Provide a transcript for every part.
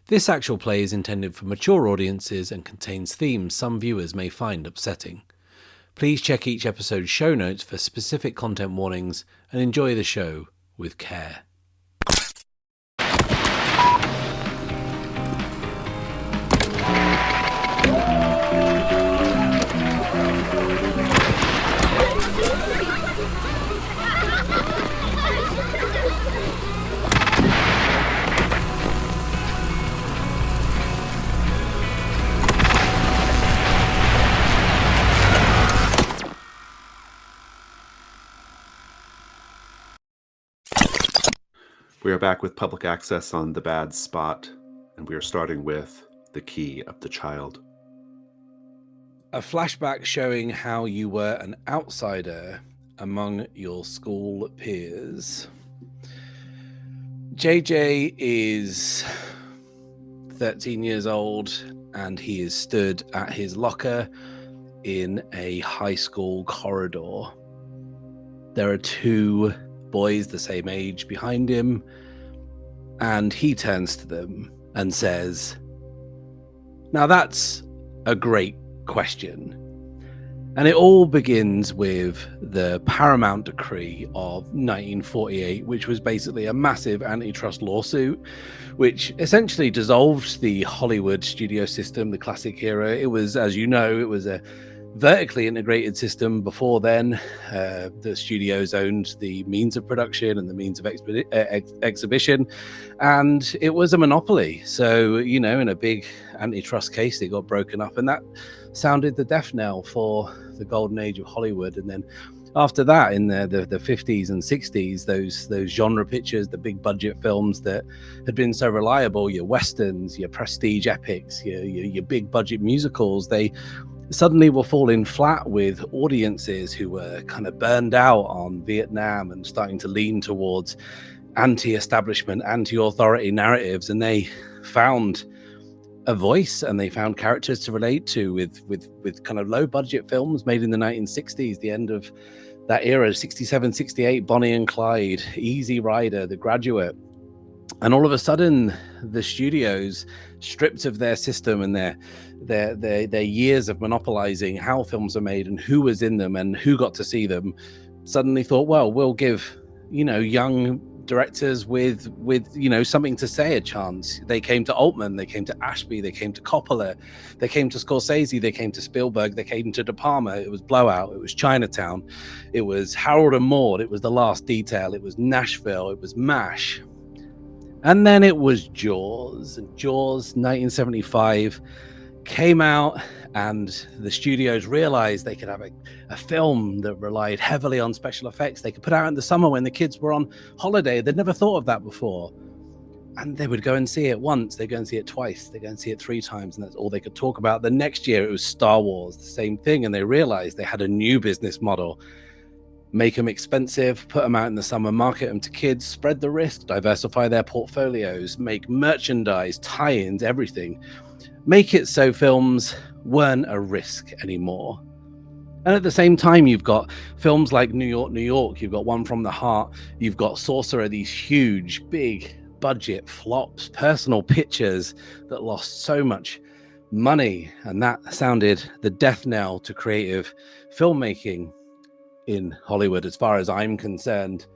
This actual play is intended for mature audiences and contains themes some viewers may find upsetting. Please check each episode's show notes for specific content warnings and enjoy the show with care. We are back with public access on The Bad Spot, and we are starting with The Key of the Child. A flashback showing how you were an outsider among your school peers. JJ is 13 years old, and he is stood at his locker in a high school corridor. There are two boys the same age behind him, and he turns to them and says, "Now that's a great question." And it all begins with the Paramount Decree of 1948, which was basically a massive antitrust lawsuit, which essentially dissolved the Hollywood studio system, the classic era. It was, as you know, it was a vertically integrated system before then. The studios owned the means of production and the means of exhibition, and it was a monopoly. So, you know, in a big antitrust case, it got broken up, and that sounded the death knell for the golden age of Hollywood. And then after that, in the 50s and 60s, those genre pictures, the big budget films that had been so reliable, your westerns, your prestige epics, your big budget musicals, they suddenly were falling flat with audiences who were kind of burned out on Vietnam and starting to lean towards anti-establishment, anti-authority narratives. And they found a voice and they found characters to relate to with kind of low budget films made in the 1960s, the end of that era, 67, 68, Bonnie and Clyde, Easy Rider, The Graduate. And all of a sudden, the studios, stripped of their system and their years of monopolizing how films are made and who was in them and who got to see them, suddenly thought, well, we'll give, you know, young directors with you know, something to say a chance. They came to Altman, they came to Ashby, they came to Coppola, they came to Scorsese, they came to Spielberg, they came to De Palma. It was Blowout, it was Chinatown, it was Harold and Maude, it was The Last Detail, it was Nashville, it was MASH. And then it was Jaws. And Jaws 1975 came out, and the studios realized they could have a film that relied heavily on special effects. They could put out in the summer when the kids were on holiday. They'd never thought of that before. And they would go and see it once, they'd go and see it twice, they'd go and see it 3 times, and that's all they could talk about. The next year it was Star Wars, the same thing, and they realized they had a new business model. Make them expensive, put them out in the summer, market them to kids, spread the risk, diversify their portfolios, make merchandise, tie-ins, everything. Make it so films weren't a risk anymore. And at the same time, you've got films like New York, New York, you've got One from the Heart, you've got Sorcerer, these huge, big budget flops, personal pictures that lost so much money. And that sounded the death knell to creative filmmaking in Hollywood, as far as I'm concerned.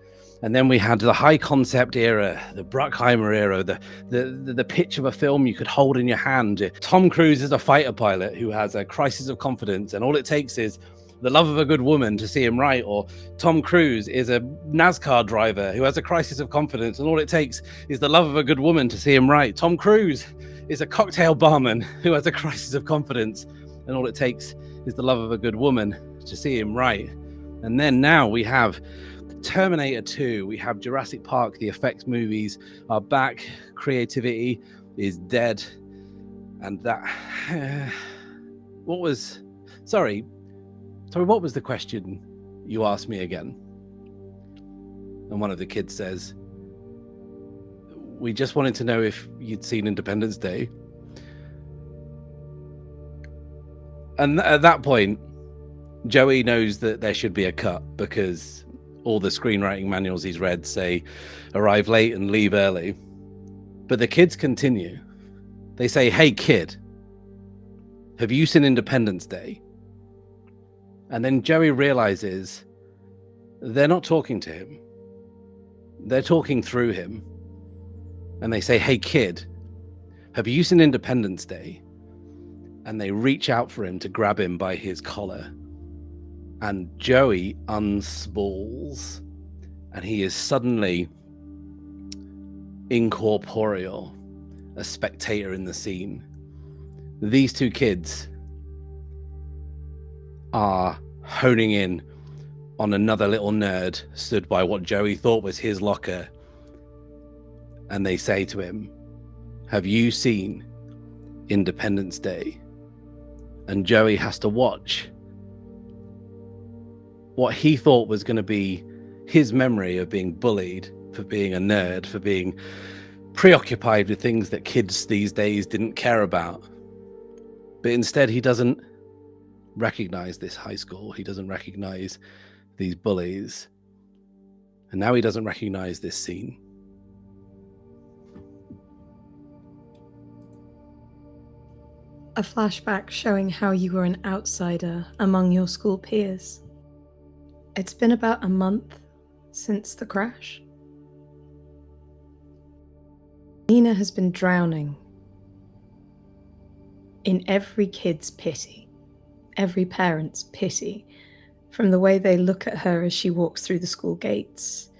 And then we had the high concept era, the Bruckheimer era, the pitch of a film you could hold in your hand. Tom Cruise is a fighter pilot who has a crisis of confidence, and all it takes is the love of a good woman to see him right. Or Tom Cruise is a NASCAR driver who has a crisis of confidence, and all it takes is the love of a good woman to see him right. Tom Cruise is a cocktail barman who has a crisis of confidence, and all it takes is the love of a good woman to see him right. And then now we have Terminator 2, we have Jurassic Park, the effects movies are back, creativity is dead. And that... what was the question you asked me again? And one of the kids says, we just wanted to know if you'd seen Independence Day. And at that point, Joey knows that there should be a cut, because all the screenwriting manuals he's read say arrive late and leave early. But the kids continue. They say, "Hey kid, have you seen Independence Day?" And then Joey realizes they're not talking to him. They're talking through him. And they say, "Hey kid, have you seen Independence Day?" And they reach out for him to grab him by his collar. And Joey unspools. And he is suddenly incorporeal, a spectator in the scene. These two kids are honing in on another little nerd stood by what Joey thought was his locker. And they say to him, "Have you seen Independence Day?" And Joey has to watch what he thought was going to be his memory of being bullied for being a nerd, for being preoccupied with things that kids these days didn't care about. But instead, he doesn't recognize this high school. He doesn't recognize these bullies. And now he doesn't recognize this scene. A flashback showing how you were an outsider among your school peers. It's been about a month since the crash. Nina has been drowning in every kid's pity, every parent's pity, from the way they look at her as she walks through the school gates,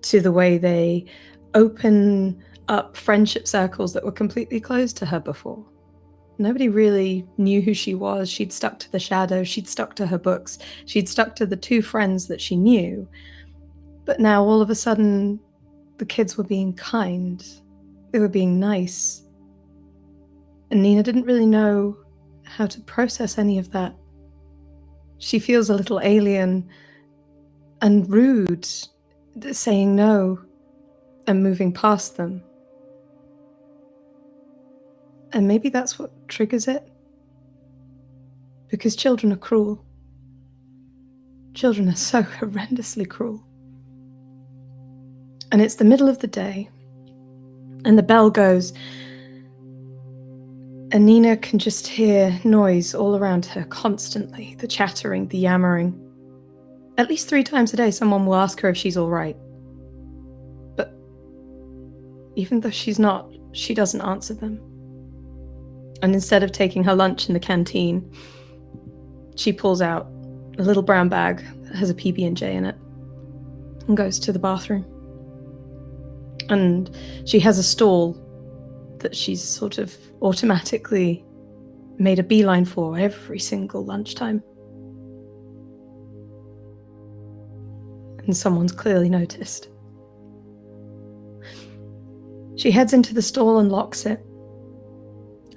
to the way they open up friendship circles that were completely closed to her before. Nobody really knew who she was. She'd stuck to the shadow. She'd stuck to her books. She'd stuck to the two friends that she knew. But now, all of a sudden, the kids were being kind. They were being nice. And Nina didn't really know how to process any of that. She feels a little alien and rude, saying no and moving past them. And maybe that's what triggers it. Because children are cruel. Children are so horrendously cruel. And it's the middle of the day, and the bell goes, and Nina can just hear noise all around her constantly, the chattering, the yammering. At least 3 times a day, someone will ask her if she's all right. But even though she's not, she doesn't answer them. And instead of taking her lunch in the canteen, she pulls out a little brown bag that has a PB&J in it and goes to the bathroom. And she has a stall that she's sort of automatically made a beeline for every single lunchtime. And someone's clearly noticed. She heads into the stall and locks it,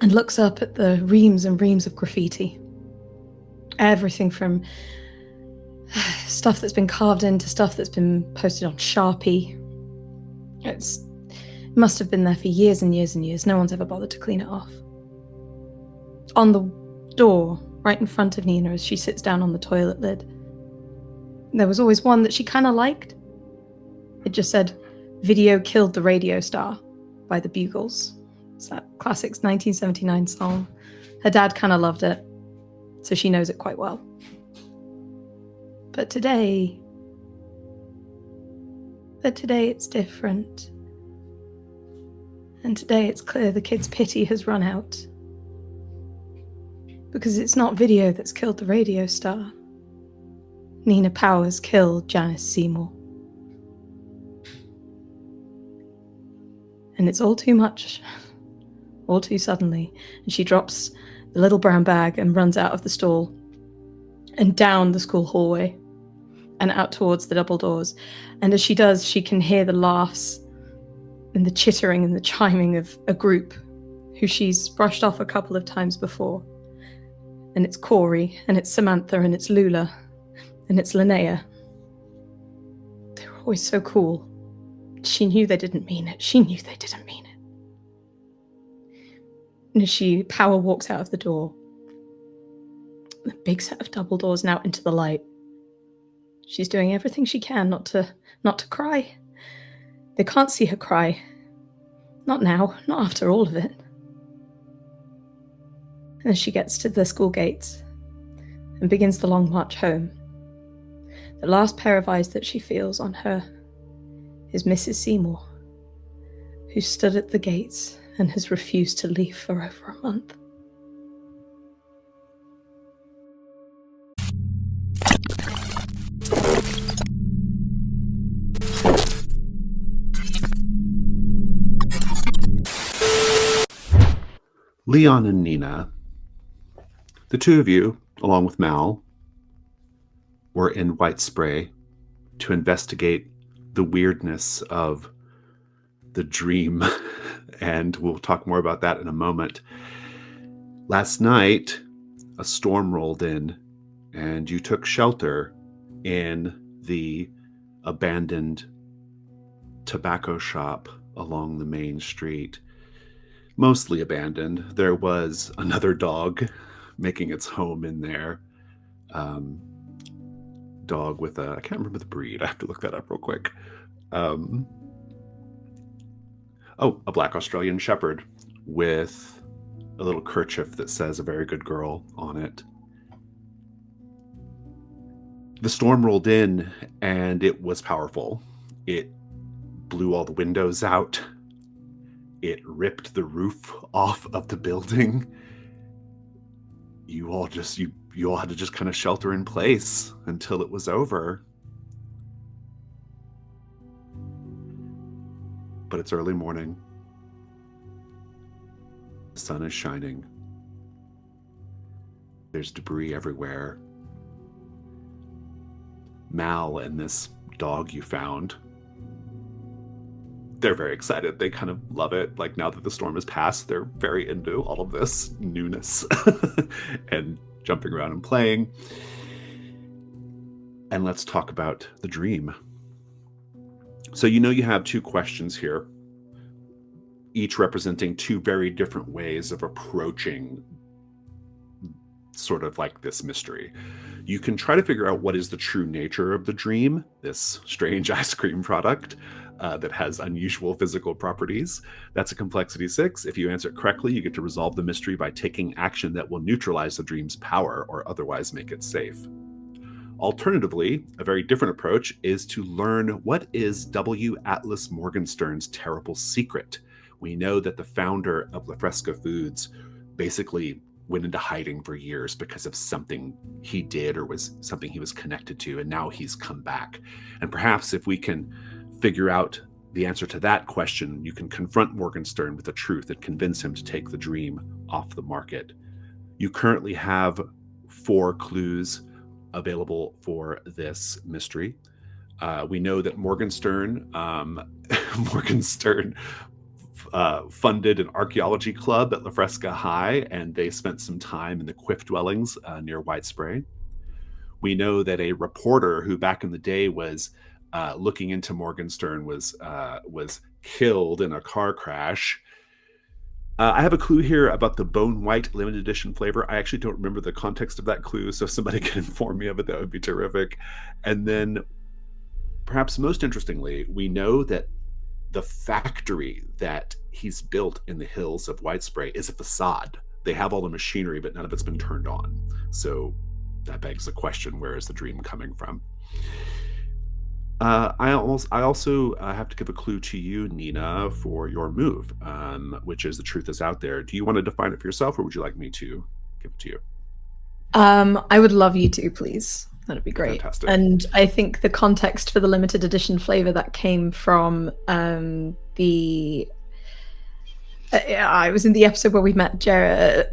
and looks up at the reams and reams of graffiti. Everything from stuff that's been carved into stuff that's been posted on Sharpie. It must have been there for years and years and years. No one's ever bothered to clean it off. On the door, right in front of Nina as she sits down on the toilet lid, there was always one that she kind of liked. It just said, "Video killed the radio star" by the Bugles. It's that classic 1979 song. Her dad kind of loved it, so she knows it quite well. But today it's different. And today it's clear the kid's pity has run out. Because it's not video that's killed the radio star. Nina Powers killed Janice Seymour. And it's all too much. All too suddenly. And she drops the little brown bag and runs out of the stall and down the school hallway and out towards the double doors. And as she does, she can hear the laughs and the chittering and the chiming of a group who she's brushed off a couple of times before. And it's Corey, and it's Samantha, and it's Lula, and it's Linnea. They were always so cool. She knew they didn't mean it. She knew they didn't mean it. And as she power walks out of the door, the big set of double doors now into the light, she's doing everything she can not to cry. They can't see her cry. Not now, not after all of it. And she gets to the school gates and begins the long march home. The last pair of eyes that she feels on her is Mrs. Seymour, who stood at the gates and has refused to leave for over a month. Leon and Nina, the two of you, along with Mal, were in White Spray to investigate the weirdness of the dream, and we'll talk more about that in a moment. Last night, a storm rolled in, and you took shelter in the abandoned tobacco shop along the main street. Mostly abandoned. There was another dog making its home in there. Dog with I can't remember the breed. I have to look that up real quick. A black Australian Shepherd with a little kerchief that says "A Very Good Girl" on it. The storm rolled in, and it was powerful. It blew all the windows out. It ripped the roof off of the building. You all had to just kind of shelter in place until it was over. But it's early morning. The sun is shining. There's debris everywhere. Mal and this dog you found, they're very excited. They kind of love it. Like, now that the storm has passed, they're very into all of this newness and jumping around and playing. And let's talk about the dream. So you have two questions here, each representing two very different ways of approaching sort of like this mystery. You can try to figure out what is the true nature of the dream, this strange ice cream product that has unusual physical properties. That's a complexity 6. If you answer it correctly, you get to resolve the mystery by taking action that will neutralize the dream's power or otherwise make it safe. Alternatively, a very different approach is to learn what is W. Atlas Morgenstern's terrible secret. We know that the founder of La Fresca Foods basically went into hiding for years because of something he did or was something he was connected to, and now he's come back. And perhaps if we can figure out the answer to that question, you can confront Morgenstern with the truth and convince him to take the dream off the market. You currently have 4 clues available for this mystery. We know that Morgenstern funded an archaeology club at La Fresca High, and they spent some time in the Quiff dwellings near White Spray. We know that a reporter who back in the day was looking into Morgenstern was killed in a car crash. I have a clue here about the Bone White limited edition flavor. I actually don't remember the context of that clue, so if somebody can inform me of it, that would be terrific. And then, perhaps most interestingly, we know that the factory that he's built in the hills of White Spray is a facade. They have all the machinery, but none of it's been turned on. So that begs the question, where is the dream coming from? I also have to give a clue to you, Nina, for your move, which is the truth is out there. Do you want to define it for yourself, or would you like me to give it to you? I would love you to, please. That'd be great. Fantastic. And I think the context for the limited edition flavor that came from I was in the episode where we met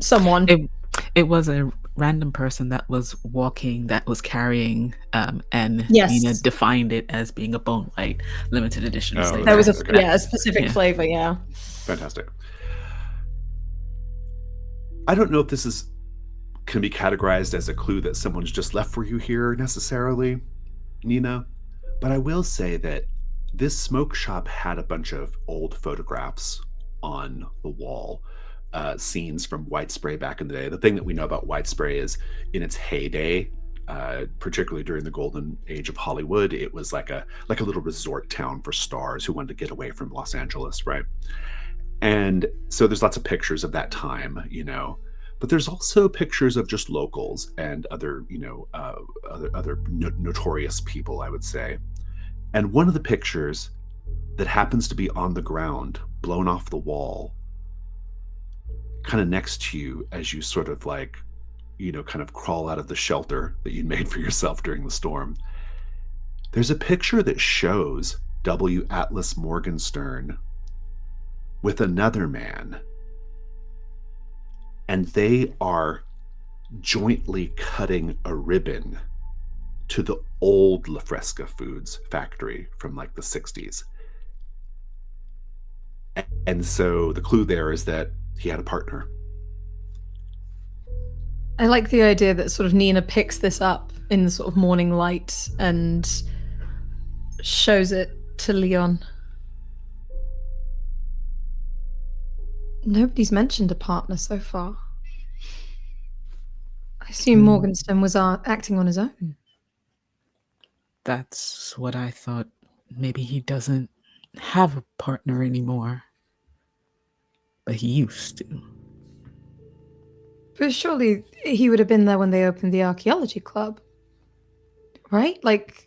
someone. It was a random person that was walking, that was carrying, and yes. Nina defined it as being a Bone White limited edition flavor. That was a specific flavor, yeah. Fantastic. I don't know if this can be categorized as a clue that someone's just left for you here necessarily, Nina, but I will say that this smoke shop had a bunch of old photographs on the wall, scenes from White Spray back in the day. The thing that we know about White Spray is in its heyday, particularly during the golden age of Hollywood, it was like a little resort town for stars who wanted to get away from Los Angeles, right? And so there's lots of pictures of that time, But there's also pictures of just locals and other, notorious people, I would say. And one of the pictures that happens to be on the ground, blown off the wall, kind of next to you as you sort of like, kind of crawl out of the shelter that you made for yourself during the storm. There's a picture that shows W. Atlas Morgenstern with another man. And they are jointly cutting a ribbon to the old La Fresca Foods factory from like the 60s. And so the clue there is that he had a partner. I like the idea that sort of Nina picks this up in the sort of morning light and shows it to Leon. Nobody's mentioned a partner so far. I assume Morgenstern was acting on his own. That's what I thought. Maybe he doesn't have a partner anymore. But he used to. But surely he would have been there when they opened the archaeology club. Right? Like,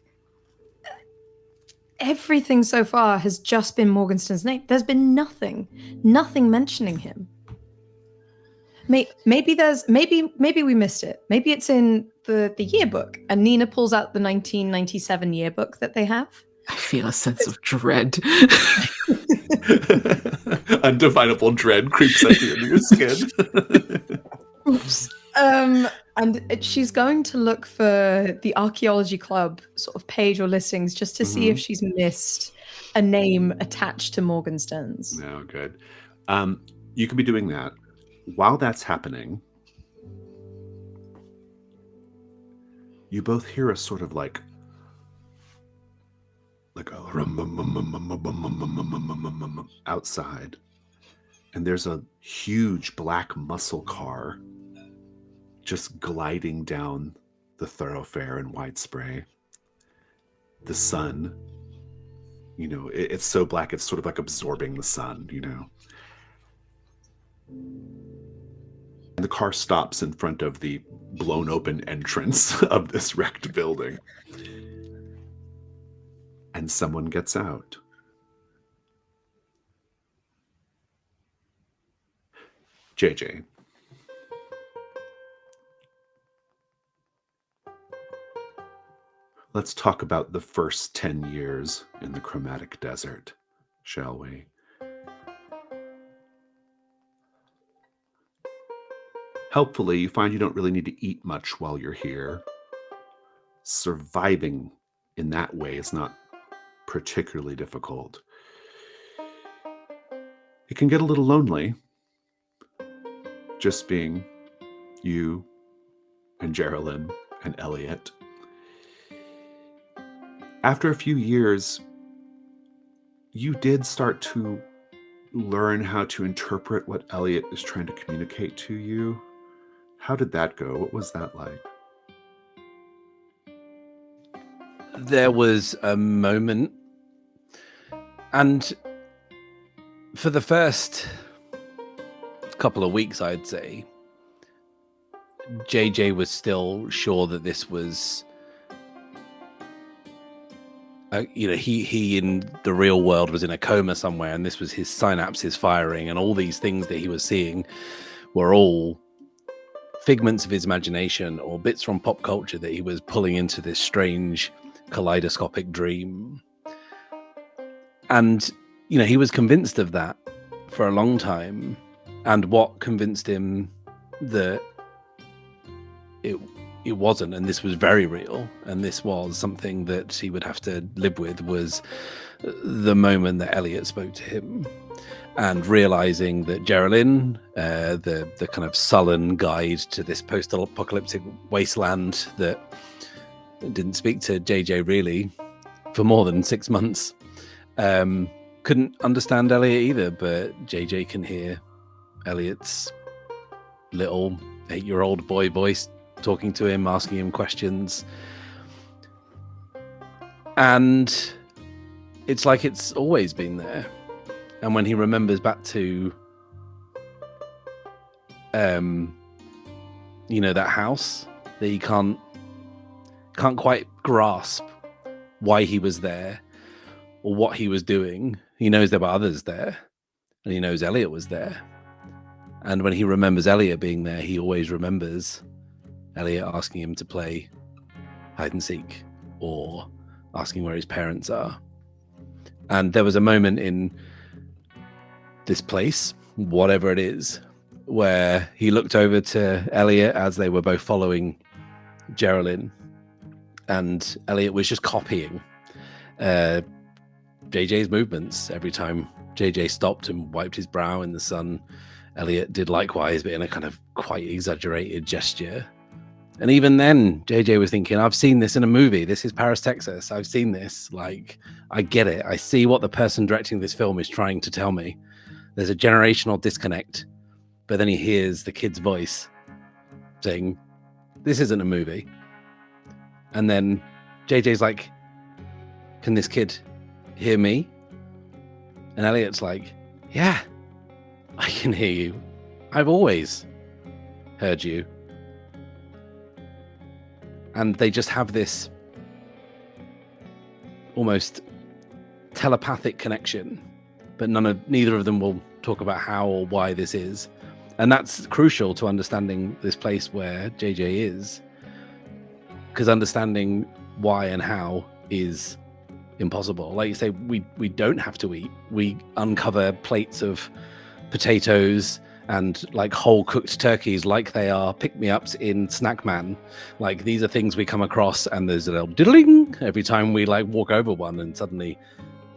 everything so far has just been Morgenstern's name. There's been nothing mentioning him. Maybe we missed it. Maybe it's in the yearbook, and Nina pulls out the 1997 yearbook that they have. I feel a sense of dread. Undefinable dread creeps up under your skin. Oops. And she's going to look for the archaeology club sort of page or listings just to see if she's missed a name attached to Morgenstern's. No, good. You can be doing that. While that's happening, you both hear a sort of like a outside, and there's a huge black muscle car just gliding down the thoroughfare in white spray. The sun, it's so black, it's sort of like absorbing the sun, And the car stops in front of the blown open entrance of this wrecked building. And someone gets out. JJ. Let's talk about the first 10 years in the Chromatic Desert, shall we? Helpfully, you find you don't really need to eat much while you're here. Surviving in that way is not particularly difficult. It can get a little lonely, just being you and Geraldine and Elliot. After a few years, you did start to learn how to interpret what Elliot is trying to communicate to you. How did that go? What was that like? There was a moment, and for the first couple of weeks, I'd say, JJ was still sure that this was, he in the real world was in a coma somewhere, and this was his synapses firing, and all these things that he was seeing were all figments of his imagination or bits from pop culture that he was pulling into this strange kaleidoscopic dream. And he was convinced of that for a long time, and what convinced him that it wasn't, and this was very real, and this was something that he would have to live with, was the moment that Elliot spoke to him, and realizing that Geraldine, the kind of sullen guide to this post-apocalyptic wasteland that didn't speak to JJ really for more than 6 months, couldn't understand Elliot either, but JJ can hear Elliot's little 8-year-old boy voice talking to him, asking him questions. And it's like it's always been there. And when he remembers back to that house, that he can't quite grasp why he was there or what he was doing. He knows there were others there, and he knows Elliot was there. And when he remembers Elliot being there, he always remembers Elliot asking him to play hide and seek or asking where his parents are. And there was a moment in this place, whatever it is, where he looked over to Elliot as they were both following Geraldine, and Elliot was just copying JJ's movements. Every time JJ stopped and wiped his brow in the sun, Elliot did likewise, but in a kind of quite exaggerated gesture. And even then, JJ was thinking, I've seen this in a movie. This is Paris, Texas. I've seen this. Like, I get it. I see what the person directing this film is trying to tell me. There's a generational disconnect. But then he hears the kid's voice saying, this isn't a movie. And then JJ's like, can this kid hear me? And Elliot's like, yeah, I can hear you. I've always heard you. And they just have this almost telepathic connection, but neither of them will talk about how or why this is. And that's crucial to understanding this place where JJ is, because understanding why and how is impossible. Like you say, we don't have to eat. We uncover plates of potatoes and like whole cooked turkeys like they are pick-me-ups in Snack Man. Like, these are things we come across, and there's a little diddling every time we like walk over one, and suddenly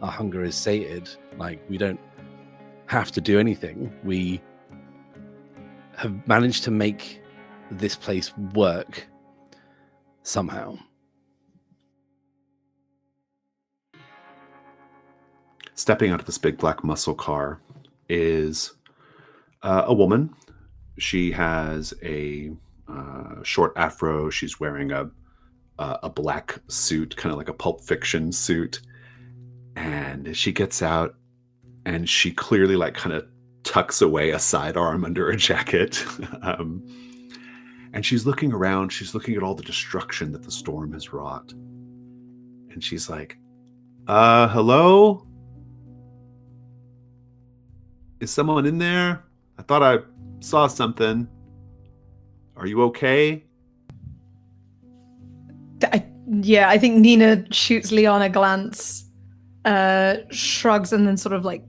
our hunger is sated. Like, we don't have to do anything. We have managed to make this place work somehow. Stepping out of this big black muscle car is a woman. She has a short afro. She's wearing a black suit, kind of like a Pulp Fiction suit. And she gets out, and she clearly like kind of tucks away a sidearm under her jacket. And she's looking around. She's looking at all the destruction that the storm has wrought. And she's like, hello? Is someone in there? I thought I saw something. Are you okay? I think Nina shoots Leon a glance, shrugs, and then sort of like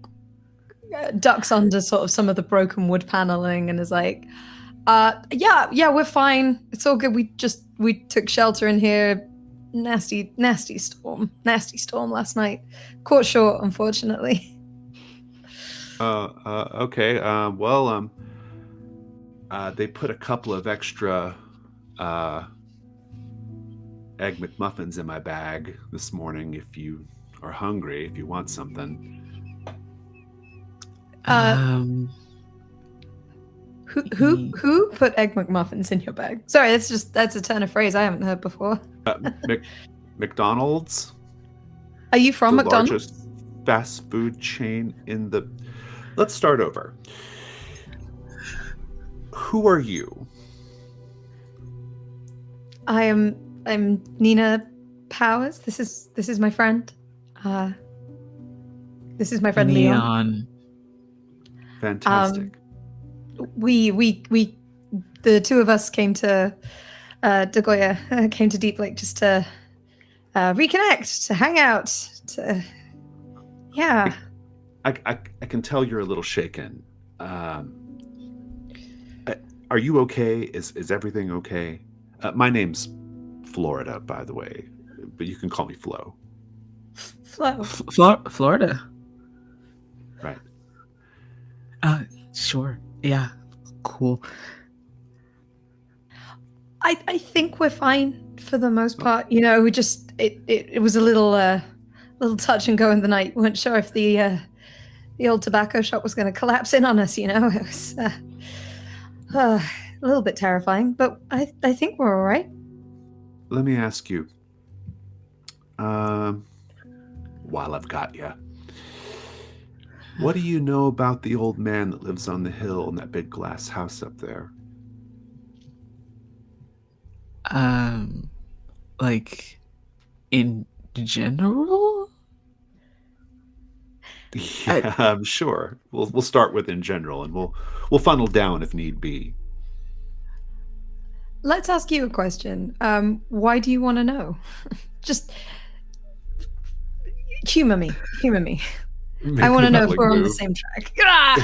ducks under sort of some of the broken wood paneling and is like, yeah, we're fine. It's all good. We took shelter in here. Nasty storm last night. Caught short, unfortunately. Okay. They put a couple of extra egg McMuffins in my bag this morning. If you are hungry, if you want something. Who put egg McMuffins in your bag? Sorry, that's a turn of phrase I haven't heard before. McDonald's. Are you from the McDonald's? Largest fast food chain in the. Let's start over. Who are you? I'm Nina Powers. This is my friend. This is my friend Leon. Fantastic. We the two of us came to Dagoya, came to Deep Lake just to reconnect, to hang out, yeah. I can tell you're a little shaken. Are you okay? Is everything okay? My name's Florida, by the way, but you can call me Flo. Flo. Florida. Right. Sure. Yeah. Cool. I think we're fine for the most part. You know, we just it was a little touch and go in the night. We weren't sure if the old tobacco shop was going to collapse in on us. You know, it was a little bit terrifying, but I think we're all right. Let me ask you. While I've got you, what do you know about the old man that lives on the hill in that big glass house up there? Like, in general? Yeah, I'm sure. We'll start with in general, and we'll funnel down if need be. Let's ask you a question. Why do you want to know? Just humor me. Humor me. I want to know if we're on the same track.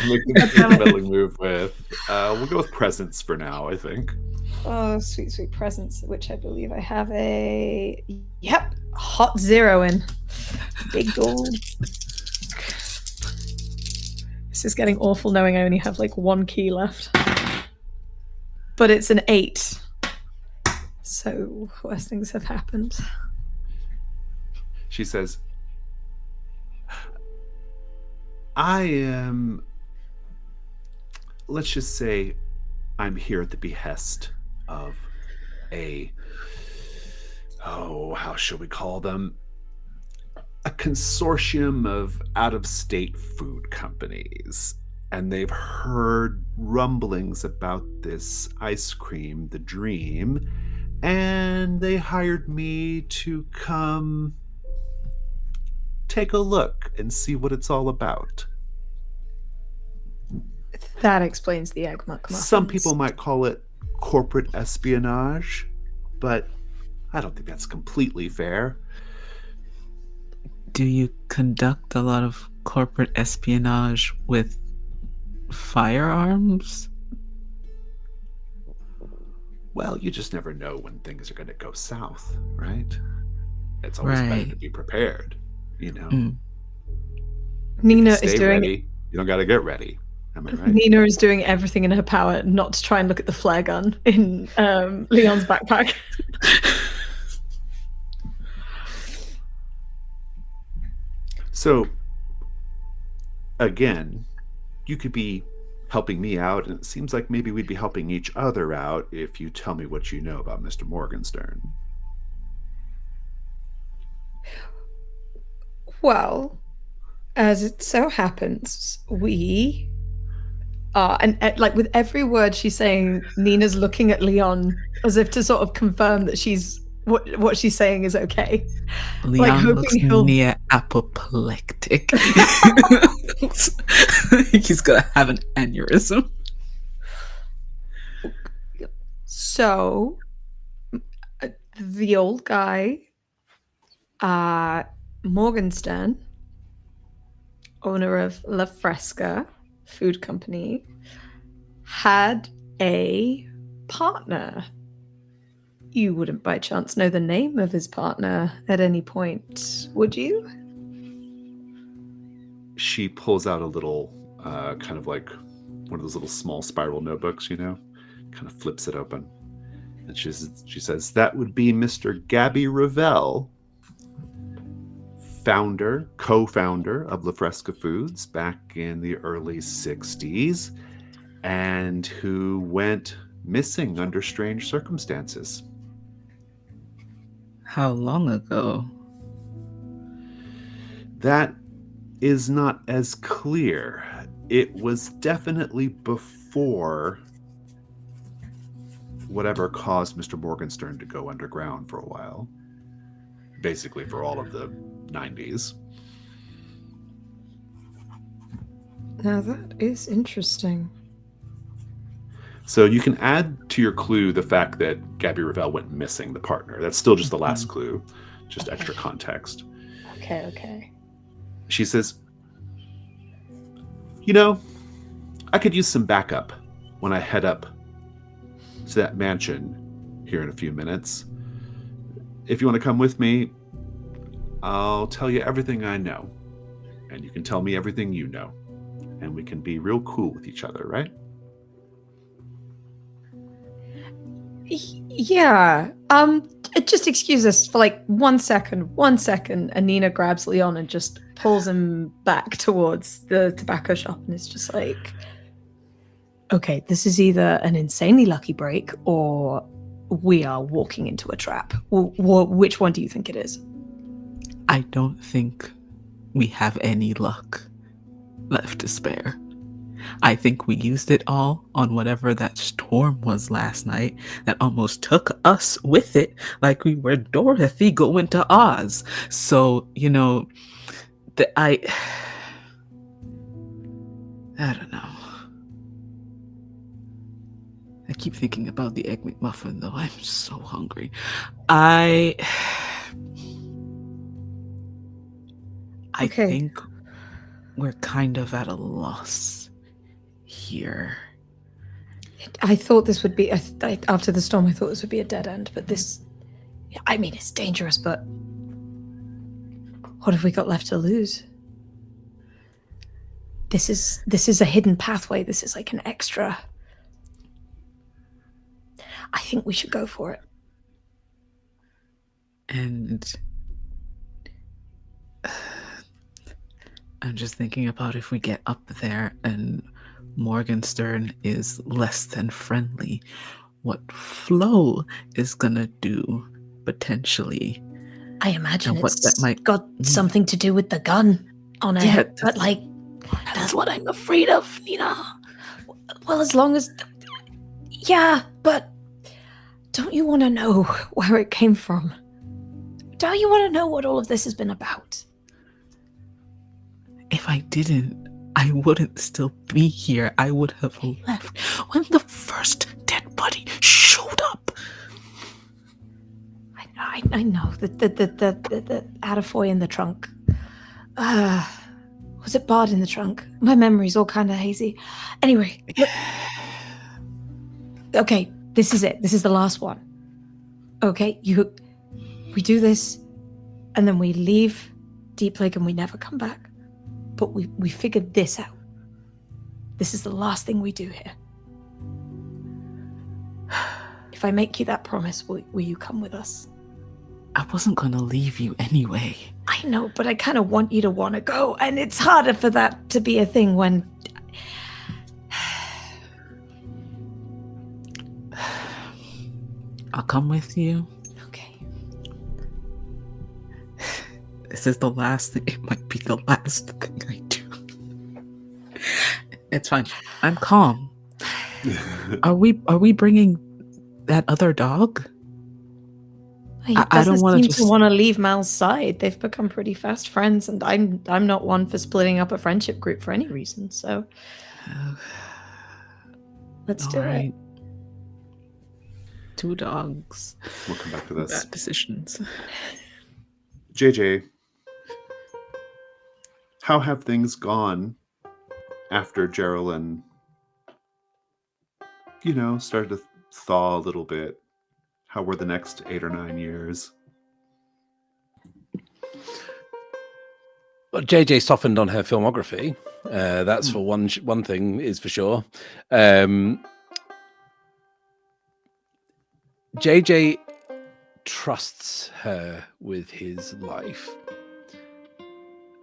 Make a meddling move with. We'll go with presents for now, I think. Oh, sweet, sweet presents, which I believe I have a hot 0 in. Big gold. This is getting awful knowing I only have like 1 key left. But it's an 8. So worse things have happened. She says, I am, let's just say, I'm here at the behest of how shall we call them? A consortium of out-of-state food companies. And they've heard rumblings about this ice cream, the Dream, and they hired me to come take a look and see what it's all about. That explains the egg McMuffins. Some people might call it corporate espionage, but I don't think that's completely fair. Do you conduct a lot of corporate espionage with firearms? Well, you just never know when things are going to go south, right? It's always better to be prepared, you know. Nina is doing ready. You don't got to get ready. Am I right? Nina is doing everything in her power not to try and look at the flare gun in Leon's backpack. So, again, you could be helping me out, and it seems like maybe we'd be helping each other out if you tell me what you know about Mr. Morgenstern. Well, as it so happens, we are, and like with every word she's saying, Nina's looking at Leon as if to sort of confirm that she's what she's saying is okay. Leon like looks near apoplectic. He's gonna have an aneurysm. So, the old guy, Morgenstern, owner of La Fresca Food Company, had a partner. You wouldn't by chance know the name of his partner at any point, would you? She pulls out a little, kind of like one of those little small spiral notebooks, you know, kind of flips it open. And she says, that would be Mr. Gabby Revell, co-founder of La Fresca Foods back in the early 60s, and who went missing under strange circumstances. How long ago? That is not as clear. It was definitely before whatever caused Mr. Morgenstern to go underground for a while. Basically for all of the 90s. Now that is interesting. So you can add to your clue the fact that Gabby Revell went missing, the partner. That's still just the last clue, just extra context. Okay. She says, you know, I could use some backup when I head up to that mansion here in a few minutes. If you want to come with me, I'll tell you everything I know. And you can tell me everything you know. And we can be real cool with each other, right? Yeah. Just excuse us for like 1 second. And Nina grabs Leon and just pulls him back towards the tobacco shop and is just like, okay, this is either an insanely lucky break or we are walking into a trap. Which one do you think it is? I don't think we have any luck left to spare. I think we used it all on whatever that storm was last night that almost took us with it, like we were Dorothy going to Oz. So, I don't know. I keep thinking about the Egg McMuffin, though. I'm so hungry. I Okay. think we're kind of at a loss here. I thought this would be, after the storm, I thought this would be a dead end, but this, I mean, it's dangerous, but what have we got left to lose? This is a hidden pathway. This is like an extra. I think we should go for it. And I'm just thinking about if we get up there and Morgenstern is less than friendly, what Flo is gonna do potentially. I imagine and what it's that might got something to do with the gun on it. Yeah, but like, that's what I'm afraid of, Nina. well, as long as, yeah, but don't you want to know where it came from? Don't you want to know what all of this has been about? If I didn't, I wouldn't still be here. I would have left when the first dead body showed up. I know the Attafoy in the trunk. Was it Bard in the trunk? My memory's all kind of hazy. Anyway, look. Okay, this is it. This is the last one. Okay, we do this, and then we leave Deep Lake and we never come back. But we figured this out. This is the last thing we do here. If I make you that promise, will you come with us? I wasn't gonna leave you anyway. I know, but I kind of want you to want to go, and it's harder for that to be a thing when... I'll come with you. Okay. This is the last thing. It might be the last thing I do. It's fine. I'm calm. Are we bringing that other dog? He I don't want seem to to want to leave Mal's side. They've become pretty fast friends, and I'm not one for splitting up a friendship group for any reason. So let's do it. 2 dogs. We'll come back to this. Bad decisions. JJ, how have things gone after Geraldine, started to thaw a little bit? How were the next 8 or 9 years? Well, JJ softened on her filmography. That's for one thing is for sure. JJ trusts her with his life.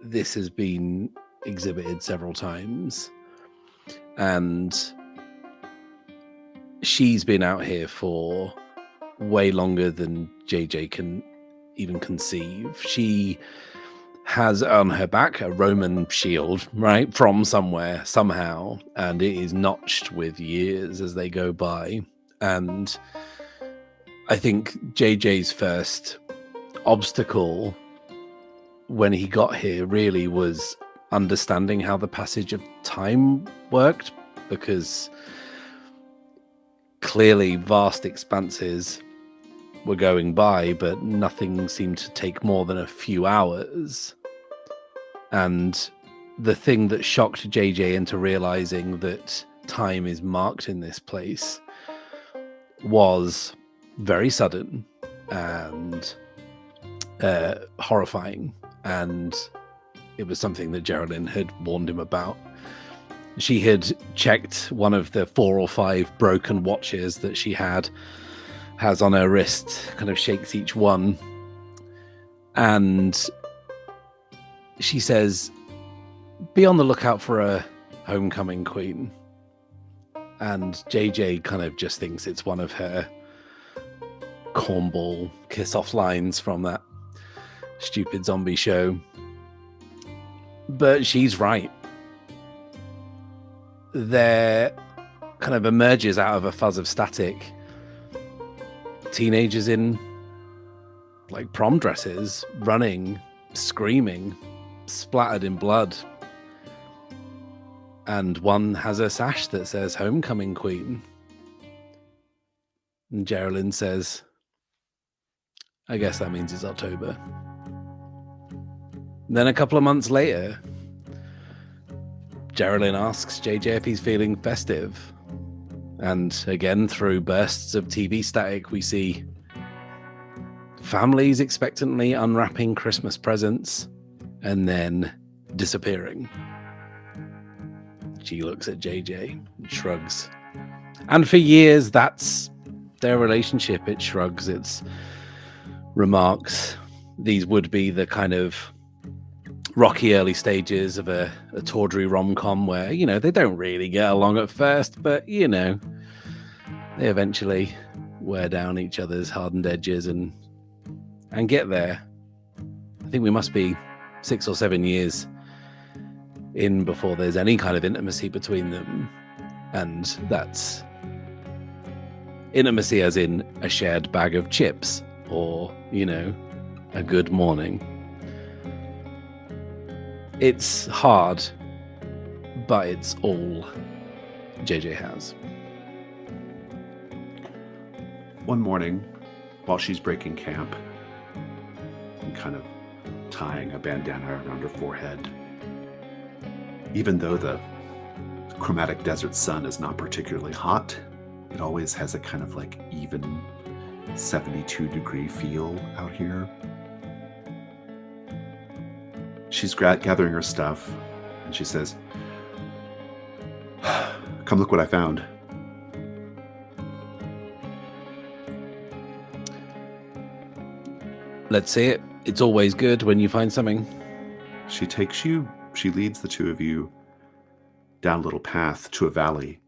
This has been exhibited several times, and she's been out here for way longer than JJ can even conceive. She has on her back a Roman shield, right, from somewhere, somehow, and it is notched with years as they go by. And I think JJ's first obstacle when he got here really was understanding how the passage of time worked, because clearly vast expanses were going by, but nothing seemed to take more than a few hours. And the thing that shocked JJ into realizing that time is marked in this place was very sudden and horrifying. And it was something that Geraldine had warned him about. She had checked one of the 4 or 5 broken watches that she has on her wrist, kind of shakes each one. And she says, be on the lookout for a homecoming queen. And JJ kind of just thinks it's one of her cornball kiss-off lines from that stupid zombie show. But she's right. there kind of emerges out of a fuzz of static teenagers in like prom dresses, running, screaming, splattered in blood. And one has a sash that says Homecoming Queen. And Geraldine says, I guess that means it's October. And then a couple of months later, Geraldine asks JJ if he's feeling festive. And again, through bursts of TV static, we see families expectantly unwrapping Christmas presents and then disappearing. She looks at JJ and shrugs. And for years, that's their relationship. It shrugs its remarks. These would be the kind of rocky early stages of a tawdry rom-com where, you know, they don't really get along at first, but, you know, they eventually wear down each other's hardened edges and get there. I think we must be 6 or 7 years in before there's any kind of intimacy between them. And that's intimacy as in a shared bag of chips or, you know, a good morning. It's hard, but it's all JJ has. One morning, while she's breaking camp and kind of tying a bandana around her forehead, even though the chromatic desert sun is not particularly hot, it always has a kind of like even 72-degree feel out here. She's gathering her stuff and she says, "Come look what I found." Let's see it. It's always good when you find something. She leads the two of you down a little path to a valley,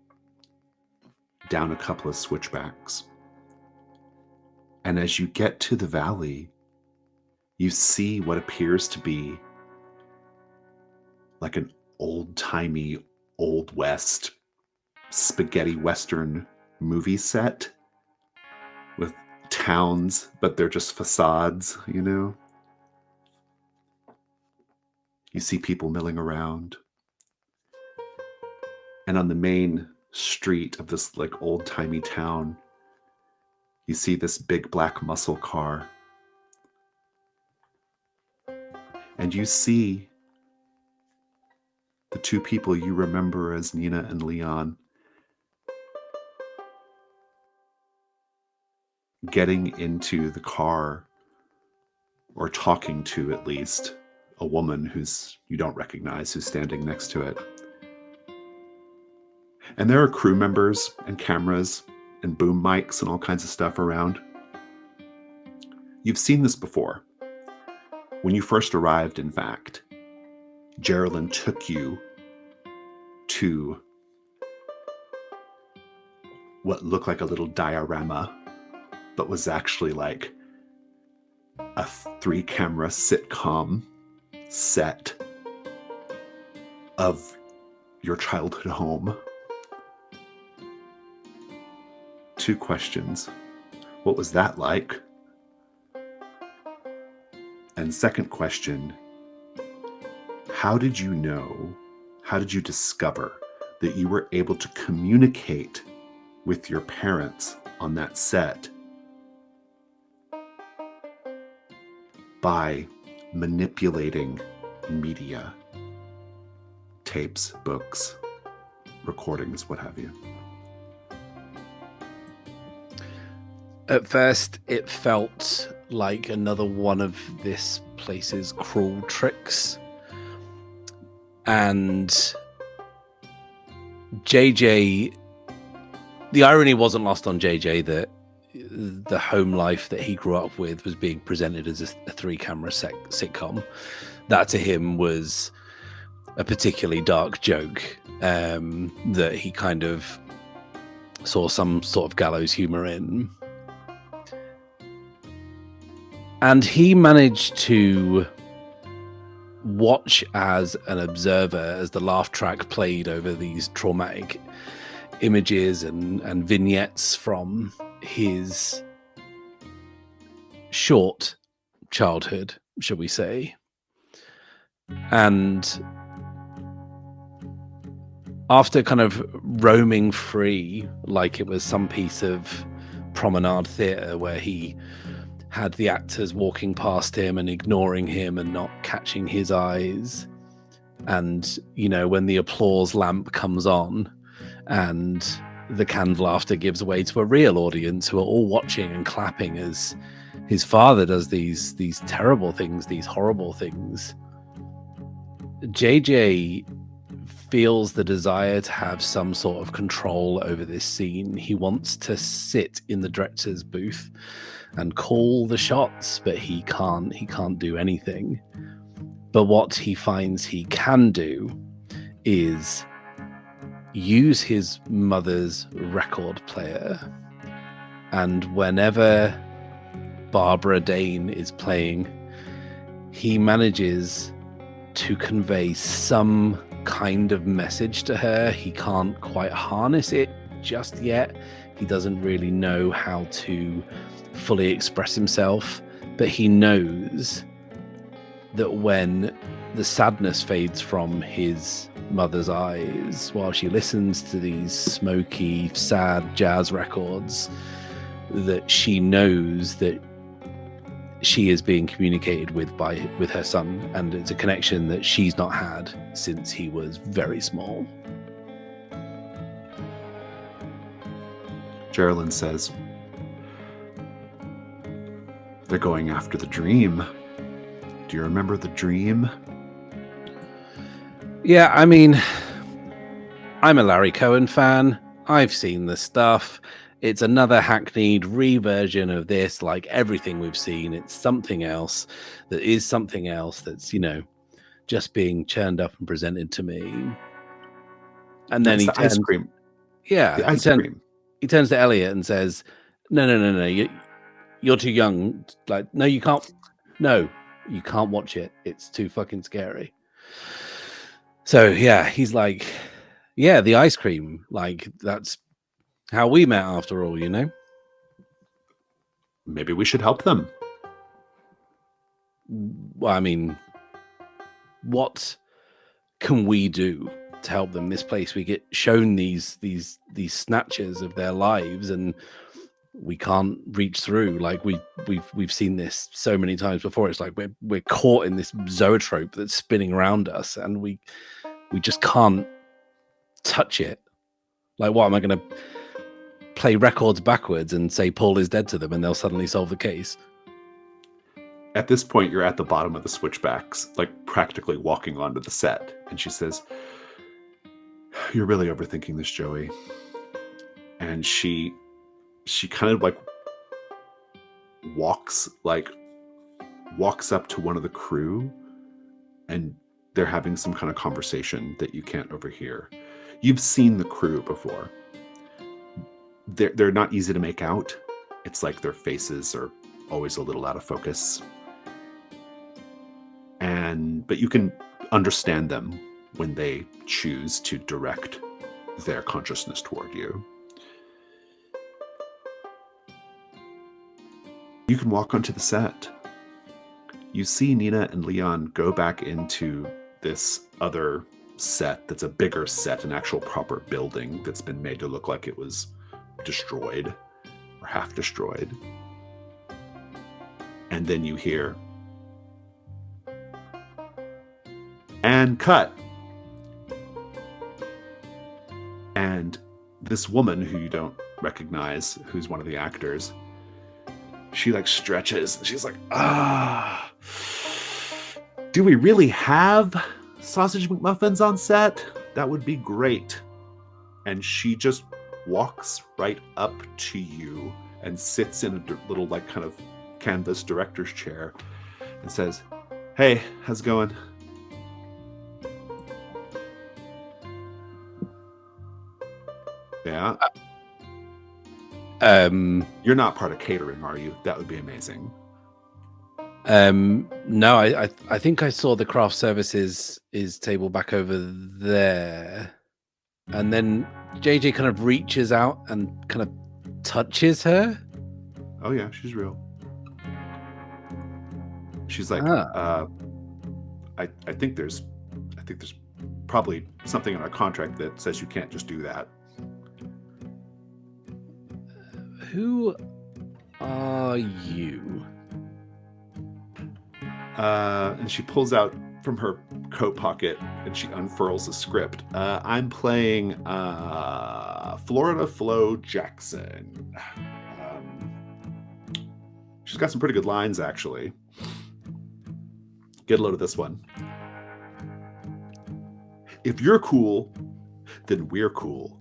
down a couple of switchbacks. And as you get to the valley, you see what appears to be like an old-timey, Old West spaghetti Western movie set with towns, but they're just facades, you know? You see people milling around. And on the main street of this like old-timey town, you see this big black muscle car. And you see the two people you remember as Nina and Leon getting into the car, or talking to at least a woman who's you don't recognize, who's standing next to it. And there are crew members and cameras and boom mics and all kinds of stuff around. You've seen this before. When you first arrived, in fact, Geraldine took you to what looked like a little diorama, but was actually like a 3-camera sitcom set of your childhood home. 2 questions. What was that like? And second question, how did you discover that you were able to communicate with your parents on that set by manipulating media, tapes, books, recordings, what have you? At first, it felt like another one of this place's cruel tricks. And JJ, the irony wasn't lost on JJ that the home life that he grew up with was being presented as a 3-camera sitcom. That to him was a particularly dark joke that he kind of saw some sort of gallows humor in. And he managed to watch as an observer as the laugh track played over these traumatic images and vignettes from his short childhood, shall we say. And after kind of roaming free, like it was some piece of promenade theatre where he had the actors walking past him and ignoring him and not catching his eyes, and when the applause lamp comes on and the canned laughter gives way to a real audience who are all watching and clapping as his father does these terrible things, these horrible things, JJ feels the desire to have some sort of control over this scene. He wants to sit in the director's booth and call the shots, but he can't do anything. But what he finds he can do is use his mother's record player, and whenever Barbara Dane is playing, he manages to convey some kind of message to her. He can't quite harness it just yet. He doesn't really know how to fully express himself, but he knows that when the sadness fades from his mother's eyes while she listens to these smoky, sad jazz records, that she knows that she is being communicated with with her son, and it's a connection that she's not had since he was very small. Geraldine says, they're going after the dream. Do you remember the dream? Yeah, I mean, I'm a Larry Cohen fan. I've seen the stuff. It's another hackneyed reversion of this, like everything we've seen. It's something else that is something else that's, just being churned up and presented to me. And then ice cream. Yeah, the ice cream. He turns to Elliot and says, No, you're too young. Like, no, you can't. No, you can't watch it. It's too fucking scary. So yeah, he's like, yeah, the ice cream. Like, that's how we met after all, Maybe we should help them. Well, I mean, what can we do to help them? This place, we get shown these snatches of their lives, and we can't reach through. Like we've seen this so many times before. It's like we're caught in this zoetrope that's spinning around us, and we just can't touch it. Like, what am I going to play records backwards and say Paul is dead to them, and they'll suddenly solve the case? At this point, you're at the bottom of the switchbacks, like practically walking onto the set. And she says, you're really overthinking this, Joey. And she kind of like walks up to one of the crew, and they're having some kind of conversation that you can't overhear. You've seen the crew before. They're not easy to make out. It's like their faces are always a little out of focus. But you can understand them when they choose to direct their consciousness toward you. You can walk onto the set. You see Nina and Leon go back into this other set that's a bigger set, an actual proper building that's been made to look like it was destroyed or half destroyed. And then you hear, and cut. And this woman who you don't recognize, who's one of the actors, she like stretches. She's like, do we really have sausage McMuffins on set? That would be great. And she just walks right up to you and sits in a little like kind of canvas director's chair and says, hey, how's it going? Yeah. You're not part of catering, are you? That would be amazing. No, I think I saw the craft services table back over there, and then JJ kind of reaches out and kind of touches her. Oh yeah, she's real. She's like, I think there's probably something in our contract that says you can't just do that. Who are you? And she pulls out from her coat pocket and she unfurls a script. I'm playing Florida Flo Jackson. She's got some pretty good lines, actually. Get a load of this one. If you're cool, then we're cool.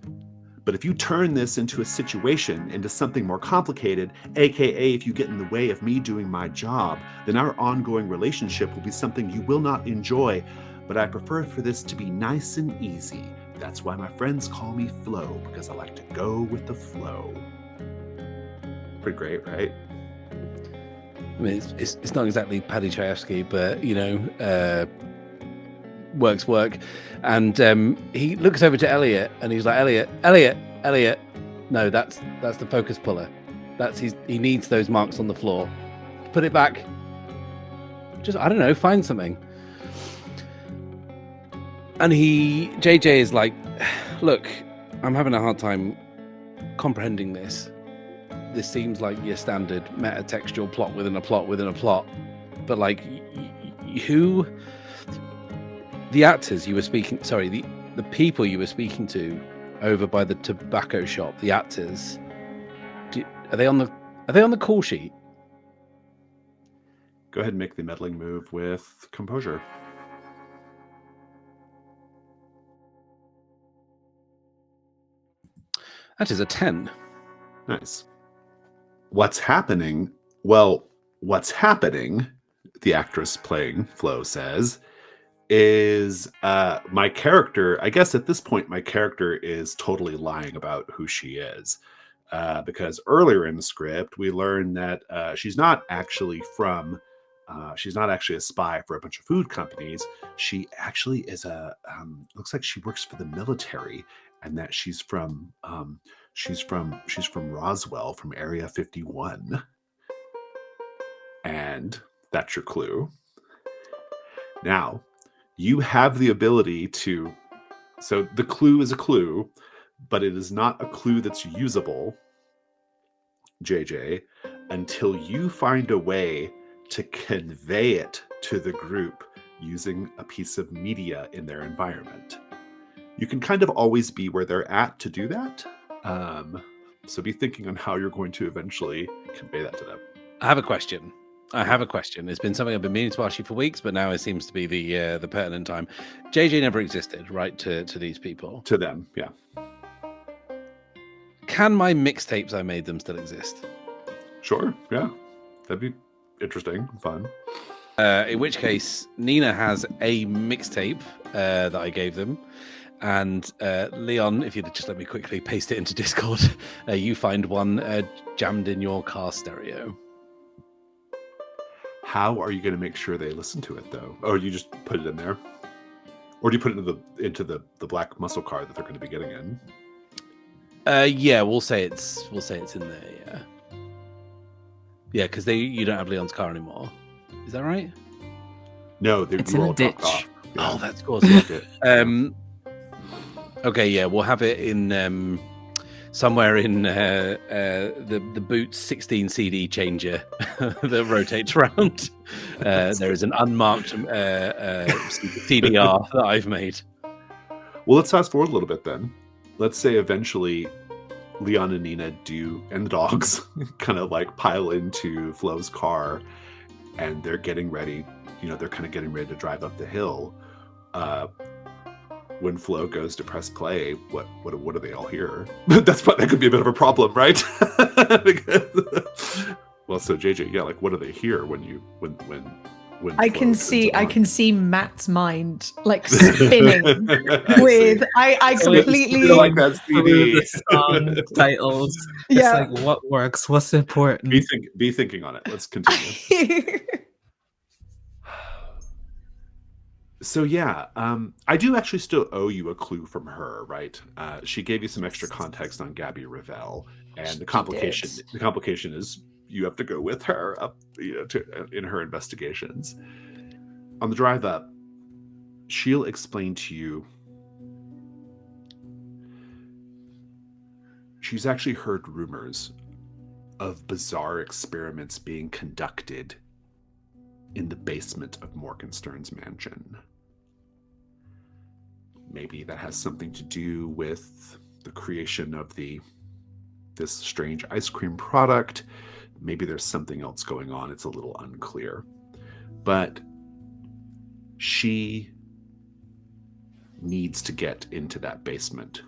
But if you turn this into a situation, into something more complicated, aka if you get in the way of me doing my job, then our ongoing relationship will be something you will not enjoy. But I prefer for this to be nice and easy. That's why my friends call me Flo, because I like to go with the flow. Pretty great, right? I mean, it's not exactly Paddy Chayefsky, but work. And he looks over to Elliot and he's like, Elliot. No, that's the focus puller. He needs those marks on the floor. Put it back. Just, I don't know, find something. And JJ is like, look, I'm having a hard time comprehending this. This seems like your standard meta-textual plot within a plot within a plot. But like, who... The actors you were speaking... Sorry, the people you were speaking to over by the tobacco shop, the actors, are they on the call sheet? Go ahead and make the meddling move with composure. That is a 10. Nice. What's happening? Well, what's happening, the actress playing Flo says, is my character, I guess at this point, my character is totally lying about who she is. Because earlier in the script, we learned that she's not actually a spy for a bunch of food companies. She actually is looks like she works for the military, and that she's from Roswell, from Area 51. And that's your clue. Now, you have the ability to... So the clue is a clue, but it is not a clue that's usable, JJ, until you find a way to convey it to the group using a piece of media in their environment. You can kind of always be where they're at to do that. So be thinking on how you're going to eventually convey that to them. I have a question. It's been something I've been meaning to ask you for weeks, but now it seems to be the pertinent time. JJ never existed, right, to these people? To them, yeah. Can my mixtapes I made them still exist? Sure, yeah. That'd be interesting, fun. In which case, Nina has a mixtape that I gave them. And Leon, if you'd just let me quickly paste it into Discord, you find one jammed in your car stereo. How are you going to make sure they listen to it, though? Oh, you just put it in there? Or do you put it into the black muscle car that they're going to be getting in? Yeah, we'll say it's in there, yeah. Yeah, because you don't have Leon's car anymore. Is that right? No, it's in a ditch. Yeah. Oh, that's awesome. Okay, yeah, we'll have it in somewhere in the Boots 16 CD changer that rotates around. There is an unmarked CDR that I've made. Well, let's fast forward a little bit then. Let's say eventually Leon and Nina and the dogs kind of like pile into Flo's car, and they're getting ready. They're kind of getting ready to drive up the hill. When Flo goes to press play, what do they all hear? That could be a bit of a problem, right? Well, so JJ, yeah, like what do they hear when I can see Matt's mind like spinning with I completely like that CD. Song titles. Yeah. It's like what works, what's important. Be thinking on it. Let's continue. So yeah, I do actually still owe you a clue from her, right? She gave you some extra context on Gabby Revell, and the complication is you have to go with her up, in her investigations. On the drive up, she'll explain to you she's actually heard rumors of bizarre experiments being conducted in the basement of Morgenstern's mansion. Maybe that has something to do with the creation of this strange ice cream product. Maybe there's something else going on. It's a little unclear. But she needs to get into that basement,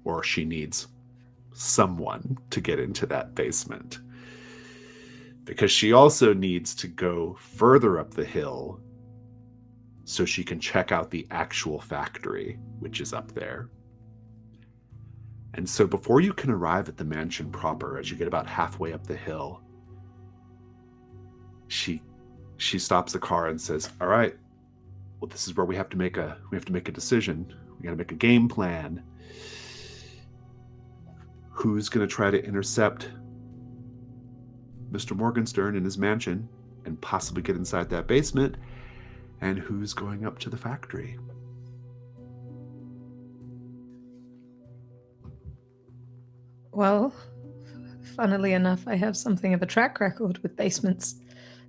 or she needs someone to get into that basement, because she also needs to go further up the hill so she can check out the actual factory, which is up there. And so before you can arrive at the mansion proper, as you get about halfway up the hill, she stops the car and says, "All right, well, this is where we have to make a decision. We got to make a game plan. Who's going to try to intercept Mr. Morgenstern in his mansion and possibly get inside that basement, and who's going up to the factory?" Well, funnily enough, I have something of a track record with basements.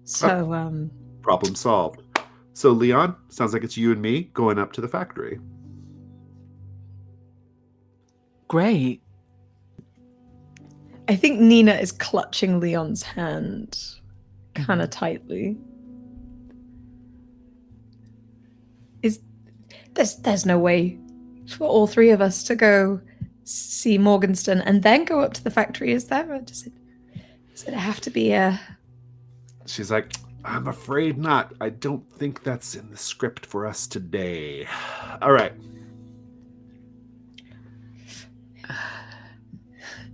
So, Problem solved. So, Leon, sounds like it's you and me going up to the factory. Great. I think Nina is clutching Leon's hand kind of tightly. There's no way for all three of us to go see Morgenstern and then go up to the factory, is there? Or does it have to be a... She's like, "I'm afraid not. I don't think that's in the script for us today. All right."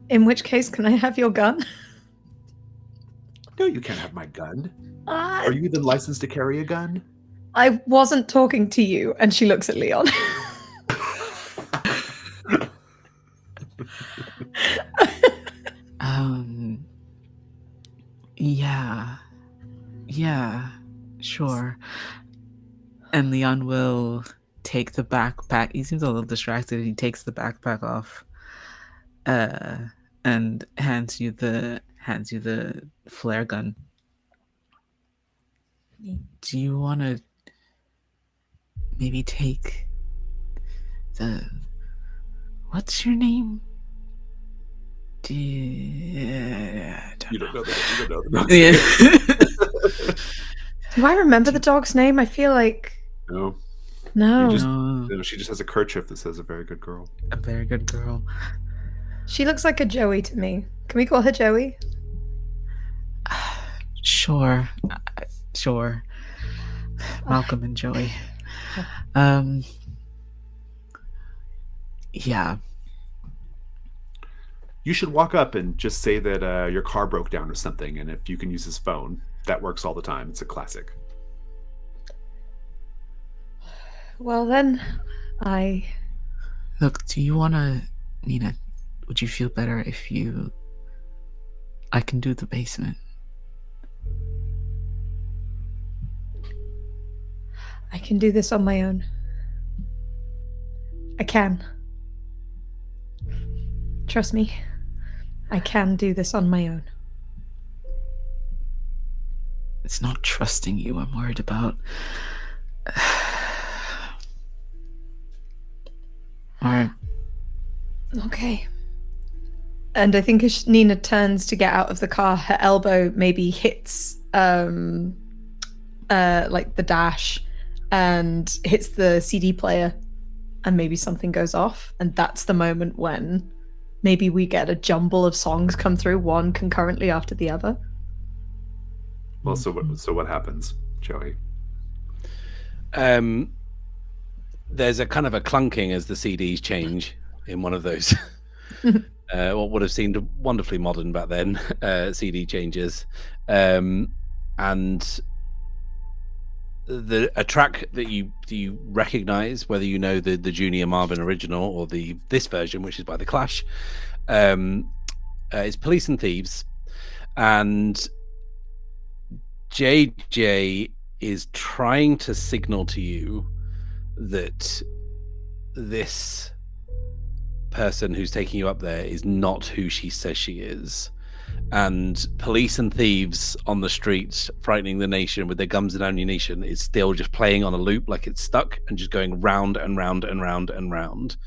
In which case, can I have your gun? No, you can't have my gun. Are you even licensed to carry a gun? I wasn't talking to you. And she looks at Leon. Yeah, sure. And Leon will take the backpack. He seems a little distracted. He takes the backpack off, and hands you the flare gun. Do you want to maybe take what's your name? You don't know that. Yeah. Do I remember the dog's name? I feel like... No. She just has a kerchief that says "a very good girl." A very good girl. She looks like a Joey to me. Can we call her Joey? Sure. Malcolm and Joey. Yeah. You should walk up and just say that your car broke down or something, and if you can use his phone, that works all the time. It's a classic. Well then, Look, do you want to, Nina, would you feel better if I can do the basement? I can do this on my own. I can. Trust me. I can do this on my own. It's not trusting you I'm worried about. Alright. Okay. And I think as Nina turns to get out of the car, her elbow maybe hits like the dash and hits the CD player, and maybe something goes off, and that's the moment when maybe we get a jumble of songs come through, one concurrently after the other. Well, so what happens, Joey? There's a kind of a clunking as the CDs change in one of those. What would have seemed wonderfully modern back then, CD changes. And a track that you recognize, whether you know the Junior Marvin original or this version, which is by the Clash, is Police and Thieves, and JJ is trying to signal to you that this person who's taking you up there is not who she says she is. And Police and Thieves on the streets frightening the nation with their guns and ammunition is still just playing on a loop, like it's stuck and just going round and round and round and round.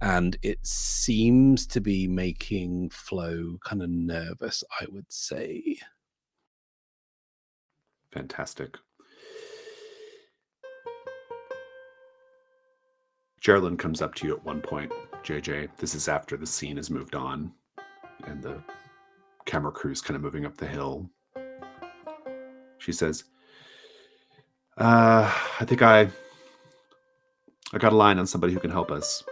And it seems to be making Flo kind of nervous, I would say. Fantastic. Geraldine comes up to you at one point, JJ. This is after the scene has moved on and the camera crew's kind of moving up the hill. She says, I think I got a line on somebody who can help us.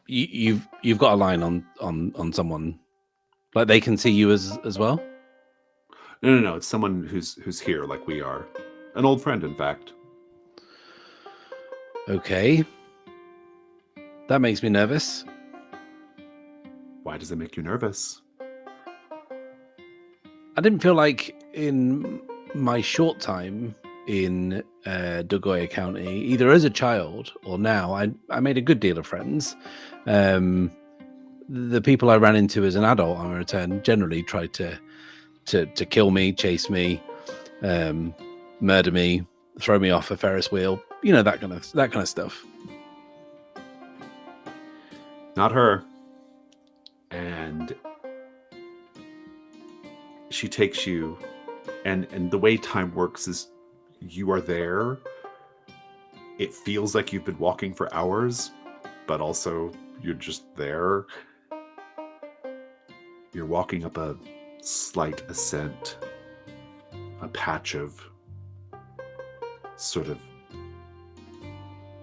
You've got a line on someone, like they can see you as well? No. It's someone who's here, like we are. An old friend, in fact. Okay. That makes me nervous. Why does it make you nervous? I didn't feel like in my short time in Dogoya County, either as a child or now, I made a good deal of friends. The people I ran into as an adult on return generally tried to kill me, chase me, murder me, throw me off a Ferris wheel, that kind of stuff. Not her. And she takes you, and the way time works is you are there. It feels like you've been walking for hours, but also you're just there. You're walking up a slight ascent, a patch of sort of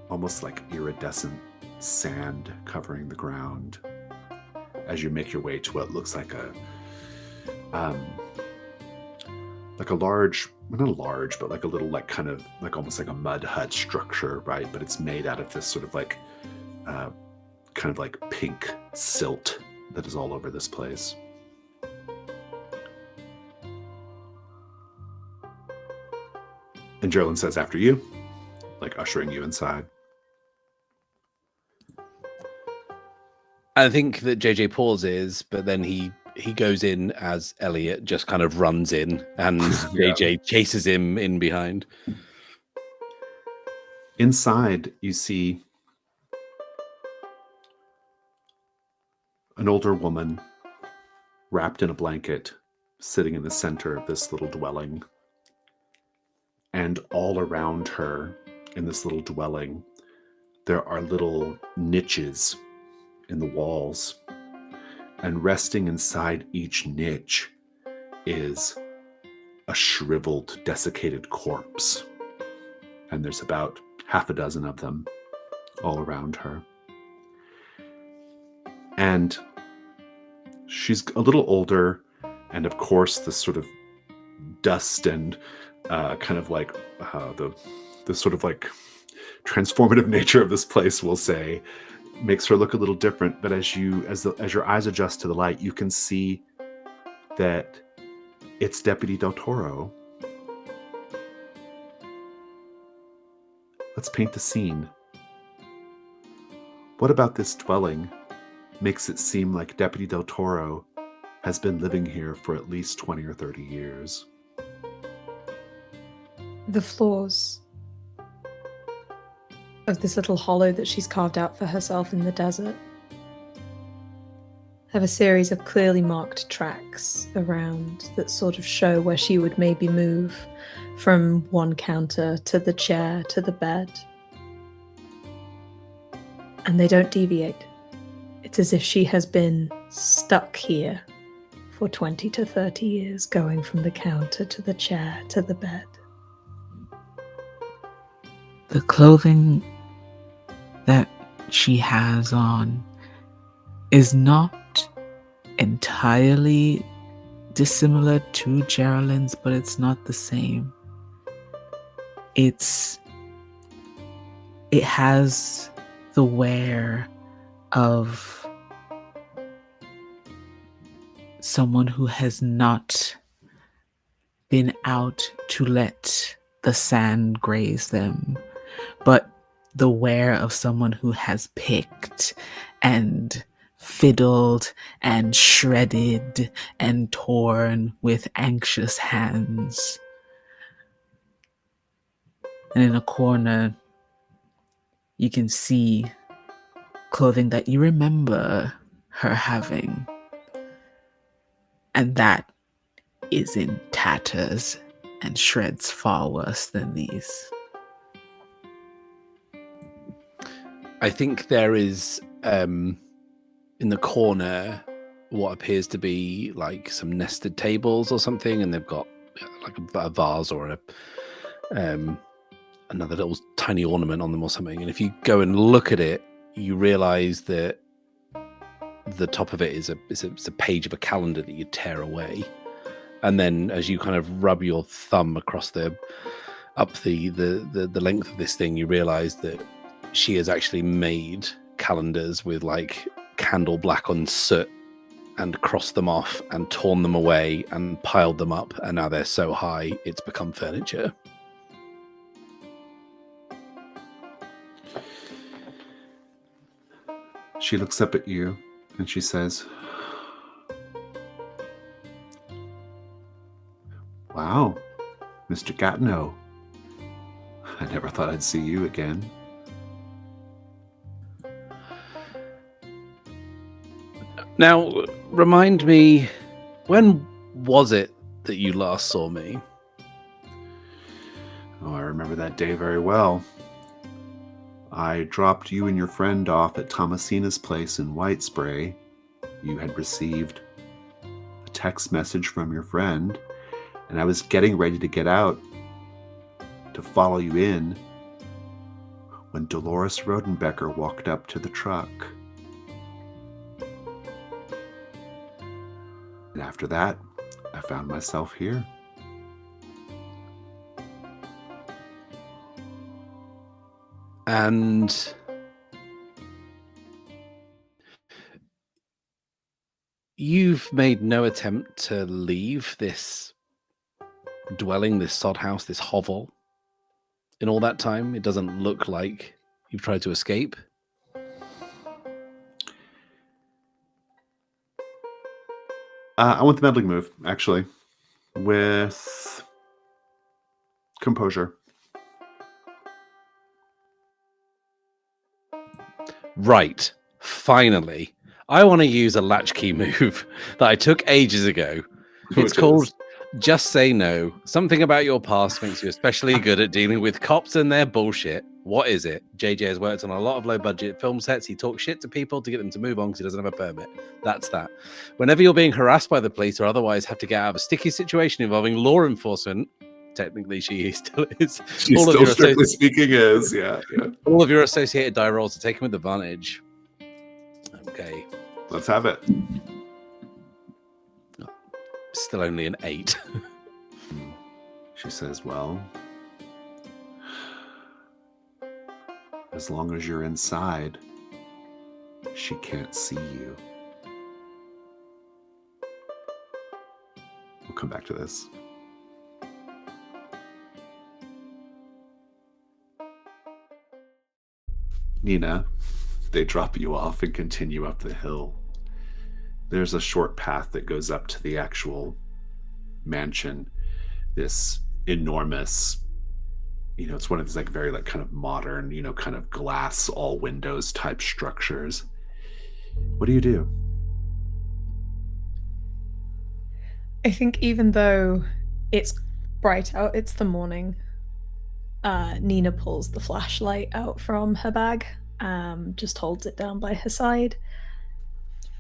almost like iridescent sand covering the ground as you make your way to what looks like a large, not large, but like a little, like kind of like almost like a mud hut structure, right? But it's made out of this sort of like kind of like pink silt that is all over this place. And Geraldine says, after you, like ushering you inside. I think that JJ pauses, but then he goes in as Elliot just kind of runs in, and JJ chases him in behind. Inside, you see an older woman wrapped in a blanket, sitting in the center of this little dwelling. And all around her in this little dwelling, there are little niches in the walls. And resting inside each niche is a shriveled, desiccated corpse. And there's about half a dozen of them all around her. And she's a little older, and of course the sort of dust and kind of like the sort of like transformative nature of this place, we'll say, makes her look a little different. But as your eyes adjust to the light, you can see that it's Deputy Del Toro. Let's paint the scene. What about this dwelling makes it seem like Deputy Del Toro has been living here for at least 20 or 30 years? The floors of this little hollow that she's carved out for herself in the desert have a series of clearly marked tracks around that sort of show where she would maybe move from one counter to the chair to the bed. And they don't deviate. It's as if she has been stuck here for 20 to 30 years, going from the counter to the chair to the bed. The clothing that she has on is not entirely dissimilar to Geraldine's, but it's not the same. it has the wear of someone who has not been out to let the sand graze them, but the wear of someone who has picked and fiddled and shredded and torn with anxious hands. And in a corner, you can see clothing that you remember her having. And that is in tatters and shreds far worse than these. I think there is in the corner what appears to be like some nested tables or something, and they've got like a vase or another little tiny ornament on them or something. And if you go and look at it, you realize that the top of it is a page of a calendar that you tear away. And then as you kind of rub your thumb across the length of this thing, you realize that she has actually made calendars with like candle black on soot and crossed them off and torn them away and piled them up, and now they're so high it's become furniture. She looks up at you and she says, "Wow, Mr. Gastineau. I never thought I'd see you again." Now, remind me, when was it that you last saw me? Oh, I remember that day very well. I dropped you and your friend off at Thomasina's place in Whitespray. You had received a text message from your friend, and I was getting ready to get out to follow you in when Dolores Rodenbecker walked up to the truck. And after that, I found myself here. And you've made no attempt to leave this dwelling, this sod house, this hovel in all that time? It doesn't look like you've tried to escape. I want the meddling move, actually, with composure. Right. Finally. I want to use a latchkey move that I took ages ago. It's called Just Say No. Something about your past makes you especially good at dealing with cops and their bullshit. What is it? JJ has worked on a lot of low-budget film sets. He talks shit to people to get them to move on because he doesn't have a permit. That's that. Whenever you're being harassed by the police or otherwise have to get out of a sticky situation involving law enforcement, technically she still is. She still, strictly speaking, is. Yeah. All of your associated die rolls are taken with advantage. Okay. Let's have it. Still only an 8. She says, "Well, as long as you're inside, she can't see you." We'll come back to this. Nina, they drop you off and continue up the hill. There's a short path that goes up to the actual mansion. This enormous, it's one of these like very like kind of modern, kind of glass, all windows type structures. What do you do? I think even though it's bright out, it's the morning, Nina pulls the flashlight out from her bag, just holds it down by her side.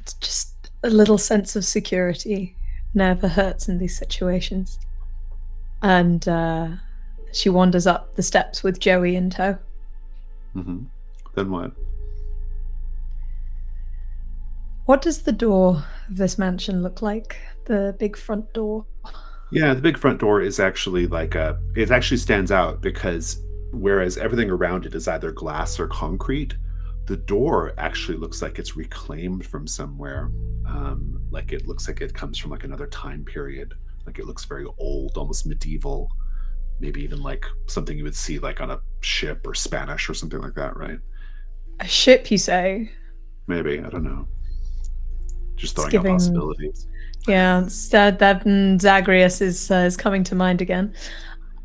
It's just a little sense of security. Never hurts in these situations. And she wanders up the steps with Joey in tow. Mm-hmm. Then what? What does the door of this mansion look like? The big front door? Yeah, the big front door is actually it actually stands out because whereas everything around it is either glass or concrete, the door actually looks like it's reclaimed from somewhere. Like it looks like it comes from like another time period. Like it looks very old, almost medieval. Maybe even like something you would see like on a ship or Spanish or something like that, right? A ship, you say? Maybe, I don't know. Just It's throwing out giving. possibilities. Yeah, that Zagreus is coming to mind again.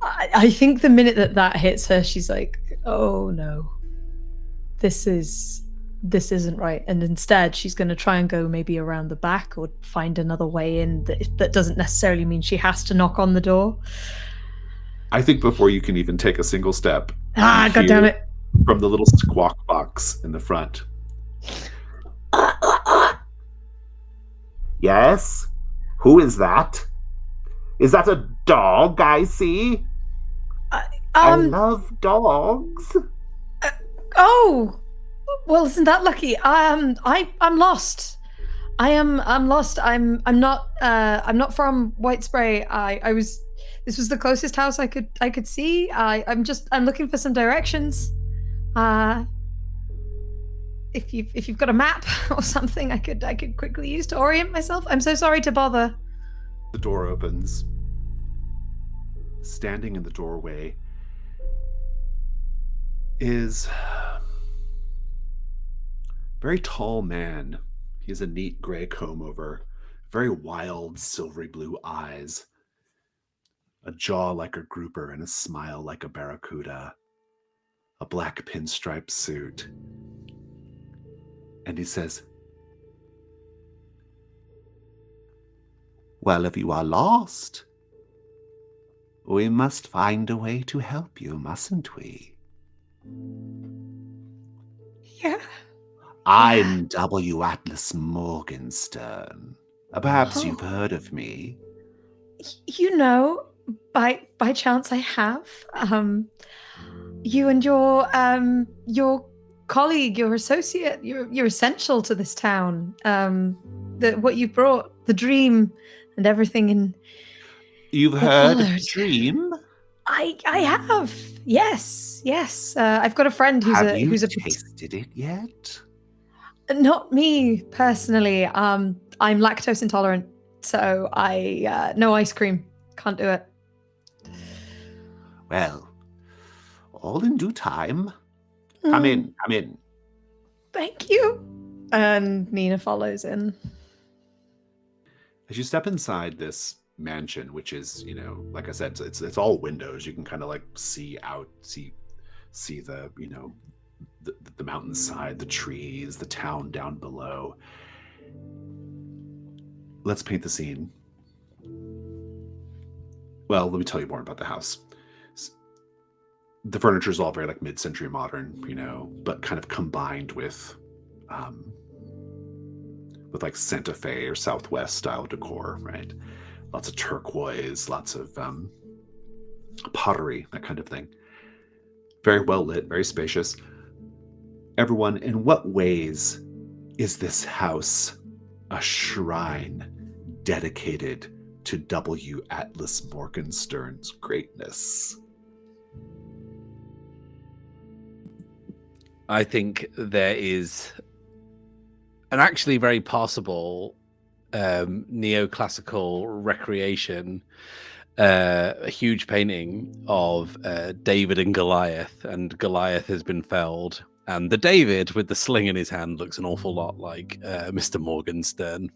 I think the minute that hits her, she's like, "Oh no, this isn't right." And instead, she's going to try and go maybe around the back or find another way in. That doesn't necessarily mean she has to knock on the door. I think before you can even take a single step, you God damn hear it! from the little squawk box in the front. Yes? Who is that? Is that a dog I see? I love dogs. Oh, well, isn't that lucky? I'm lost. I'm lost. I'm not from White Spray. This was the closest house I could see. I'm looking for some directions. If you've got a map or something I could quickly use to orient myself. I'm so sorry to bother. The door opens. Standing in the doorway is a very tall man. He has a neat gray comb over, very wild silvery blue eyes, a jaw like a grouper and a smile like a barracuda, a black pinstripe suit. And he says, "Well, if you are lost, we must find a way to help you, mustn't we?" Yeah. I'm W. Atlas Morgenstern. Perhaps you've heard of me. You know, by chance I have. You and your colleague, your associate, you're essential to this town. What you brought, the dream, and everything in. You've heard of the dream? I have. Yes. I've got a friend who's Have a you who's a tasted it yet? Not me personally. I'm lactose intolerant, so I no ice cream. Can't do it. Well, all in due time. Come in. Thank you. And Nina follows in. As you step inside this mansion, which is, like I said, it's all windows. You can kind of like see out, see the, the mountainside, the trees, the town down below. Let's paint the scene. Well, let me tell you more about the house. The furniture is all very like mid-century modern, but kind of combined with like Santa Fe or Southwest style decor, right? Lots of turquoise, lots of pottery, that kind of thing. Very well lit, very spacious. Everyone, in what ways is this house a shrine dedicated to W. Atlas Morgenstern's greatness? I think there is an actually very possible neoclassical recreation, a huge painting of David and Goliath has been felled, and the David with the sling in his hand looks an awful lot like Mr. Morgenstern.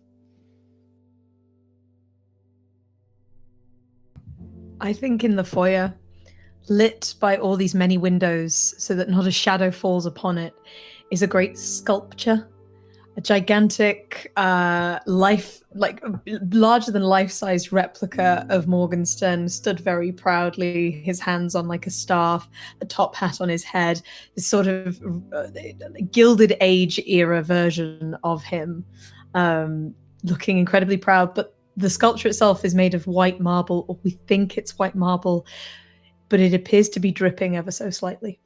I think in the foyer, lit by all these many windows so that not a shadow falls upon it, is a great sculpture. A gigantic, larger than life-sized replica of Morgenstern stood very proudly, his hands on like a staff, a top hat on his head, this sort of Gilded Age era version of him, looking incredibly proud. But the sculpture itself is made of white marble, or we think it's white marble, but it appears to be dripping ever so slightly.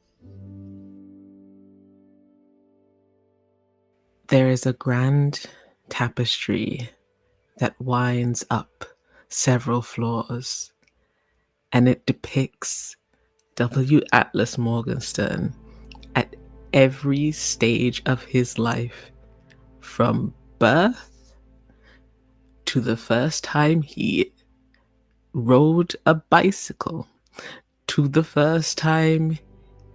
There is a grand tapestry that winds up several floors, and it depicts W. Atlas Morgenstern at every stage of his life, from birth to the first time he rode a bicycle, to the first time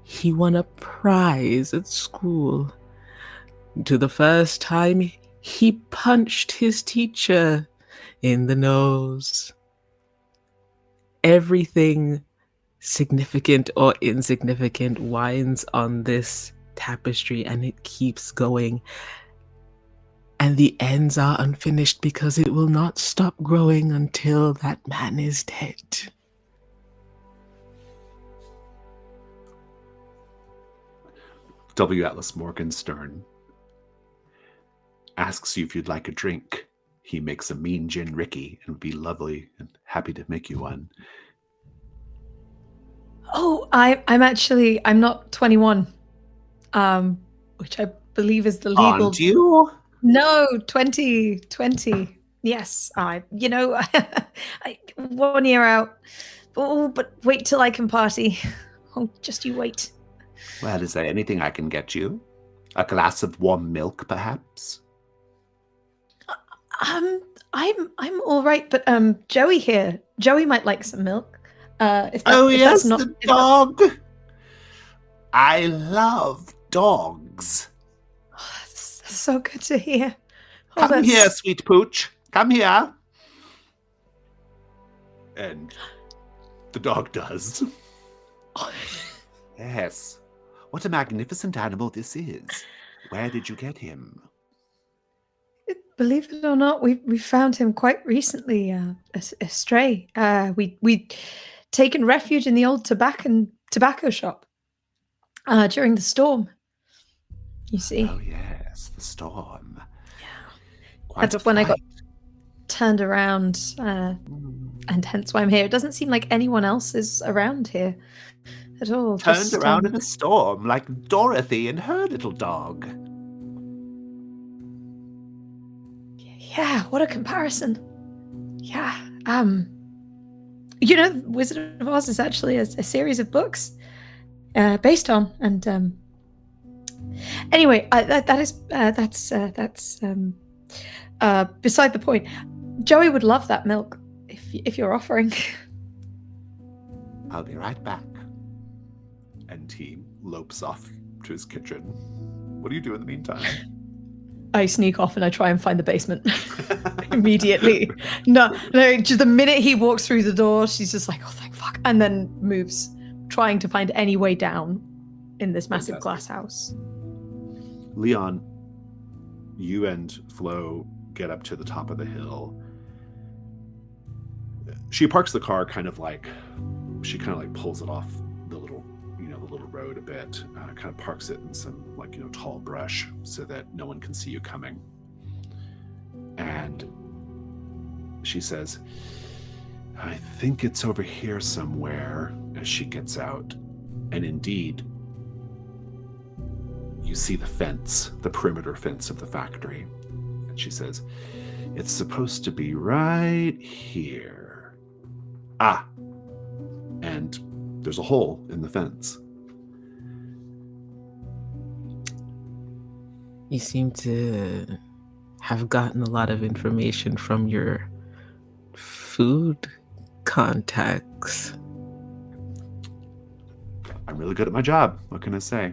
he won a prize at school, to the first time he punched his teacher in the nose. Everything significant or insignificant winds on this tapestry, and it keeps going. And the ends are unfinished because it will not stop growing until that man is dead. W. Atlas Morgenstern asks you if you'd like a drink. He makes a mean gin Ricky and would be lovely and happy to make you one. Oh, I'm not 21, which I believe is the legal. Aren't you? No, 20. Yes, 1 year out. Oh, but wait till I can party. Oh, just you wait. Well, is there anything I can get you? A glass of warm milk, perhaps? I'm all right, but Joey here. Joey might like some milk. If Yes, that's not, the dog. I love dogs. That's so good to hear. Come here, sweet pooch. Come here. And the dog does. Yes. What a magnificent animal this is. Where did you get him? Believe it or not, we found him quite recently, astray. We'd taken refuge in the old tobacco shop during the storm. You see. Oh yes, the storm. Yeah. That's when I got turned around, and hence why I'm here. It doesn't seem like anyone else is around here at all. Turned around in a storm, like Dorothy and her little dog. Yeah, what a comparison. Yeah. Wizard of Oz is actually a series of books based on, and anyway, that's beside the point. Joey would love that milk if you're offering. I'll be right back. And he lopes off to his kitchen. What do you do in the meantime? I sneak off and I try and find the basement immediately. No, just the minute he walks through the door, she's just like, oh, thank fuck. And then moves, trying to find any way down in this massive glass house. Leon, you and Flo get up to the top of the hill. She parks the car she pulls it off the little road a bit, kind of parks it in some tall brush so that no one can see you coming. And she says, I think it's over here somewhere, as she gets out. And indeed, you see the fence, the perimeter fence of the factory. And she says, it's supposed to be right here. Ah, and there's a hole in the fence. You seem to have gotten a lot of information from your food contacts. I'm really good at my job. What can I say?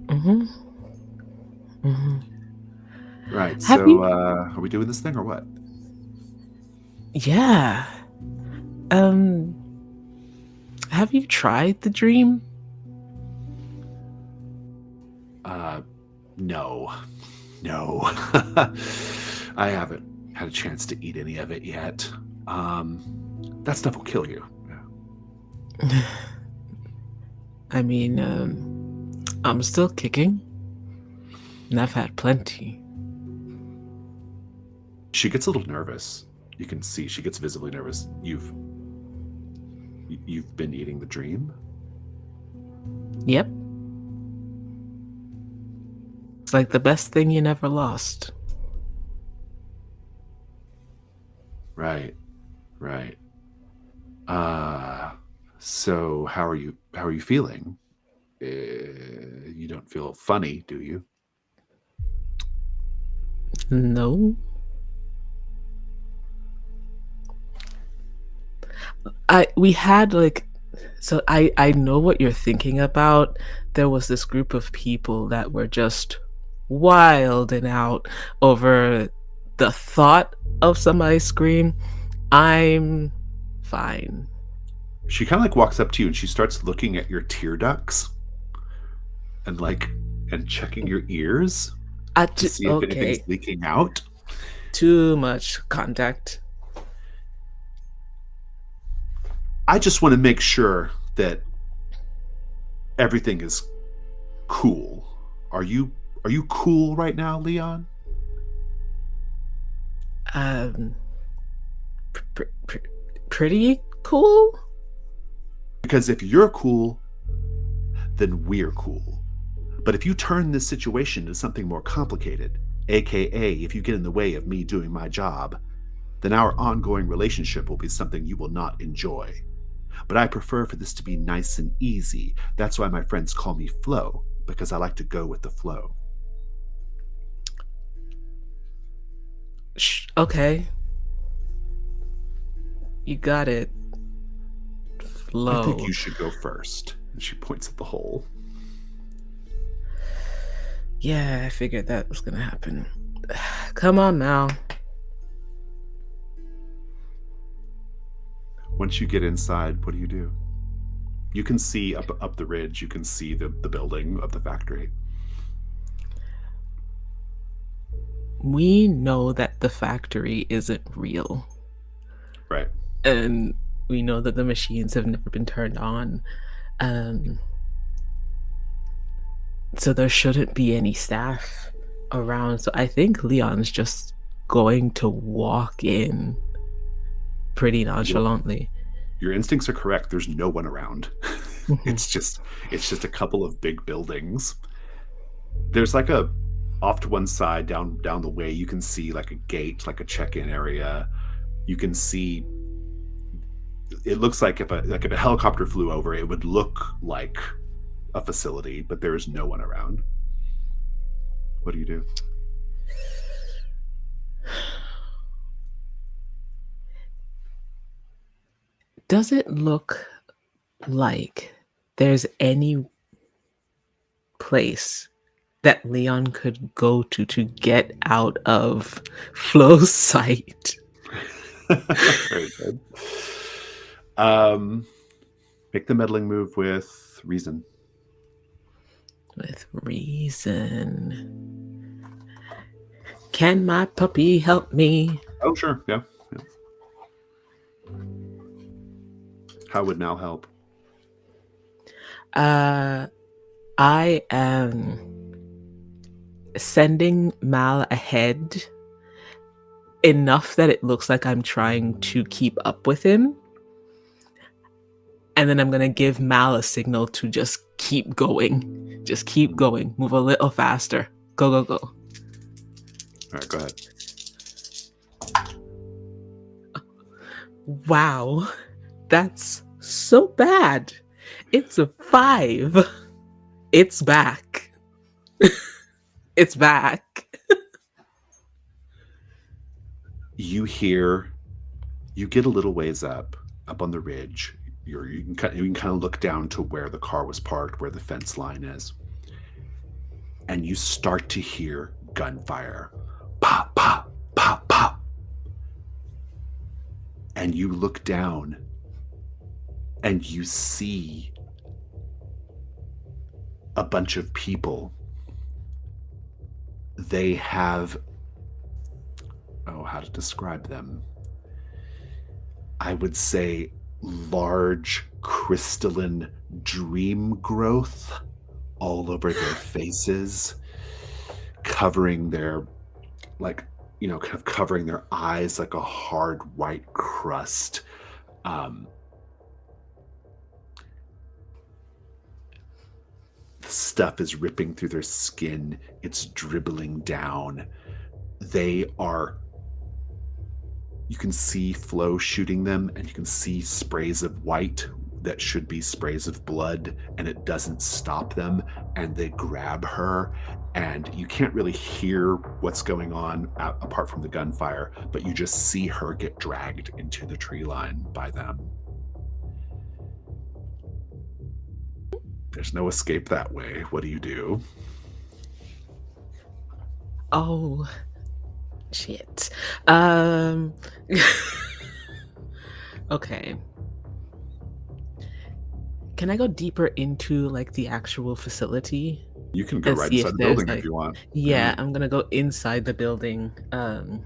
Mm-hmm. Mm-hmm. Right, are we doing this thing or what? Yeah. Have you tried the dream? No. I haven't had a chance to eat any of it yet. That stuff will kill you. Yeah. I mean, I'm still kicking, and I've had plenty. She gets a little nervous. You can see she gets visibly nervous. You've been eating the dream? Yep. It's like the best thing you never lost. Right. So how are you feeling? You don't feel funny, do you? No. We had I know what you're thinking about. There was this group of people that were just wild and out over the thought of some ice cream. I'm fine. She kind of like walks up to you and she starts looking at your tear ducts and checking your ears to see if anything's Okay, leaking out. too much contact. I just want to make sure that everything is cool. Are you cool right now, Leon? Pretty cool. Because if you're cool, then we're cool. But if you turn this situation into something more complicated, aka if you get in the way of me doing my job, then our ongoing relationship will be something you will not enjoy. But I prefer for this to be nice and easy. That's why my friends call me Flo, because I like to go with the flow. Okay. You got it. Flo. I think you should go first. And she points at the hole. Yeah, I figured that was gonna happen. Come on now. Once you get inside, what do? You can see up the ridge. You can see the building of the factory. We know that the factory isn't real. Right. And we know that the machines have never been turned on. So there shouldn't be any staff around. So I think Leon's just going to walk in pretty nonchalantly. Your instincts are correct. There's no one around. It's just a couple of big buildings. There's like a off to one side down the way, you can see like a gate, like a check-in area. You can see, it looks like if a helicopter flew over, it would look like a facility, but there is no one around. What do? Does it look like there's any place that Leon could go to get out of Flo's sight? Very good. Make the meddling move with reason. With reason. Can my puppy help me? Oh, sure. Yeah. How would Mal help? I am sending Mal ahead enough that it looks like I'm trying to keep up with him. And then I'm going to give Mal a signal to just keep going. Just keep going. Move a little faster. Go. All right, go ahead. Wow. That's so bad. It's a 5. It's back. It's back. You get a little ways up on the ridge. You can kind of look down to where the car was parked, where the fence line is. And you start to hear gunfire. Pop, pop, pop, pop. And you look down and you see a bunch of people. They have, how to describe them? I would say large crystalline dream growth all over their faces, covering their, kind of covering their eyes like a hard white crust. Stuff is ripping through their skin. It's dribbling down. You can see Flo shooting them, and you can see sprays of white that should be sprays of blood, and it doesn't stop them, and they grab her, and you can't really hear what's going on apart from the gunfire, but you just see her get dragged into the tree line by them. There's no escape that way. What do you do? Oh, shit. Okay. Can I go deeper into like the actual facility? You can go And right see inside if the building there's, if you want. Yeah, I'm gonna go inside the building, and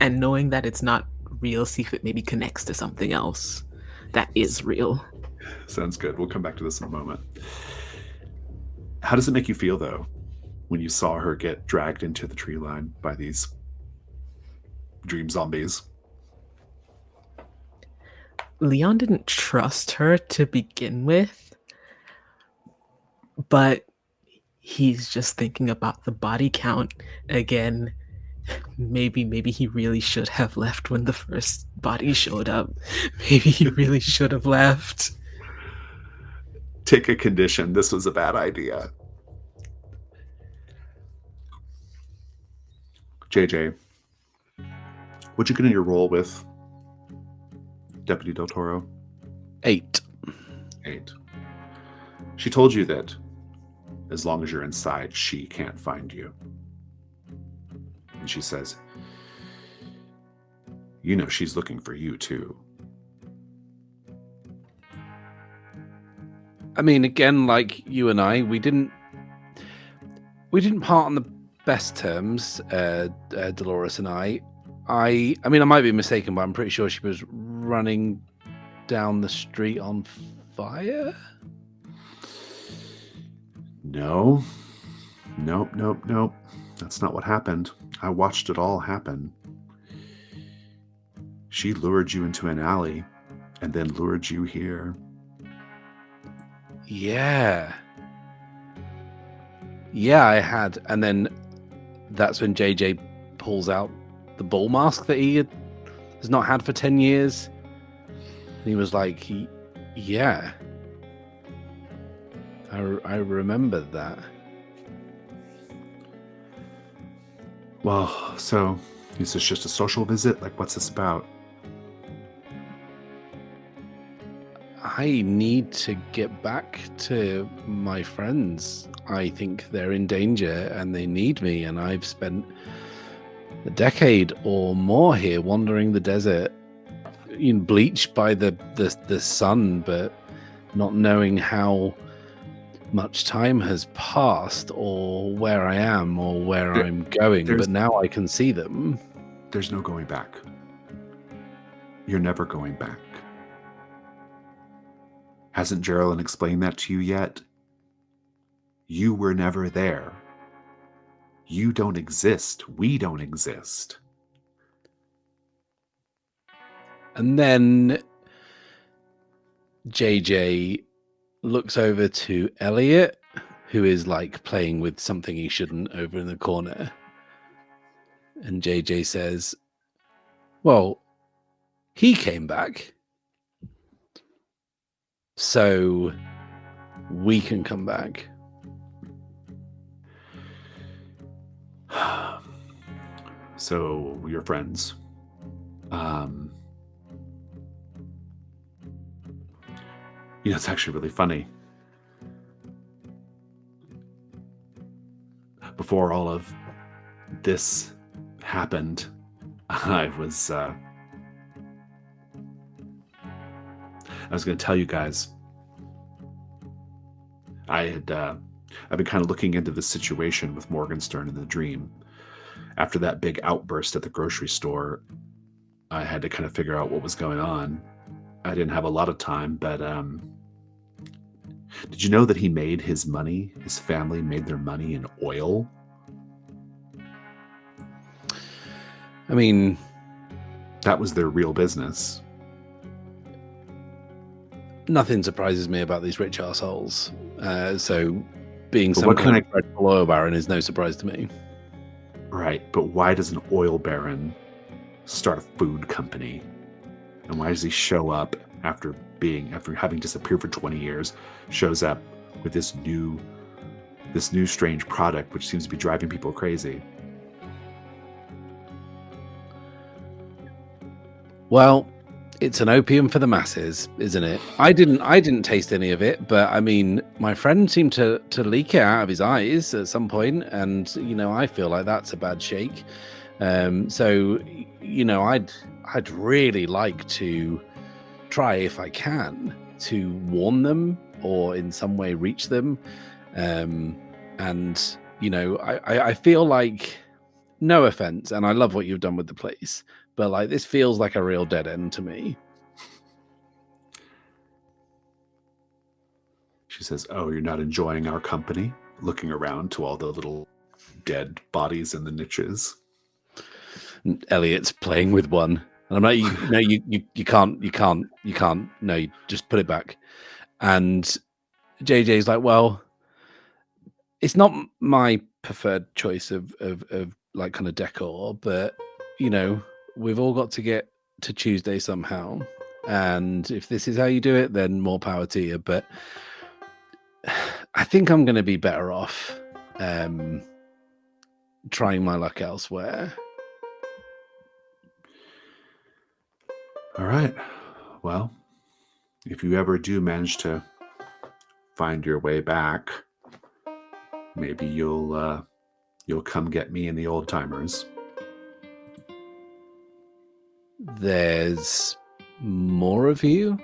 knowing that it's not real, see if it maybe connects to something else that is real. Sounds good. We'll come back to this in a moment. How does it make you feel, though, when you saw her get dragged into the tree line by these dream zombies? Leon didn't trust her to begin with, but he's just thinking about the body count again. Maybe he really should have left when the first body showed up. Maybe he really should have left. Take a condition. This was a bad idea. JJ, what'd you get in your role with Deputy Del Toro? 8. 8. She told you that as long as you're inside, she can't find you. And she says, you know she's looking for you too. I mean, again, like you and I, we didn't part on the best terms, Dolores and I. I mean, I might be mistaken, but I'm pretty sure she was running down the street on fire. No. Nope. That's not what happened. I watched it all happen. She lured you into an alley and then lured you here. Yeah, I had. And then that's when JJ pulls out the bull mask that he has not had for 10 years. And he was like, yeah. I remember that. Well, so is this just a social visit? Like, what's this about? I need to get back to my friends. I think they're in danger and they need me. And I've spent a decade or more here wandering the desert, bleached by the sun, but not knowing how much time has passed or where I am or where I'm going. But now I can see them. There's no going back. You're never going back. Hasn't Geraldine explained that to you yet? You were never there. You don't exist. We don't exist. And then JJ looks over to Elliot, who is like playing with something he shouldn't over in the corner. And JJ says, well, he came back. So we can come back. So you're friends. It's actually really funny. Before all of this happened, I was going to tell you guys. I've been kind of looking into the situation with Morgenstern in the dream. After that big outburst at the grocery store, I had to kind of figure out what was going on. I didn't have a lot of time, but did you know that he made his money, his family made their money in oil? I mean, that was their real business. Nothing surprises me about these rich assholes. So being some kind of dreadful oil baron is no surprise to me. Right, but why does an oil baron start a food company? And why does he show up after having disappeared for 20 years, shows up with this new strange product which seems to be driving people crazy? Well, it's an opium for the masses, isn't it? I didn't taste any of it, but I mean, my friend seemed to leak it out of his eyes at some point, and I feel like that's a bad shake. So I'd really like to try, if I can, to warn them or in some way reach them. And I feel like, no offense, and I love what you've done with the place, but like this feels like a real dead end to me. She says, "Oh, you're not enjoying our company?" Looking around to all the little dead bodies in the niches. And Elliot's playing with one, and I'm like, you can't. No, you just put it back. And JJ's like, well, it's not my preferred choice of like kind of decor, but we've all got to get to Tuesday somehow, and if this is how you do it, then more power to you. But I think I'm going to be better off trying my luck elsewhere. All right. Well, if you ever do manage to find your way back, maybe you'll come get me and the old timers. There's more of you?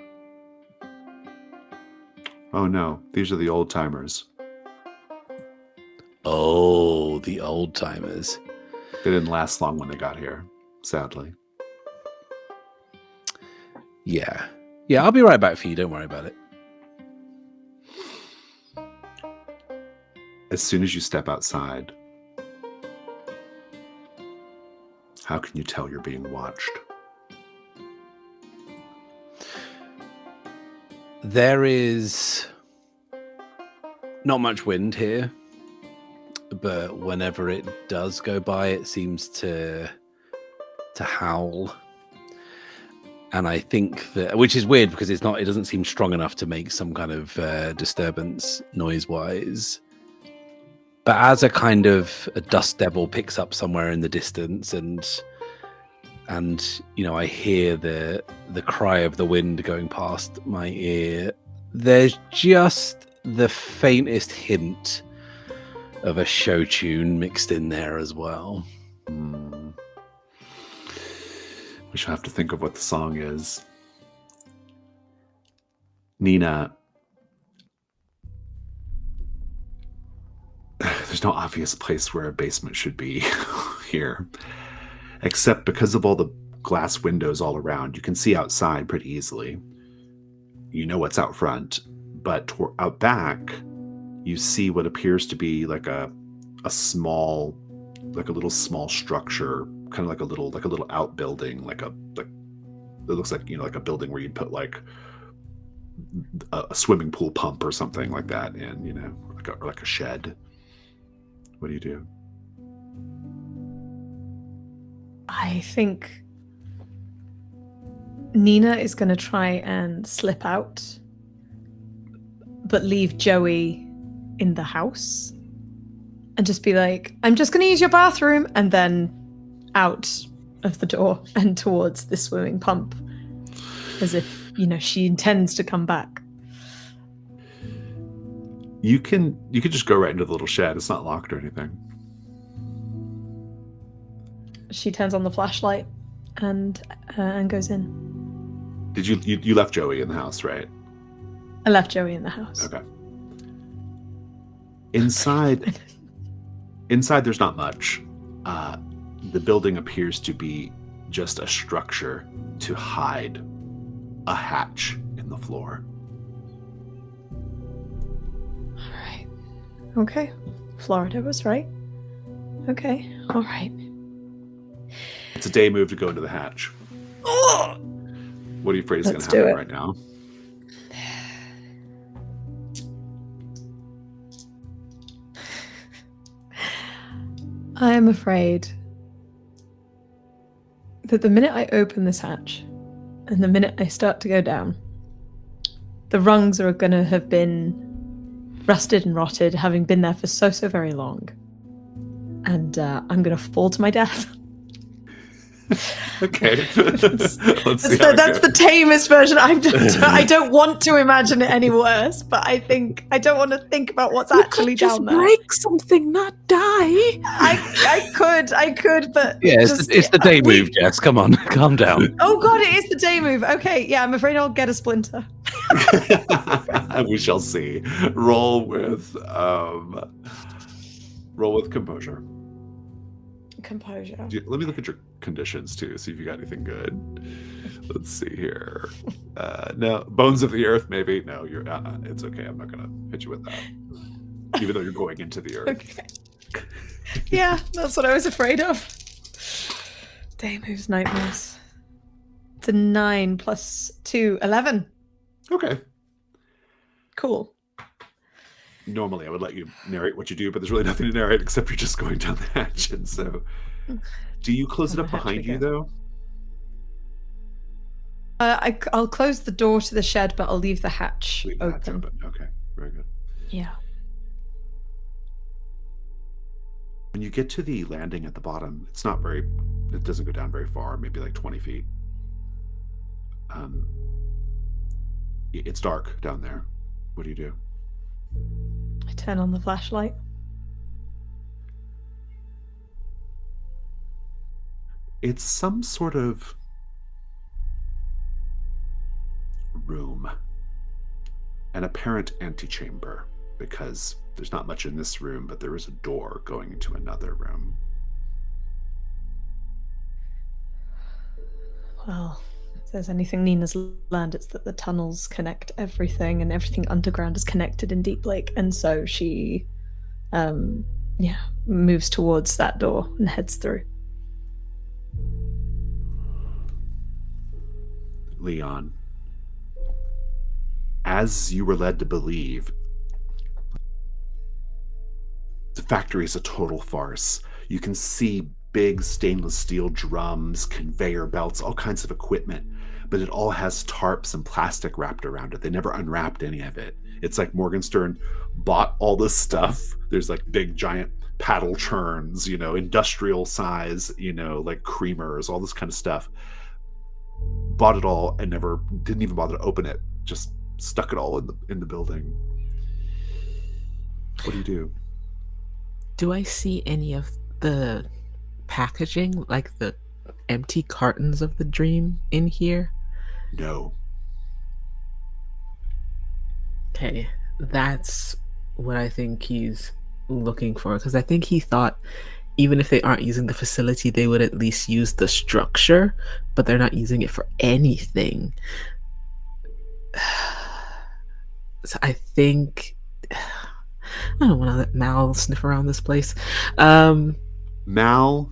Oh no, these are the old timers. Oh, the old timers. They didn't last long when they got here, sadly. Yeah, I'll be right back for you. Don't worry about it. As soon as you step outside, how can you tell you're being watched? There is not much wind here, but whenever it does go by, it seems to howl. And I think that, which is weird because it doesn't seem strong enough to make some kind of disturbance noise-wise. But as a kind of a dust devil picks up somewhere in the distance, and I hear the cry of the wind going past my ear, there's just the faintest hint of a show tune mixed in there as well. We shall have to think of what the song is. Nina, there's no obvious place where a basement should be here, except because of all the glass windows all around. You can see outside pretty easily. You know what's out front, but out back, you see what appears to be like a small, like a little small structure, kind of like a little outbuilding, like it looks like like a building where you'd put like a swimming pool pump or something like that in, like a shed. What do you do? I think Nina is going to try and slip out, but leave Joey in the house and just be like, I'm just going to use your bathroom, and then out of the door and towards the swimming pump, as if, she intends to come back. You could just go right into the little shed. It's not locked or anything. She turns on the flashlight and goes in. Did you left Joey in the house, right? I left Joey in the house. Okay. Inside there's not much. The building appears to be just a structure to hide a hatch in the floor. All right. Okay. Florida was right. Okay. All right. It's a day move to go into the hatch. What are you afraid is going to happen right now? I am afraid that the minute I open this hatch and the minute I start to go down, the rungs are going to have been rusted and rotted, having been there for so very long. And I'm going to fall to my death. Okay. Let's see That's the tamest version. I don't want to imagine it any worse, but I don't want to think about what's actually down there. Break something, not die. I could, but Yeah, it's the day move, Jess. Come on, calm down. Oh god, it is the day move. Okay, yeah, I'm afraid I'll get a splinter. We shall see. Roll with composure. Composure. Let me look at your conditions too, see if you got anything good. Let's see here. No, bones of the earth, maybe. No, you're. It's okay. I'm not gonna hit you with that, even though you're going into the earth. Okay. Yeah, that's what I was afraid of. Day moves, night moves. It's a 9 plus 2, 11. Okay. Cool. Normally, I would let you narrate what you do, but there's really nothing to narrate except you're just going down the hatch. And so, do you close it up behind you, though? I'll close the door to the shed, but I'll leave the hatch open. Okay, very good. Yeah. When you get to the landing at the bottom, it doesn't go down very far, maybe like 20 feet. It's dark down there. What do you do? I turn on the flashlight. It's some sort of room, an apparent antechamber, because there's not much in this room, but there is a door going into another room. Well, if there's anything Nina's learned, it's that the tunnels connect everything, and everything underground is connected in Deep Lake, and so she, moves towards that door and heads through. Leon, as you were led to believe, the factory is a total farce. You can see big stainless steel drums, conveyor belts, all kinds of equipment, but it all has tarps and plastic wrapped around it. They never unwrapped any of it. It's like Morgenstern bought all this stuff. There's like big giant paddle churns, industrial size, like creamers, all this kind of stuff. Bought it all and didn't even bother to open it. Just stuck it all in the building. What do you do? Do I see any of the packaging, like the empty cartons of the dream in here? No. Okay, that's what I think he's looking for, because I think he thought even if they aren't using the facility, they would at least use the structure, but they're not using it for anything. So I think I don't want to let Mal sniff around this place. Mal,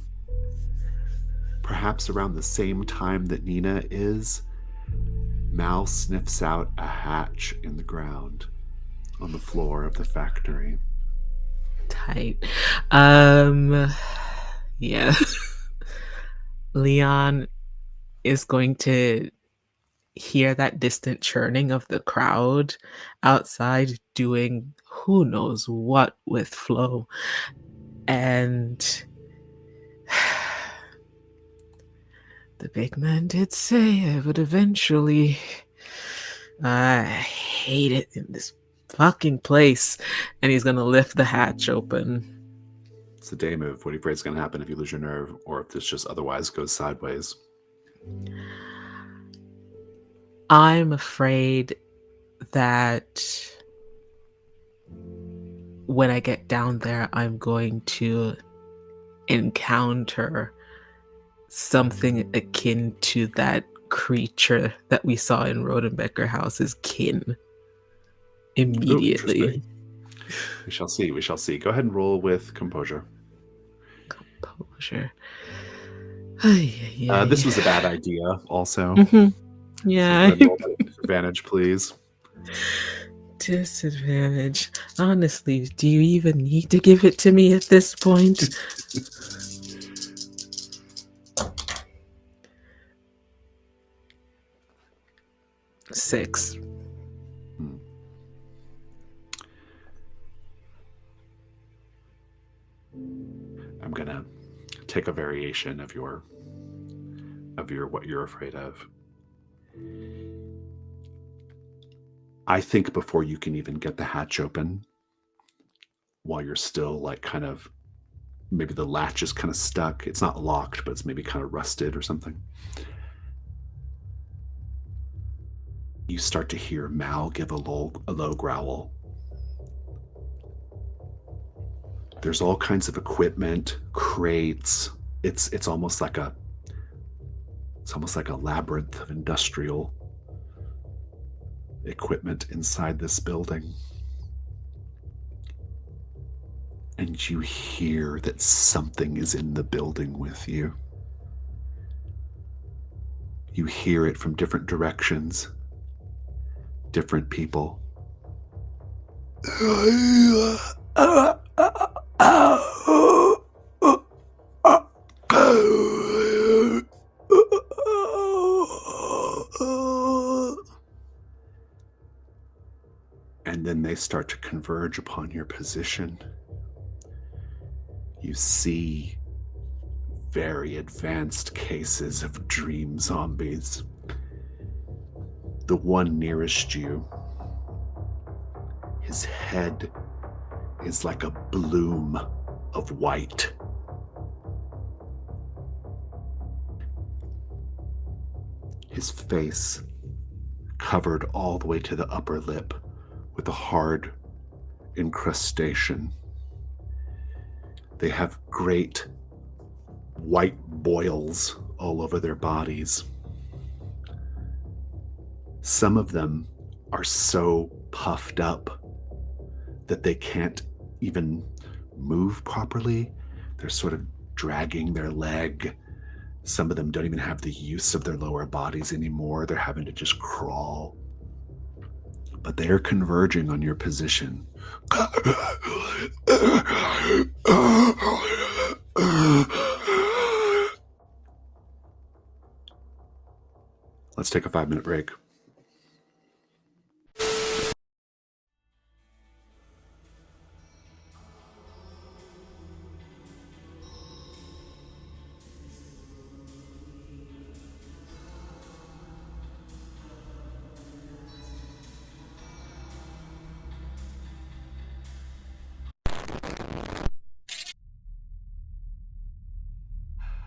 perhaps around the same time that Nina is, Mal sniffs out a hatch in the ground on the floor of the factory. Tight. Yeah. Leon is going to hear that distant churning of the crowd outside doing who knows what with Flo. And the big man did say I would eventually. I hate it in this fucking place. And he's gonna lift the hatch open. It's a day move. What are you afraid is gonna happen if you lose your nerve, or if this just otherwise goes sideways? I'm afraid that when I get down there, I'm going to encounter something akin to that creature that we saw in Rodenbecker House's kin. Immediately. We shall see. We shall see. Go ahead and roll with composure. Composure. This was a bad idea, also. Mm-hmm. Yeah. So roll at disadvantage, please. Disadvantage. Honestly, do you even need to give it to me at this point? 6. I'm gonna take a variation of your what you're afraid of. I think before you can even get the hatch open, while you're still like kind of, maybe the latch is kind of stuck. It's not locked, but it's maybe kind of rusted or something. You start to hear Mal give a low growl. There's all kinds of equipment, crates. It's almost like a labyrinth of industrial equipment inside this building. And you hear that something is in the building with you. You hear it from different directions, different people. And then they start to converge upon your position. You see very advanced cases of dream zombies. The one nearest you, his head is like a bloom of white. His face covered all the way to the upper lip with a hard incrustation. They have great white boils all over their bodies. Some of them are so puffed up that they can't even move properly. They're sort of dragging their leg. Some of them don't even have the use of their lower bodies anymore. They're having to just crawl. But they are converging on your position. Let's take a 5-minute break.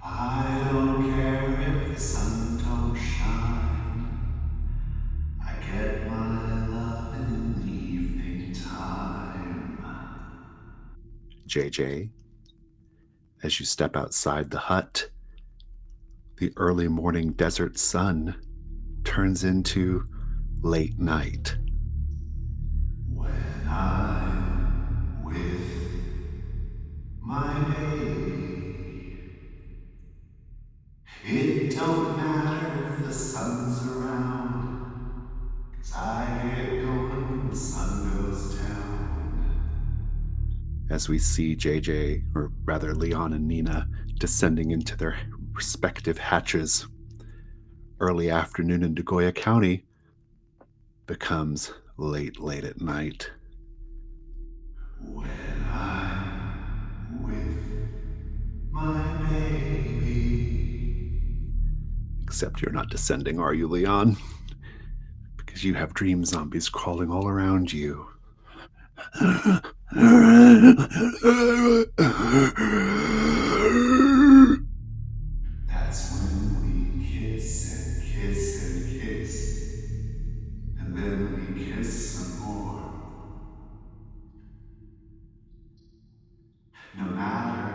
I don't care if the sun don't shine. I get my loving in the evening time. JJ, as you step outside the hut, the early morning desert sun turns into late night. When I'm with my baby, it don't matter if the sun's around, 'cause I get going when the sun goes down. As we see JJ, or rather Leon and Nina, descending into their respective hatches, early afternoon in Nagoya County becomes late at night. When I'm with my baby. Except you're not descending, are you, Leon? Because you have dream zombies crawling all around you. That's when we kiss and kiss and kiss. And then we kiss some more. No matter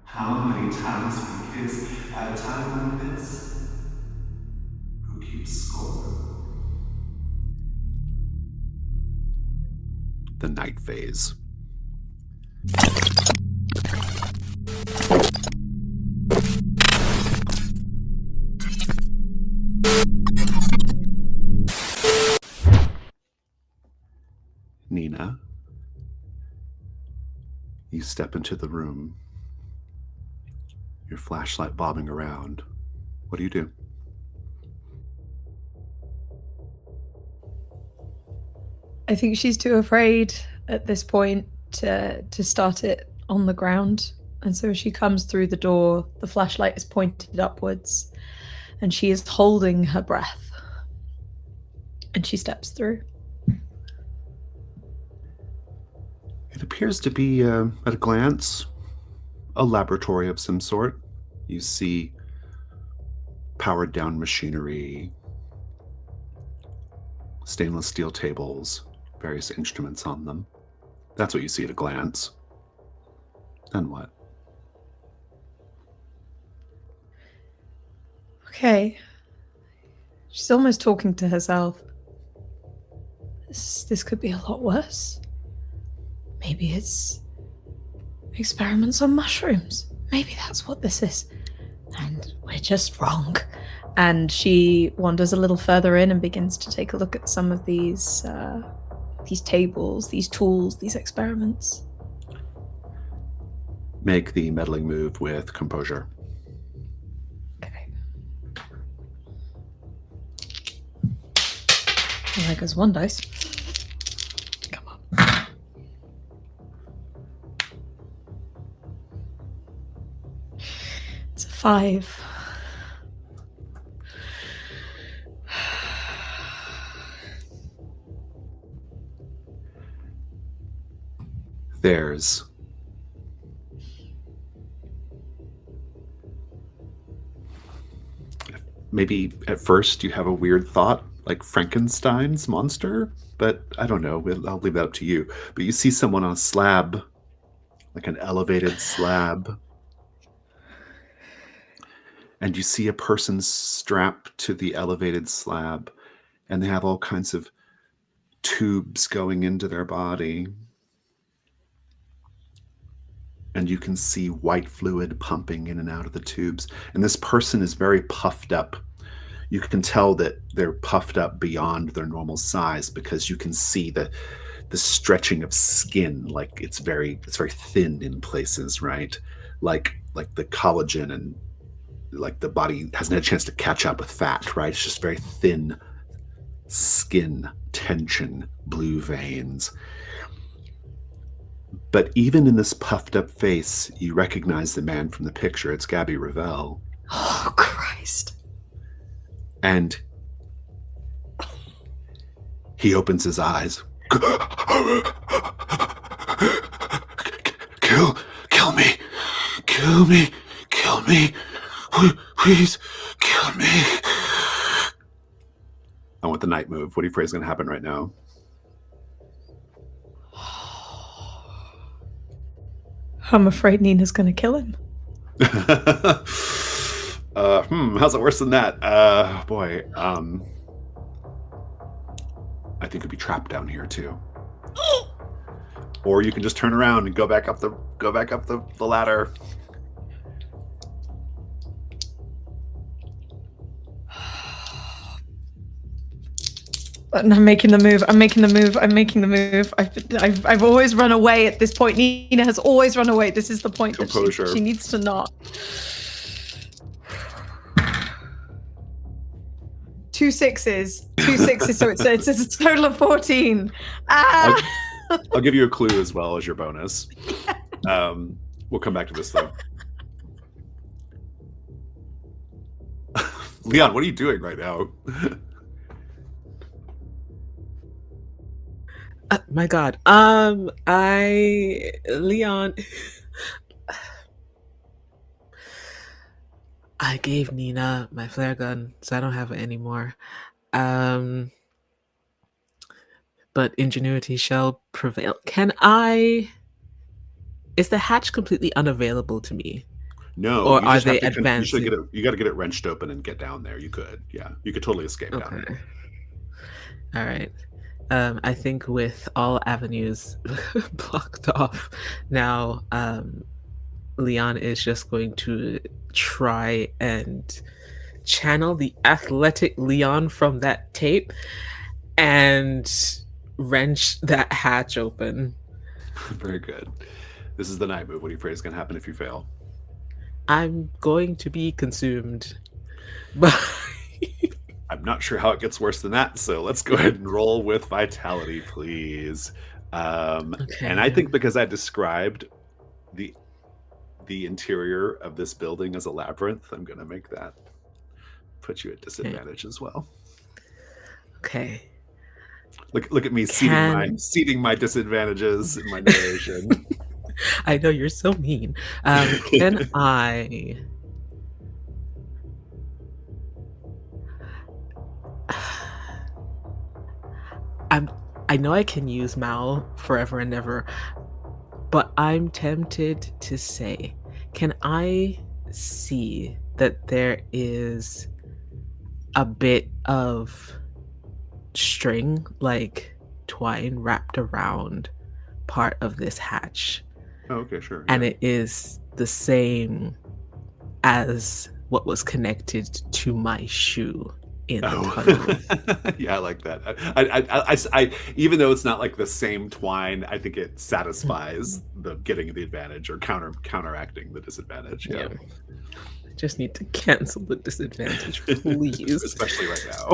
how many times we kiss at a time like this, who keeps score? The night phase. Nina, you step into the room, your flashlight bobbing around. What do you do? I think she's too afraid at this point to start it on the ground. And so she comes through the door, the flashlight is pointed upwards, and she is holding her breath. And she steps through. It appears to be, at a glance, a laboratory of some sort. You see powered down machinery, stainless steel tables, various instruments on them. That's what you see at a glance. Then what? Okay. She's almost talking to herself. This could be a lot worse. Maybe it's experiments on mushrooms. Maybe that's what this is. And we're just wrong. And she wanders a little further in and begins to take a look at some of these tables, these tools, these experiments. Make the meddling move with composure. Okay. Well, there goes one dice. Come on. It's a 5. There's maybe at first you have a weird thought, like Frankenstein's monster, but I don't know. I'll leave that up to you. But you see someone on a slab, like an elevated slab, and you see a person strapped to the elevated slab, and they have all kinds of tubes going into their body. And you can see white fluid pumping in and out of the tubes. And this person is very puffed up. You can tell that they're puffed up beyond their normal size because you can see the stretching of skin, like it's very thin in places, right? Like the collagen, and like the body hasn't had a chance to catch up with fat, right? It's just very thin skin, tension, blue veins. But even in this puffed up face, you recognize the man from the picture. It's Gabby Ravel. Oh, Christ. And he opens his eyes. Kill me. Kill me. Kill me. Please, kill me. I want the night move. What do you pray is going to happen right now? I'm afraid Nina's going to kill him. How's it worse than that? Boy, I think it'd be trapped down here too. Or you can just turn around and go back up the ladder. I'm making the move. I've always run away at this point. Nina has always run away. This is the point Composure. that she needs to not. 2 6s. 2 6s, so it's a total of 14. I'll give you a clue as well as your bonus. We'll come back to this though. Leon, what are you doing right now? My God. Leon, I gave Nina my flare gun, so I don't have it anymore. But ingenuity shall prevail. Is the hatch completely unavailable to me? No. Or are they advanced? You got to get it wrenched open and get down there. You could. Yeah. You could totally escape down there. All right. I think with all avenues blocked off now, Leon is just going to try and channel the athletic Leon from that tape and wrench that hatch open. Very good. This is the night move. What do you pray is going to happen if you fail? I'm going to be consumed. I'm not sure how it gets worse than that, so let's go ahead and roll with vitality, please. Okay. And I think because I described the interior of this building as a labyrinth, I'm going to make that put you at disadvantage as well. Okay. Look at me seeding my disadvantages in my narration. I know you're so mean. Can I? I know I can use Mal forever and ever, but I'm tempted to say, can I see that there is a bit of string, like twine, wrapped around part of this hatch? Oh, okay, sure. And yeah. it is the same as what was connected to my shoe in the tunnel. Yeah, I like that. I even though it's not like the same twine, I think it satisfies the getting the advantage or counteracting the disadvantage. Yeah. I just need to cancel the disadvantage, please. Especially right now.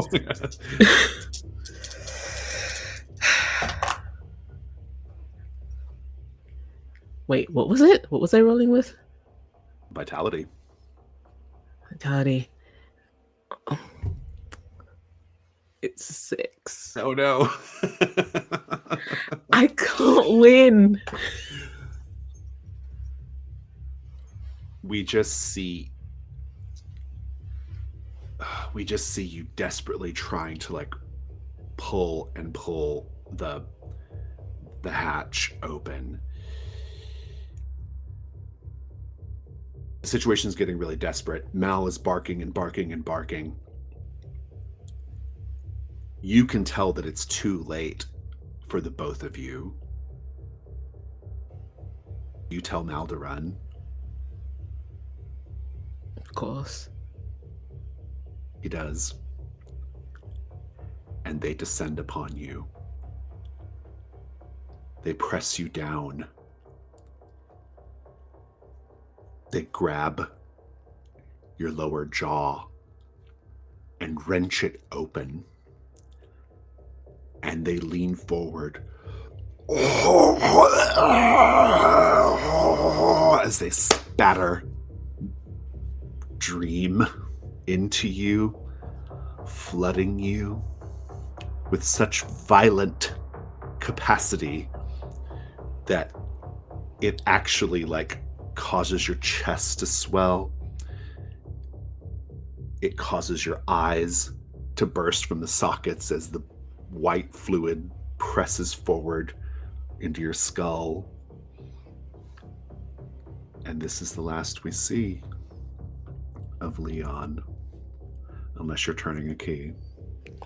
Wait, what was it? What was I rolling with? Vitality. Vitality. Oh. It's 6. Oh no. I can't win. We just see you desperately trying to like pull the hatch open. The situation's getting really desperate. Mal is barking and barking and barking. You can tell that it's too late for the both of you. You tell Mal to run. Of course. He does. And they descend upon you. They press you down. They grab your lower jaw and wrench it open. And they lean forward as they spatter dream into you, flooding you with such violent capacity that it actually like causes your chest to swell. It causes your eyes to burst from the sockets as the white fluid presses forward into your skull. And this is the last we see of Leon, unless you're turning a key.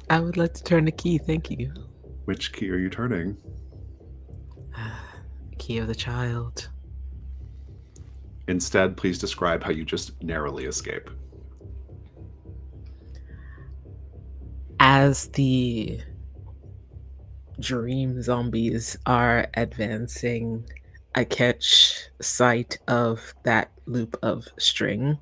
I would like to turn the key, thank you. Which key are you turning? Key of the child. Instead, please describe how you just narrowly escape. As the dream zombies are advancing, I catch sight of that loop of string,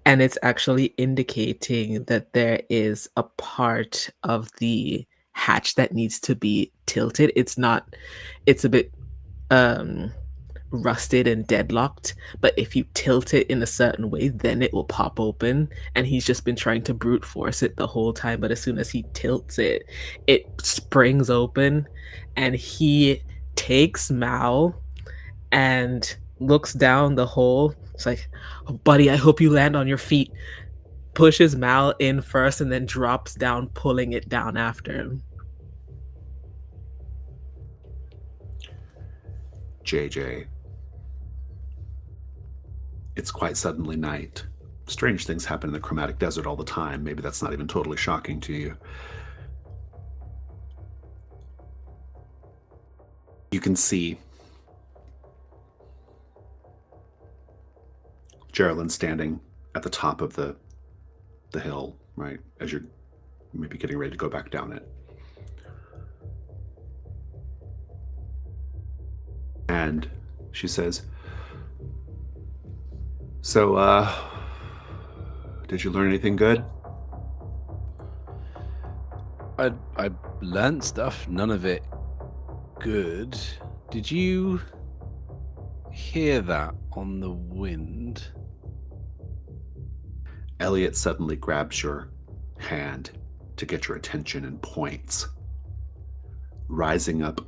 and it's actually indicating that there is a part of the hatch that needs to be tilted. It's a bit rusted and deadlocked, but if you tilt it in a certain way, then it will pop open. And he's just been trying to brute force it the whole time, but as soon as he tilts it, it springs open, and he takes Mal and looks down the hole. It's like, oh, buddy, I hope you land on your feet. Pushes Mal in first and then drops down, pulling it down after him. JJ. It's quite suddenly night. Strange things happen in the Chromatic Desert all the time. Maybe that's not even totally shocking to you. You can see Geraldine standing at the top of the hill, right? As you're maybe getting ready to go back down it. And she says, "So, did you learn anything good?" I learned stuff, none of it good. Did you hear that on the wind? Elliot suddenly grabs your hand to get your attention and points. Rising up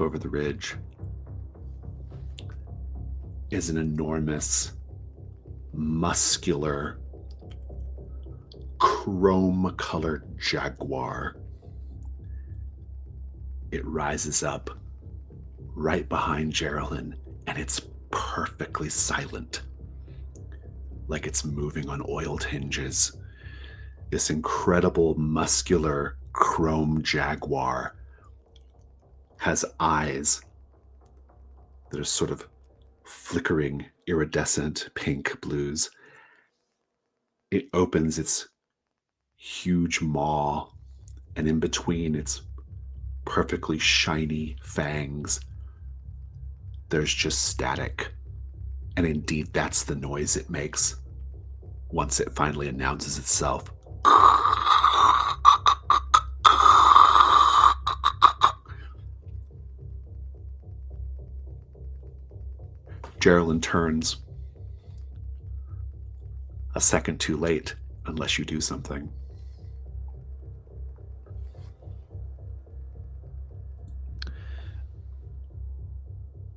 over the ridge is an enormous, muscular, chrome-colored jaguar. It rises up right behind Geraldine, and it's perfectly silent, like it's moving on oiled hinges. This incredible, muscular, chrome jaguar has eyes that are sort of flickering, iridescent pink blues. It opens its huge maw, and in between its perfectly shiny fangs, there's just static. And indeed, that's the noise it makes once it finally announces itself. Geraldine turns. A second too late, unless you do something.